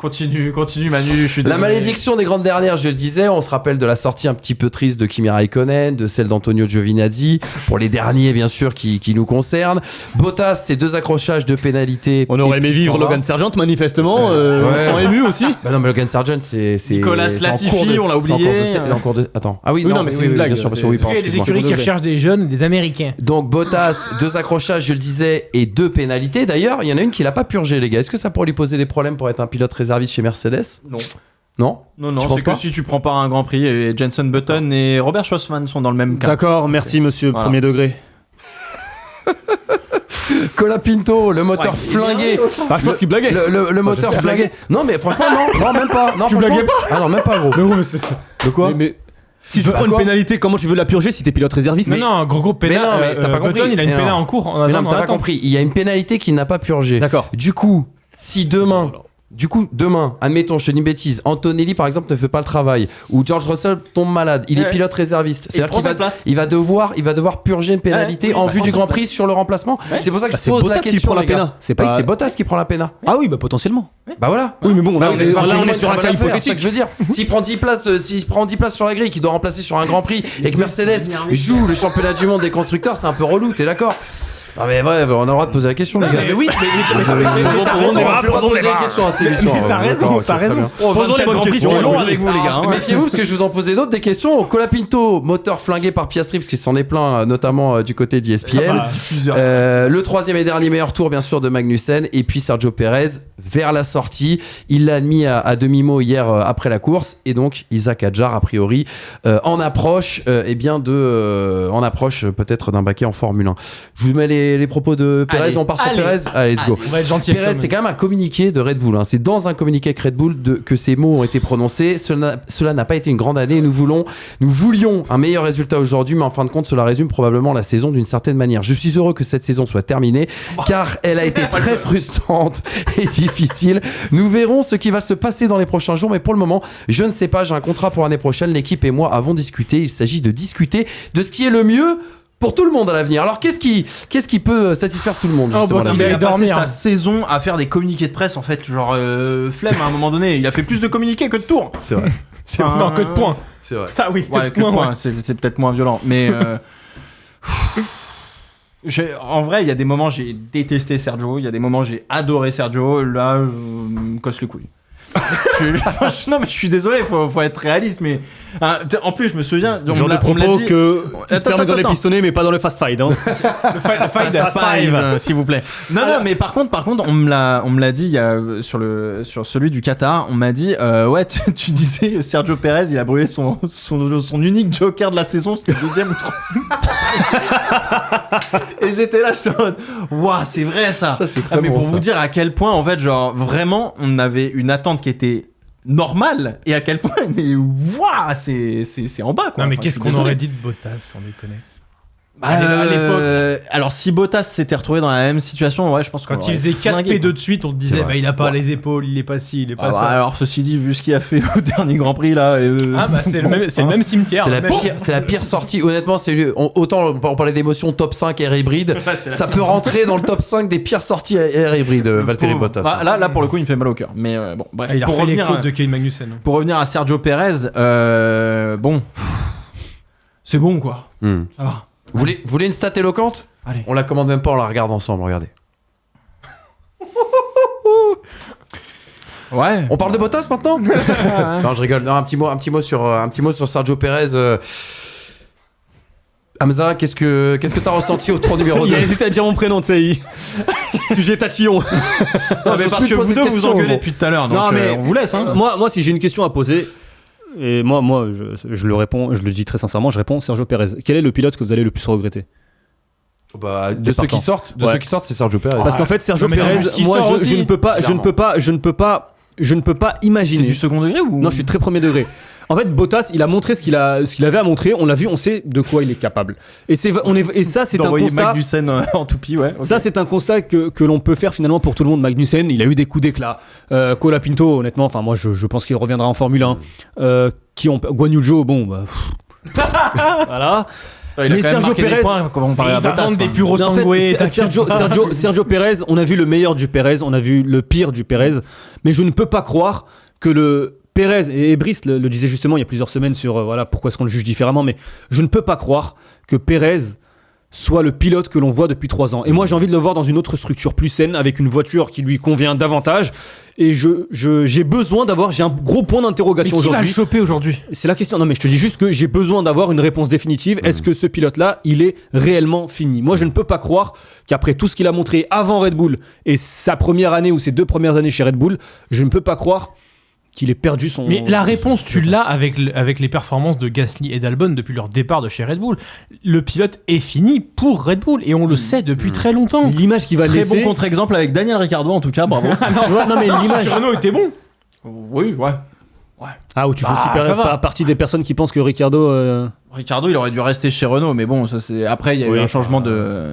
Continue Manu, je suis La désolé. malédiction des grandes dernières, je le disais, on se rappelle de la sortie un petit peu triste de Kimi Raikkonen, de celle d'Antonio Giovinazzi, pour les derniers bien sûr qui nous concernent. Bottas, ses 2 accrochages de pénalité. On aurait aimé vivre Logan Sargent manifestement, sans ému aussi. Bah non mais Logan Sargent c'est Nicolas c'est en Latifi, cours de- on l'a c'est en oublié. cours de- c'est en cours de attends. Ah oui, Oui, non, non, mais c'est une blague, bien sûr, c'est- parce que oui, Il y a des excuse-moi. écuries qui recherchent des jeunes, des Américains. Donc Bottas, 2 accrochages, je le disais, et 2 pénalités. D'ailleurs, il y en a une qui l'a pas purgé, les gars. Est-ce que ça pourrait lui poser des problèmes pour être un pilote réserviste chez Mercedes? Non. Non. Non, Tu penses c'est pas que si tu prends pas un Grand Prix, et Jenson Button et Robert Schwarzman sont dans le même cas. D'accord, merci monsieur, Voilà. premier degré. Colapinto, le moteur Ouais, flingué. Ah, je pense qu'il blaguait. Le moteur flingué. Non, mais franchement, non, même pas. Non, Tu franchement- blaguais pas? Ah non, même pas, gros. Mais ouais, mais c'est ça. De quoi? Mais si tu prends une quoi pénalité, comment tu veux la purger si t'es pilote réserviste? Non, non, gros pénal. Mais non, mais t'as pas compris. Button, il a une Mais pénal non. en cours. En Mais non, attendant, mais t'as pas attends. compris. Il y a une pénalité qu'il n'a pas purgée. D'accord. Du coup, si demain, admettons, je te dis une bêtise, Antonelli par exemple ne fait pas le travail, ou George Russell tombe malade, il est Ouais. pilote réserviste, Il c'est-à-dire prend qu'il sa va, place. il va devoir purger une pénalité Ouais, oui, en bah, vue prend du sa Grand place. Prix sur le remplacement. C'est pour ça que Bah, je c'est pose la Bottas qui question. prend la les gars. péna. C'est Oui, pas- c'est Bottas qui prend la péna. Ah oui, bah potentiellement. Bah voilà. Oui, mais bon, là, Ah, on mais est, c'est pas là, on forcément est sur un une cas bonne affaire, c'est ça hypothétique. que je veux dire. S'il prend 10 places sur la grille, qu'il doit remplacer sur un Grand Prix et que Mercedes joue le championnat du monde des constructeurs, c'est un peu relou, t'es d'accord? Ah mais ouais, on a le droit de poser la question, les gars. Mais oui, mais On va plus le droit de poser débat. la question à ces émissions. Mais t'as raison, D'accord, t'as ok, très raison. bien. Oh, Posons les 24 bonnes Grands Prix, questions, c'est long allons-y. avec vous, les gars. hein. Méfiez-vous parce que je vous en posais d'autres des questions. Colapinto, moteur flingué par Piastri parce qu'il s'en est plein, notamment du côté d'ESPN. Diffuseur. Le 3e et dernier meilleur tour, bien sûr, de Magnussen. Et puis Sergio Perez vers la sortie. Il l'a admis à demi-mot hier après la course. Et donc Isaac Hadjar, a priori, en approche, en approche peut-être d'un baquet en Formule 1. Je vous mets les propos de Perez. Allez, On part sur allez, Perez. Allez, let's go. On va être gentil avec Perez, toi, c'est quand même un communiqué de Red Bull. Hein. C'est dans un communiqué avec Red Bull que ces mots ont été prononcés. Cela n'a pas été une grande année. Nous voulions un meilleur résultat aujourd'hui, mais en fin de compte, cela résume probablement la saison d'une certaine manière. Je suis heureux que cette saison soit terminée, car elle a été très frustrante et difficile. Nous verrons ce qui va se passer dans les prochains jours, mais pour le moment, je ne sais pas. J'ai un contrat pour l'année prochaine. L'équipe et moi avons discuté. Il s'agit de discuter de ce qui est le mieux pour tout le monde à l'avenir. Alors qu'est-ce qui peut satisfaire tout le monde justement, bah, là il Il allait a passé dormir. sa saison à faire des communiqués de presse en fait, genre flemme à un moment donné. Il a fait plus de communiqués que de tours. C'est vrai. Non, que de points. C'est vrai. Ça, oui. Ouais, que de points, c'est peut-être moins violent, mais en vrai, il y a des moments j'ai détesté Sergio, il y a des moments j'ai adoré Sergio. Là, me casse les couilles. Non mais je suis désolé, faut être réaliste, mais en plus je me souviens Genre de propos que il se permet dans les attends. pistonnets mais pas dans le fast fight. Hein. Le fight Fast five, s'il vous plaît. Non, mais par contre, on me l'a dit il y a, sur celui du Qatar, on m'a dit, ouais, tu disais Sergio Perez, il a brûlé son unique joker de la saison, c'était le 2e ou 3e. Et j'étais là, je suis en mode, waouh, c'est vrai ça. Ça, c'est très Mais bon, pour ça. vous dire à quel point, en fait, genre, vraiment, on avait une attente qui était normale, et à quel point, mais waouh, c'est en bas, quoi. Non, mais Enfin, qu'est-ce je suis qu'on désolé. aurait dit de Bottas, sans déconner. À l'époque. Alors, si Bottas s'était retrouvé dans la même situation, ouais, je pense qu'on Quand il l'aurait faisait 4 flingué, P2 quoi. de suite, on te disait, C'est vrai. bah il a pas les épaules, il est pas ci, il est pas Ah bah, ça. alors, ceci dit, vu ce qu'il a fait au dernier Grand Prix, là. Ah bah c'est le même cimetière. C'est la pire sortie. Honnêtement, autant on parlait d'émotion top 5 air hybride, ça peut rentrer dans le top 5 des pires sorties air hybride, Valtteri Bottas. Bah, là, pour le coup, il me fait mal au cœur. Mais bon, bref. Ah, il a pour, refait les revenir côtes à, de Kevin Magnussen. pour revenir à Sergio Perez, bon. C'est bon, quoi. Hmm. Ça va. Vous voulez une stat éloquente? Allez. On la commande même pas, on la regarde ensemble, regardez. Ouais. On parle de Bottas maintenant? Non, je rigole. Non, un petit mot sur Sergio Perez. Hamza, qu'est-ce que t'as ressenti au tour numéro 2? Il a hésité à dire mon prénom, tu sais. Sujet tatillon. Non, mais parce que vous deux vous engueulez depuis tout à l'heure. Donc, Non, mais on vous laisse, hein. Moi, si j'ai une question à poser, et moi je le réponds, je le dis très sincèrement, je réponds Sergio Perez. Quel est le pilote que vous allez le plus regretter? Bah, de ceux qui sortent, c'est Sergio Perez. Parce qu'en fait, Sergio Non, mais Perez, t'as vu ce qui moi, sort je aussi, ne peux pas C'est imaginer. du second degré ou? Non, je suis très premier degré. En fait, Bottas, il a montré ce qu'il avait à montrer. On l'a vu, on sait de quoi il est capable. Et ça, c'est un d'envoyer constat. Magnussen en toupie, ouais. ok. Ça, c'est un constat que l'on peut faire finalement pour tout le monde. Magnussen, il a eu des coups d'éclat. Colapinto, honnêtement, enfin moi, je pense qu'il reviendra en Formule 1. Guan Yu Zhou, bon, bah, voilà. Il a Mais quand même Sergio marqué des Pérez- points comparé Il à va Bottas. vendre des quoi. puros Mais en fait, sangués. Sergio Pérez, on a vu le meilleur du Pérez, on a vu le pire du Pérez, mais je ne peux pas croire que le Pérez, et Brice le disait justement il y a plusieurs semaines sur voilà, pourquoi est-ce qu'on le juge différemment, mais je ne peux pas croire que Pérez soit le pilote que l'on voit depuis 3 ans. Et moi j'ai envie de le voir dans une autre structure plus saine, avec une voiture qui lui convient davantage, et j'ai besoin d'avoir, j'ai un gros point Mais d'interrogation qui va le aujourd'hui. choper aujourd'hui? C'est la question. Non, mais je te dis juste que j'ai besoin d'avoir une réponse définitive. Est-ce que ce pilote-là, il est réellement fini? Moi, je ne peux pas croire qu'après tout ce qu'il a montré avant Red Bull et sa première année ou ses 2 premières années chez Red Bull, je ne peux pas croire qu'il ait perdu son. Mais la réponse, tu l'as avec les performances de Gasly et d'Albon depuis leur départ de chez Red Bull. Le pilote est fini pour Red Bull et on le sait depuis très longtemps. L'image qu'il va Très laisser. bon contre-exemple avec Daniel Ricciardo en tout cas, bravo. Tu vois, non, mais l'image. Renault était bon. Oui, ouais. Ah, où tu fais Ah, aussi ça va. partie des personnes qui pensent que Ricciardo. Ricciardo, il aurait dû rester chez Renault, mais bon, ça c'est après il y a eu un changement de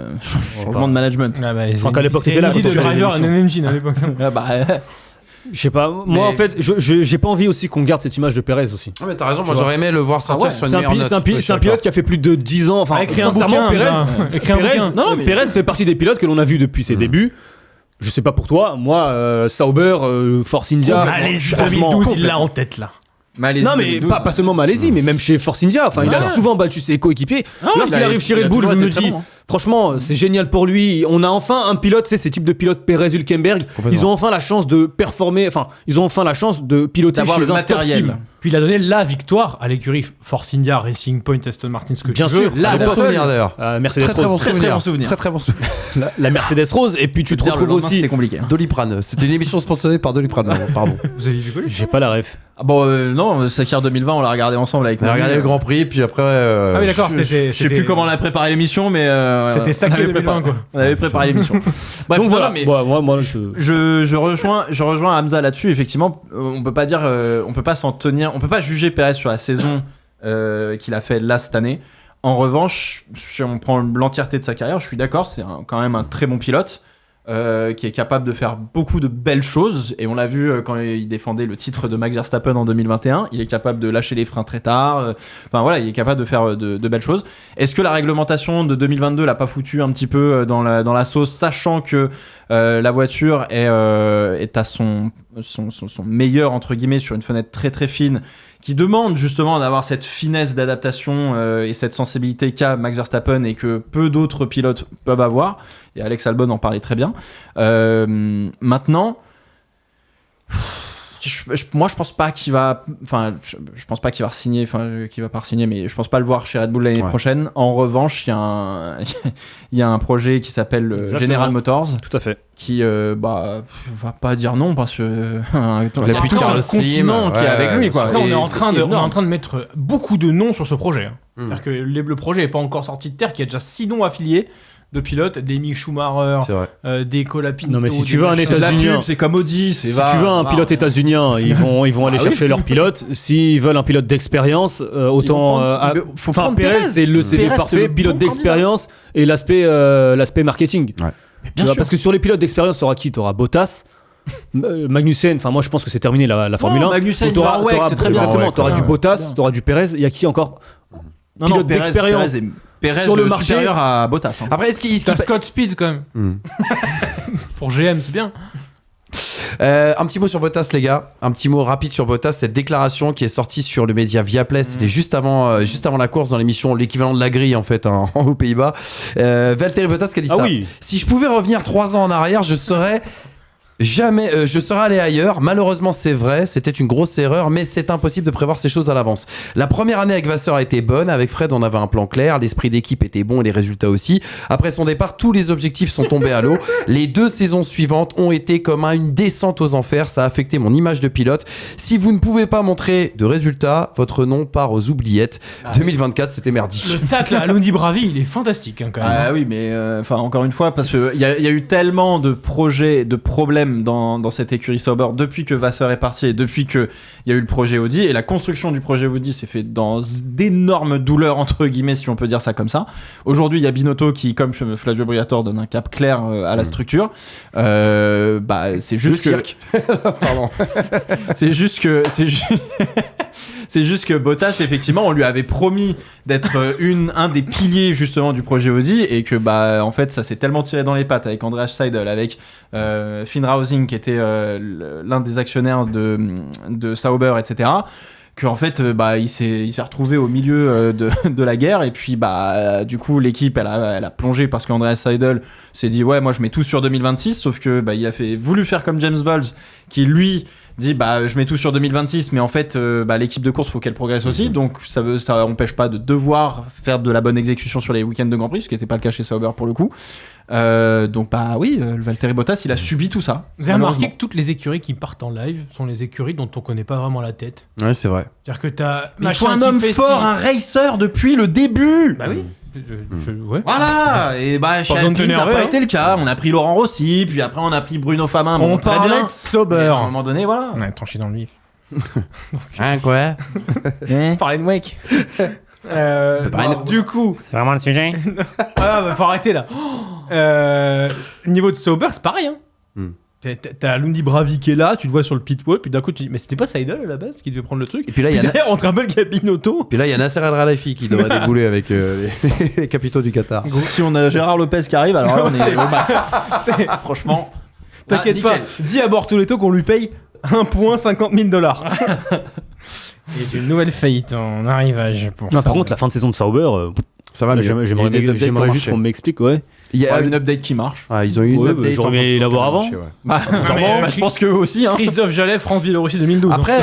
changement de management. Ah bah, Enfin, qu'à l'époque, c'était là, dit quand de on faisait les driver and émissions. an engine à l'époque. Ah bah, Je sais pas. Moi, Mais- en fait, j'ai pas envie aussi qu'on garde cette image de Pérez aussi. Ah, mais t'as raison, moi Tu vois. j'aurais aimé le voir sortir ouais, sur une C'est un, meilleure pi- note. c'est un pi- Je suis c'est un d'accord. pilote qui a fait plus de 10 ans. Enfin, Écrit un sincèrement, bouquin, Pérez, gars. Écrit un Pérez, bouquin. Non, mais- Pérez fait partie des pilotes que l'on a vus depuis ses débuts. Je sais pas pour toi, moi, Sauber, Force India. Malaisie franchement, 2012, il l'a en tête là. Malaisie Non, mais 2012. pas seulement Malaisie, mais même chez Force India. Enfin, il a sûr. souvent battu ses coéquipiers. Lorsqu'il il a- arrive chez il a Red Bull, je toujours me été très dis, bon, hein. franchement, c'est génial pour lui. On a enfin un pilote, tu sais, ces types de pilotes Pérez-Hülkenberg. Ils ont enfin la chance de performer, enfin, ils ont enfin la chance de piloter D'avoir chez le un top matériel. team. Puis il a donné la victoire à l'écurie Force India, Racing Point, Aston Martin, ce que Bien tu veux. sûr, La Très bon seule. souvenir d'ailleurs. Mercedes Très très bon Rose. Très, très souvenir. bon souvenir. Très très bon souvenir. La Mercedes Rose, et puis tu te Dire, le retrouves lendemain, aussi. c'était compliqué. Doliprane. C'était une émission sponsorisée par Doliprane. Pardon. Vous avez vu quoi lui J'ai pas la ref. Ah bon, non, Sakir 2020, on l'a regardé ensemble avec On a Manu. regardé le Grand Prix, puis après. Ah oui, d'accord, Je sais plus comment on a préparé l'émission, mais C'était on sacré avait 2020 quoi. On avait préparé l'émission. Bref, Donc non, voilà, mais moi, je rejoins Hamza là-dessus. Effectivement, on peut pas dire, on peut pas s'en tenir, on peut pas juger Pérez sur la saison qu'il a fait là cette année. En revanche, si on prend l'entièreté de sa carrière, je suis d'accord, c'est quand même un très bon pilote qui est capable de faire beaucoup de belles choses. Et on l'a vu quand il défendait le titre de Max Verstappen en 2021. Il est capable de lâcher les freins très tard. Enfin voilà, il est capable de faire de belles choses. Est-ce que la réglementation de 2022 l'a pas foutu un petit peu dans la sauce, sachant que la voiture est à son meilleur entre guillemets sur une fenêtre très très fine, qui demande justement d'avoir cette finesse d'adaptation et cette sensibilité qu'a Max Verstappen et que peu d'autres pilotes peuvent avoir. Et Alex Albon en parlait très bien. Maintenant, moi je pense pas qu'il va, enfin je pense pas qu'il va signer, qu'il va pas signer, mais je pense pas le voir chez Red Bull l'année prochaine. En revanche, il y a un projet qui s'appelle General Motors, tout à fait. qui va pas dire non parce que il y a plus tout un Carlos continent Slim, qui est ouais, avec lui bien quoi. sûr. Là, on Et est en c'est train de énorme. mettre beaucoup de noms sur ce projet. Hein. C'est-à-dire que le projet n'est pas encore sorti de terre, qu'il y a déjà 6 noms affiliés de pilotes, des Mick Schumacher, C'est vrai. des Colapinto. Non, mais si tu des veux un machins. C'est de la États-Unis, pub, c'est comme Audi, c'est Si tu veux un pilote états-unien, ils vont aller Ah chercher leur pilote. S'ils veulent un pilote d'expérience, autant. faut Enfin, prendre Pérez, c'est le CV Pérez, c'est parfait, le pilote bon d'expérience et l'aspect marketing. Ouais. Tu vois, parce que sur les pilotes d'expérience, t'auras qui? T'auras Bottas, Magnussen. Enfin, moi, je pense que c'est terminé la Formule 1. Magnussen, Donc, t'auras- ouais, t'auras- c'est très bien. Exactement, Ouais, t'auras quand du même. Bottas, t'auras du Pérez. Il y a qui encore? Pilote d'expérience Pérez sur le est marché. supérieur à Bottas. hein. Après, est-ce qu'il. T'as Scott Speed quand même. Hmm. Pour GM, c'est bien. Un petit mot sur Bottas, les gars. Un petit mot rapide sur Bottas. Cette déclaration qui est sortie sur le média Viaplay, c'était juste avant la course dans l'émission, l'équivalent de la grille en fait, hein, aux Pays-Bas. Valtteri Bottas qui a dit ça. oui. Si je pouvais revenir 3 ans en arrière, je serais allé ailleurs. Malheureusement, c'est vrai, c'était une grosse erreur, mais c'est impossible de prévoir ces choses à l'avance. La première année avec Vasseur a été bonne, avec Fred on avait un plan clair, l'esprit d'équipe était bon et les résultats aussi. Après son départ, tous les objectifs sont tombés à l'eau. Les 2 saisons suivantes ont été comme une descente aux enfers, ça a affecté mon image de pilote. Si vous ne pouvez pas montrer de résultats, votre nom part aux oubliettes. 2024, c'était merdique. Le tacle à Londi Bravi, il est fantastique hein, quand même. Ah oui, mais encore une fois, parce qu'il y a eu tellement de projets, de problèmes dans cette écurie Sauber depuis que Vasseur est parti et depuis qu'il y a eu le projet Audi. Et la construction du projet Audi s'est fait dans d'énormes douleurs, entre guillemets, si on peut dire ça comme ça. Aujourd'hui, il y a Binotto qui, comme Flavio Briatore, donne un cap clair à la structure. C'est juste Le cirque. Pardon. C'est juste que C'est juste que Bottas, effectivement, on lui avait promis d'être un des piliers justement du projet Audi et que bah en fait ça s'est tellement tiré dans les pattes avec Andreas Seidel, avec Finn Rausing qui était l'un des actionnaires de Sauber, etc. Qu'en fait bah il s'est retrouvé au milieu de la guerre et puis bah du coup l'équipe elle a plongé parce qu'Andreas Seidel s'est dit ouais moi je mets tout sur 2026, sauf que bah il a voulu faire comme James Bowles qui lui dit bah je mets tout sur 2026 mais en fait bah, l'équipe de course faut qu'elle progresse aussi, donc ça empêche pas de devoir faire de la bonne exécution sur les week-ends de Grand Prix, ce qui n'était pas le cas chez Sauber pour le coup. Donc bah oui, Valtteri Bottas il a subi tout ça. Vous avez remarqué que toutes les écuries qui partent en live sont les écuries dont on connaît pas vraiment la tête. Ouais, c'est vrai. C'est-à-dire que t'as il faut un homme fort, un racer depuis le début. Bah oui. Ouais. Voilà, et bah chez Alpine ça n'a pas été le cas. On a pris Laurent Rossi, puis après on a pris Bruno Famin. On très parlait bien. de Sauber. Mais à un moment donné, voilà. On a tranché dans le vif. Hein, quoi? On parlait de Wake. Du coup, C'est vraiment le sujet. faut arrêter là. Niveau de Sauber, c'est pareil. Hein. T'as Lundi Bravi qui est là, tu le vois sur le pit wall, puis d'un coup tu dis mais c'était pas Seidel à la base qui devait prendre le truc. Et puis là, il y a derrière, on te rappelle qu'il y a Binotto. Puis là, il y a Nasser El Khelaifi qui devrait débouler avec les capitaux du Qatar. Si on a Gérard Lopez qui arrive, alors là, on est au max. Franchement, T'inquiète pas, dis à Bortoletto qu'on lui paye 1,50 000 $. Et une nouvelle faillite en arrivage pour Non, par contre, la fin de saison de Sauber, Ça va mieux. j'aimerais Il y a des updates qui ont juste marché. qu'on m'explique, ouais. Il y a une update qui marche. Ah, ils ont eu une Ouais, update. j'aurais aimé en l'avoir fonction avant. qui a marché, ouais. Sûrement, mais, bah, je pense que aussi. Hein. Christophe Jallet, France-Biélorussie 2012. Après,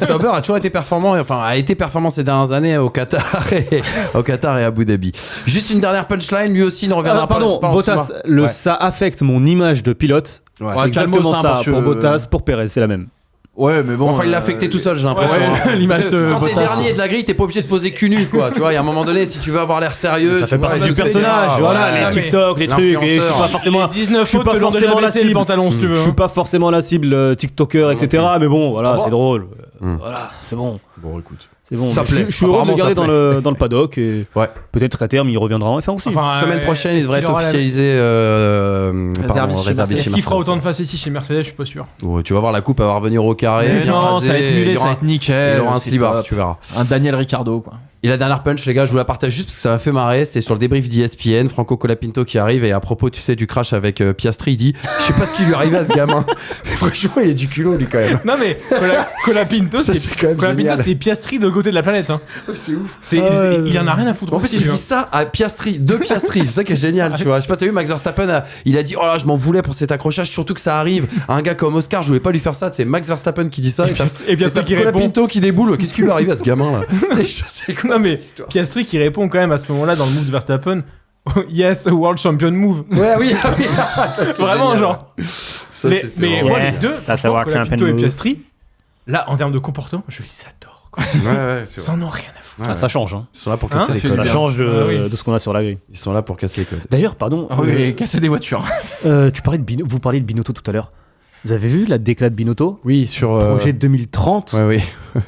Sauber a toujours été performant, a été performant ces dernières années au Qatar et à Abu Dhabi. Juste une dernière punchline, lui aussi ne reviendra pas. Pardon, Bottas, Ouais. ça affecte mon image de pilote. Ouais. C'est exactement calme-toi, ça parce que- pour Bottas, pour Perez, c'est la même. Ouais, mais bon. Enfin, il l'a affecté tout seul, j'ai l'impression. ouais, l'image de Quand t'es Bottas. dernier de la grille, t'es pas obligé de poser cul nu, quoi. Tu vois, il y a un moment donné, si tu veux avoir l'air sérieux, Ça tu fait vois, partie et du tout, personnage, etc. voilà, Ouais. les TikTok, les trucs, et je suis L'influenceur. pas forcément. Les 19 je suis fautes pas te l'ont déjà forcément la laissé le cible. pantalon, si tu veux. Je suis pas forcément la cible TikToker, etc. Mais bon, voilà, c'est drôle. Mm. Voilà, c'est bon. Bon, écoute. C'est bon. Ça Je- plaît. Je suis heureux de le Apparemment, garder ça dans le paddock et Ouais. peut-être à terme il reviendra en F1 aussi. Enfin, Semaine prochaine, il devrait est-ce être qu'il aura la- officialisé. Réservé Est-ce chez qu'il fera Mercedes. autant de facéties chez Mercedes? Je suis pas sûr. Ouais, tu vas voir la coupe, elle va revenir au carré. Mais bien non, rasé, ça va être il nulé, y ça aura- va être nickel. Il aura un c'est slibard, top. tu verras. Un Daniel Ricciardo, quoi. Et la dernière punch, les gars, je vous la partage juste parce que ça m'a fait marrer. C'était sur le débrief d'ESPN, Franco Colapinto qui arrive et à propos, tu sais, du crash avec Piastri, il dit je sais pas ce qui lui arrivait à ce gamin. Mais franchement, il est du culot, lui, quand même. Non mais Colapinto, Ça, c'est quand même génial. c'est Piastri de l'autre côté de la planète. Hein. C'est ouf. Il en a rien à foutre. En fait, aussi, il lui, dit ça à Piastri, de Piastri, c'est ça qui est génial, tu vois. Je sais pas, t'as vu, Max Verstappen, il a dit oh là, je m'en voulais pour cet accrochage, surtout que ça arrive à un gars comme Oscar, je voulais pas lui faire ça. C'est Max Verstappen qui dit ça. Et Piastri qui répond. Colapinto qui déboule, qu'est-ce qui lui arrive à ce gamin là? C'est quoi Non mais cette histoire? Piastri qui répond quand même à ce moment-là dans le move de Verstappen. Yes, a world champion move. Ouais, oui, ça, c'était Vraiment génial. genre. Ça, Mais c'était vraiment- moi Ouais, les deux, ça, c'est world Colapinto champion et move. Piastri, là en termes de comportement, je les adore. Quoi. Ouais, c'est Ils vrai. en ont rien à foutre. Ouais, Ça change, hein. Ils sont là pour casser Hein, les ça fait codes. Ça bien. change Ah oui. de ce qu'on a sur la grille. Ils sont là pour casser les codes. D'ailleurs, pardon, Casser des voitures. vous parliez de Binotto tout à l'heure. Vous avez vu la déclat de Binotto? Oui, sur. Projet 2030. Ouais, oui.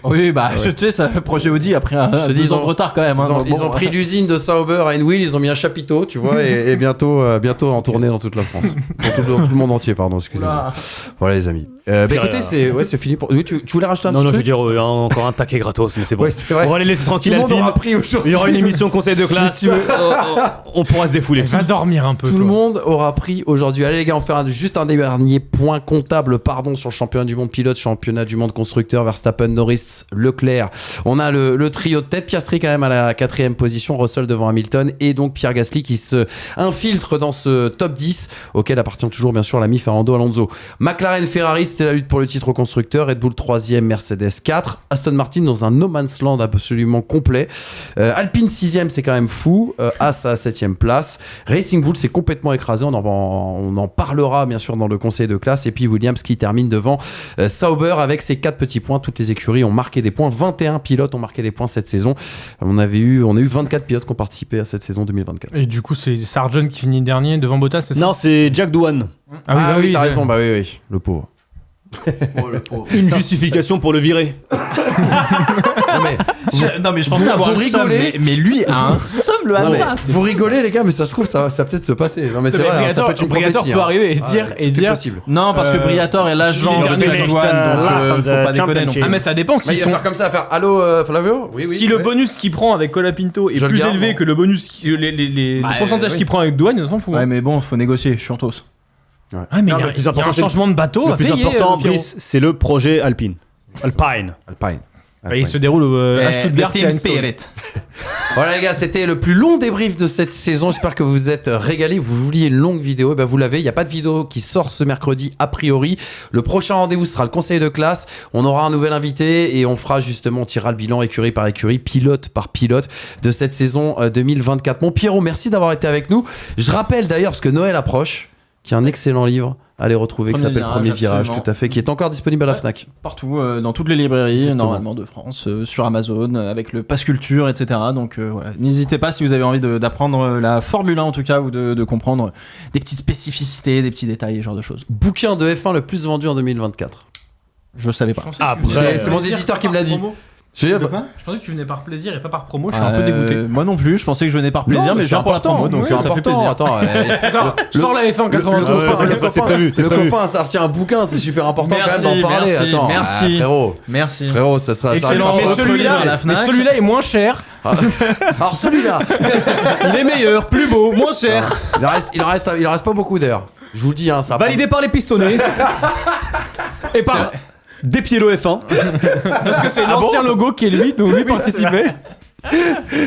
Oui, bah, tu sais, ça, projet Audi après te dis, 2 ils ans ont- de retard quand même. Ils hein, ont, donc ils bon, ont pris l'usine de Sauber à Enwil, ils ont mis un chapiteau, tu vois, et bientôt en tournée dans toute la France. Dans tout le monde entier, pardon, excusez-moi. Oula. Voilà, les amis. Écoutez, c'est fini pour. Oui, tu voulais rajouter un Non, petit non, je veux truc dire, encore un taquet gratos, mais c'est bon. Ouais, c'est vrai. On va les laisser Tout tranquilles, le monde Alpine. aura pris aujourd'hui. Il y aura une émission conseil de classe. On pourra se défouler. Va dormir un peu. Tout toi. le monde aura pris aujourd'hui. Allez les gars, on fait juste un dernier point comptable, pardon, sur le championnat du monde pilote, championnat du monde constructeur, Verstappen, Norris, Leclerc. On a le trio de tête, Piastri quand même à la 4e position, Russell devant Hamilton et donc Pierre Gasly qui se infiltre dans ce top 10 auquel appartient toujours bien sûr l'ami Fernando Alonso. McLaren, Ferrari, c'était la lutte pour le titre au constructeur, Red Bull 3e, Mercedes 4, Aston Martin dans un no man's land absolument complet, Alpine 6e, c'est quand même fou, As à 7e place, Racing Bull s'est complètement écrasé, on en parlera bien sûr dans le conseil de classe, et puis Williams qui termine devant Sauber avec ses 4 petits points. Toutes les écuries ont marqué des points, 21 pilotes ont marqué des points cette saison. On a eu 24 pilotes qui ont participé à cette saison 2024. Et du coup, c'est Sargent qui finit dernier devant Bottas, c'est ça? Non, c'est Jack Doohan. Ah oui, t'as c'est- raison, bah oui, le pauvre. Une justification pour le virer. Non mais, Non, mais je pensais Vous avoir le rigolez. seum, mais lui a un seum le Non, mais Hansa. c'est- vous rigolez les gars, mais ça se trouve ça va peut-être se passer. Non mais c'est vrai, hein, ça peut être une Briator prophétie. peut hein. arriver et Ouais, dire tout est dire possible. Non, parce que Briator est l'agent il est de dernier Jack Douane, donc faut pas déconner non plus. ah mais ça dépend Mais s'ils il va sont faire comme ça, faire allô Flavio. Oui oui. si le ouais. bonus qu'il prend avec Colapinto est Je le plus garde, élevé moi. que le bonus le pourcentage oui. qu'il prend avec Douane, on s'en fout. Ouais, mais bon, faut négocier, Chantos. Ah mais Non, il y a- le plus il y a important, un c'est changement de bateau Le à plus payer, important, Pierrot. Brice, c'est le projet Alpine. Alpine. Alpine. Bah, il se déroule à Stuttgart et à Team Einstein. Spirit. Voilà les gars, c'était le plus long débrief de cette saison. J'espère que vous vous êtes régalés. Vous vouliez une longue vidéo, et ben vous l'avez. Il n'y a pas de vidéo qui sort ce mercredi a priori. Le prochain rendez-vous sera le conseil de classe. On aura un nouvel invité et on fera justement, on tirera le bilan écurie par écurie, pilote par pilote de cette saison 2024. Mon Pierrot, merci d'avoir été avec nous. Je rappelle d'ailleurs, parce que Noël approche, qu'il y a un excellent livre à aller retrouver qui Premier s'appelle virage, Premier Virage, absolument. tout à fait, qui est encore disponible à la Ouais. Fnac. Partout, dans toutes les librairies, Exactement. normalement de France, sur Amazon, avec le Pass Culture, etc. Donc voilà, n'hésitez pas si vous avez envie d'apprendre la Formule 1 en tout cas, ou de comprendre des petites spécificités, des petits détails, ce genre de choses. Bouquin de F1 le plus vendu en 2024. Je savais pas. Après, c'est mon éditeur qui me l'a dit. Je veux dire, Je pensais que tu venais par plaisir et pas par promo, je suis un peu dégoûté. Moi non plus, je pensais que je venais par plaisir, non, mais je viens pour la promo, donc c'est ça fait important. plaisir. Attends, Attends, je sors la F1 en le 92. copain, t'inquiète pas, c'est prévu, c'est le prévu. copain a sorti un bouquin, c'est super important Merci, quand même d'en parler. merci, Attends, merci. frérot, Merci. frérot, ça sera. ça Excellent. restera- Mais Votre livre à la celui-là, Fnac. est moins cher. Alors celui-là, il est meilleur, plus beau, moins cher. il en reste pas beaucoup d'ailleurs. Je vous le dis, hein, ça. Validé par les pistonnets. Et par Despiello F1. Parce que c'est l'ancien logo qui est lui, dont lui participait.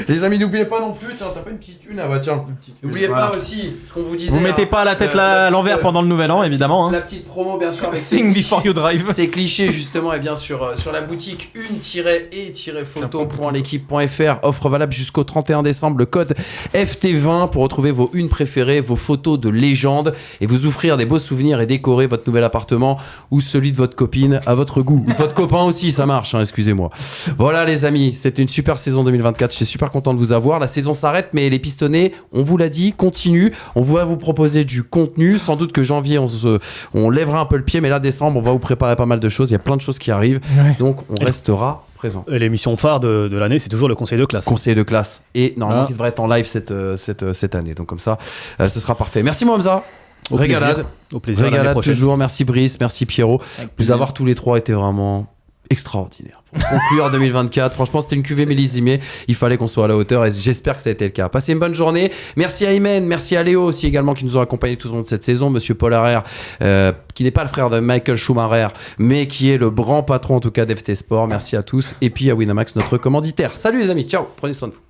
Les amis, n'oubliez pas non plus. Tiens, t'as pas une petite une? Ah bah tiens. N'oubliez pas aussi ce qu'on vous disait. Vous mettez pas la tête à l'envers pendant le nouvel an, évidemment. La petite promo, bien sûr. Avec Think before you drive. ces clichés justement et bien sûr sur la boutique une-et-photo.l'équipe.fr, offre valable jusqu'au 31 décembre, le code FT20 pour retrouver vos unes préférées, vos photos de légende et vous offrir des beaux souvenirs et décorer votre nouvel appartement ou celui de votre copine à votre goût, ou de votre copain aussi, ça marche, hein, excusez-moi. Voilà les amis, c'était une super saison 2024, je suis super content de vous avoir. La saison s'arrête mais les pistonnés, on vous l'a dit, continue, on va vous proposer du contenu, sans doute que janvier on lèvera un peu le pied, mais là décembre on va vous préparer pas mal de choses, il y a plein de choses qui arrivent, donc on restera présent. Et l'émission phare de l'année, c'est toujours le conseil de classe. Conseiller de classe, et normalement Ah. il devrait être en live cette année, donc comme ça ce sera parfait. Merci Mohamza. Au Régalade. plaisir. Au plaisir, l'année Régalade prochaine. toujours, merci Brice, merci Pierrot. Vous avoir tous les trois été vraiment extraordinaire. Pour conclure 2024, franchement c'était une cuvée millésimée, il fallait qu'on soit à la hauteur et j'espère que ça a été le cas. Passez une bonne journée, merci à Imen, merci à Léo aussi également qui nous ont accompagnés tout au long de cette saison, monsieur Paul Harrer, qui n'est pas le frère de Michael Schumacher, mais qui est le grand patron en tout cas d'FT Sport, merci à tous, et puis à Winamax, notre commanditaire. Salut les amis, ciao, prenez soin de vous.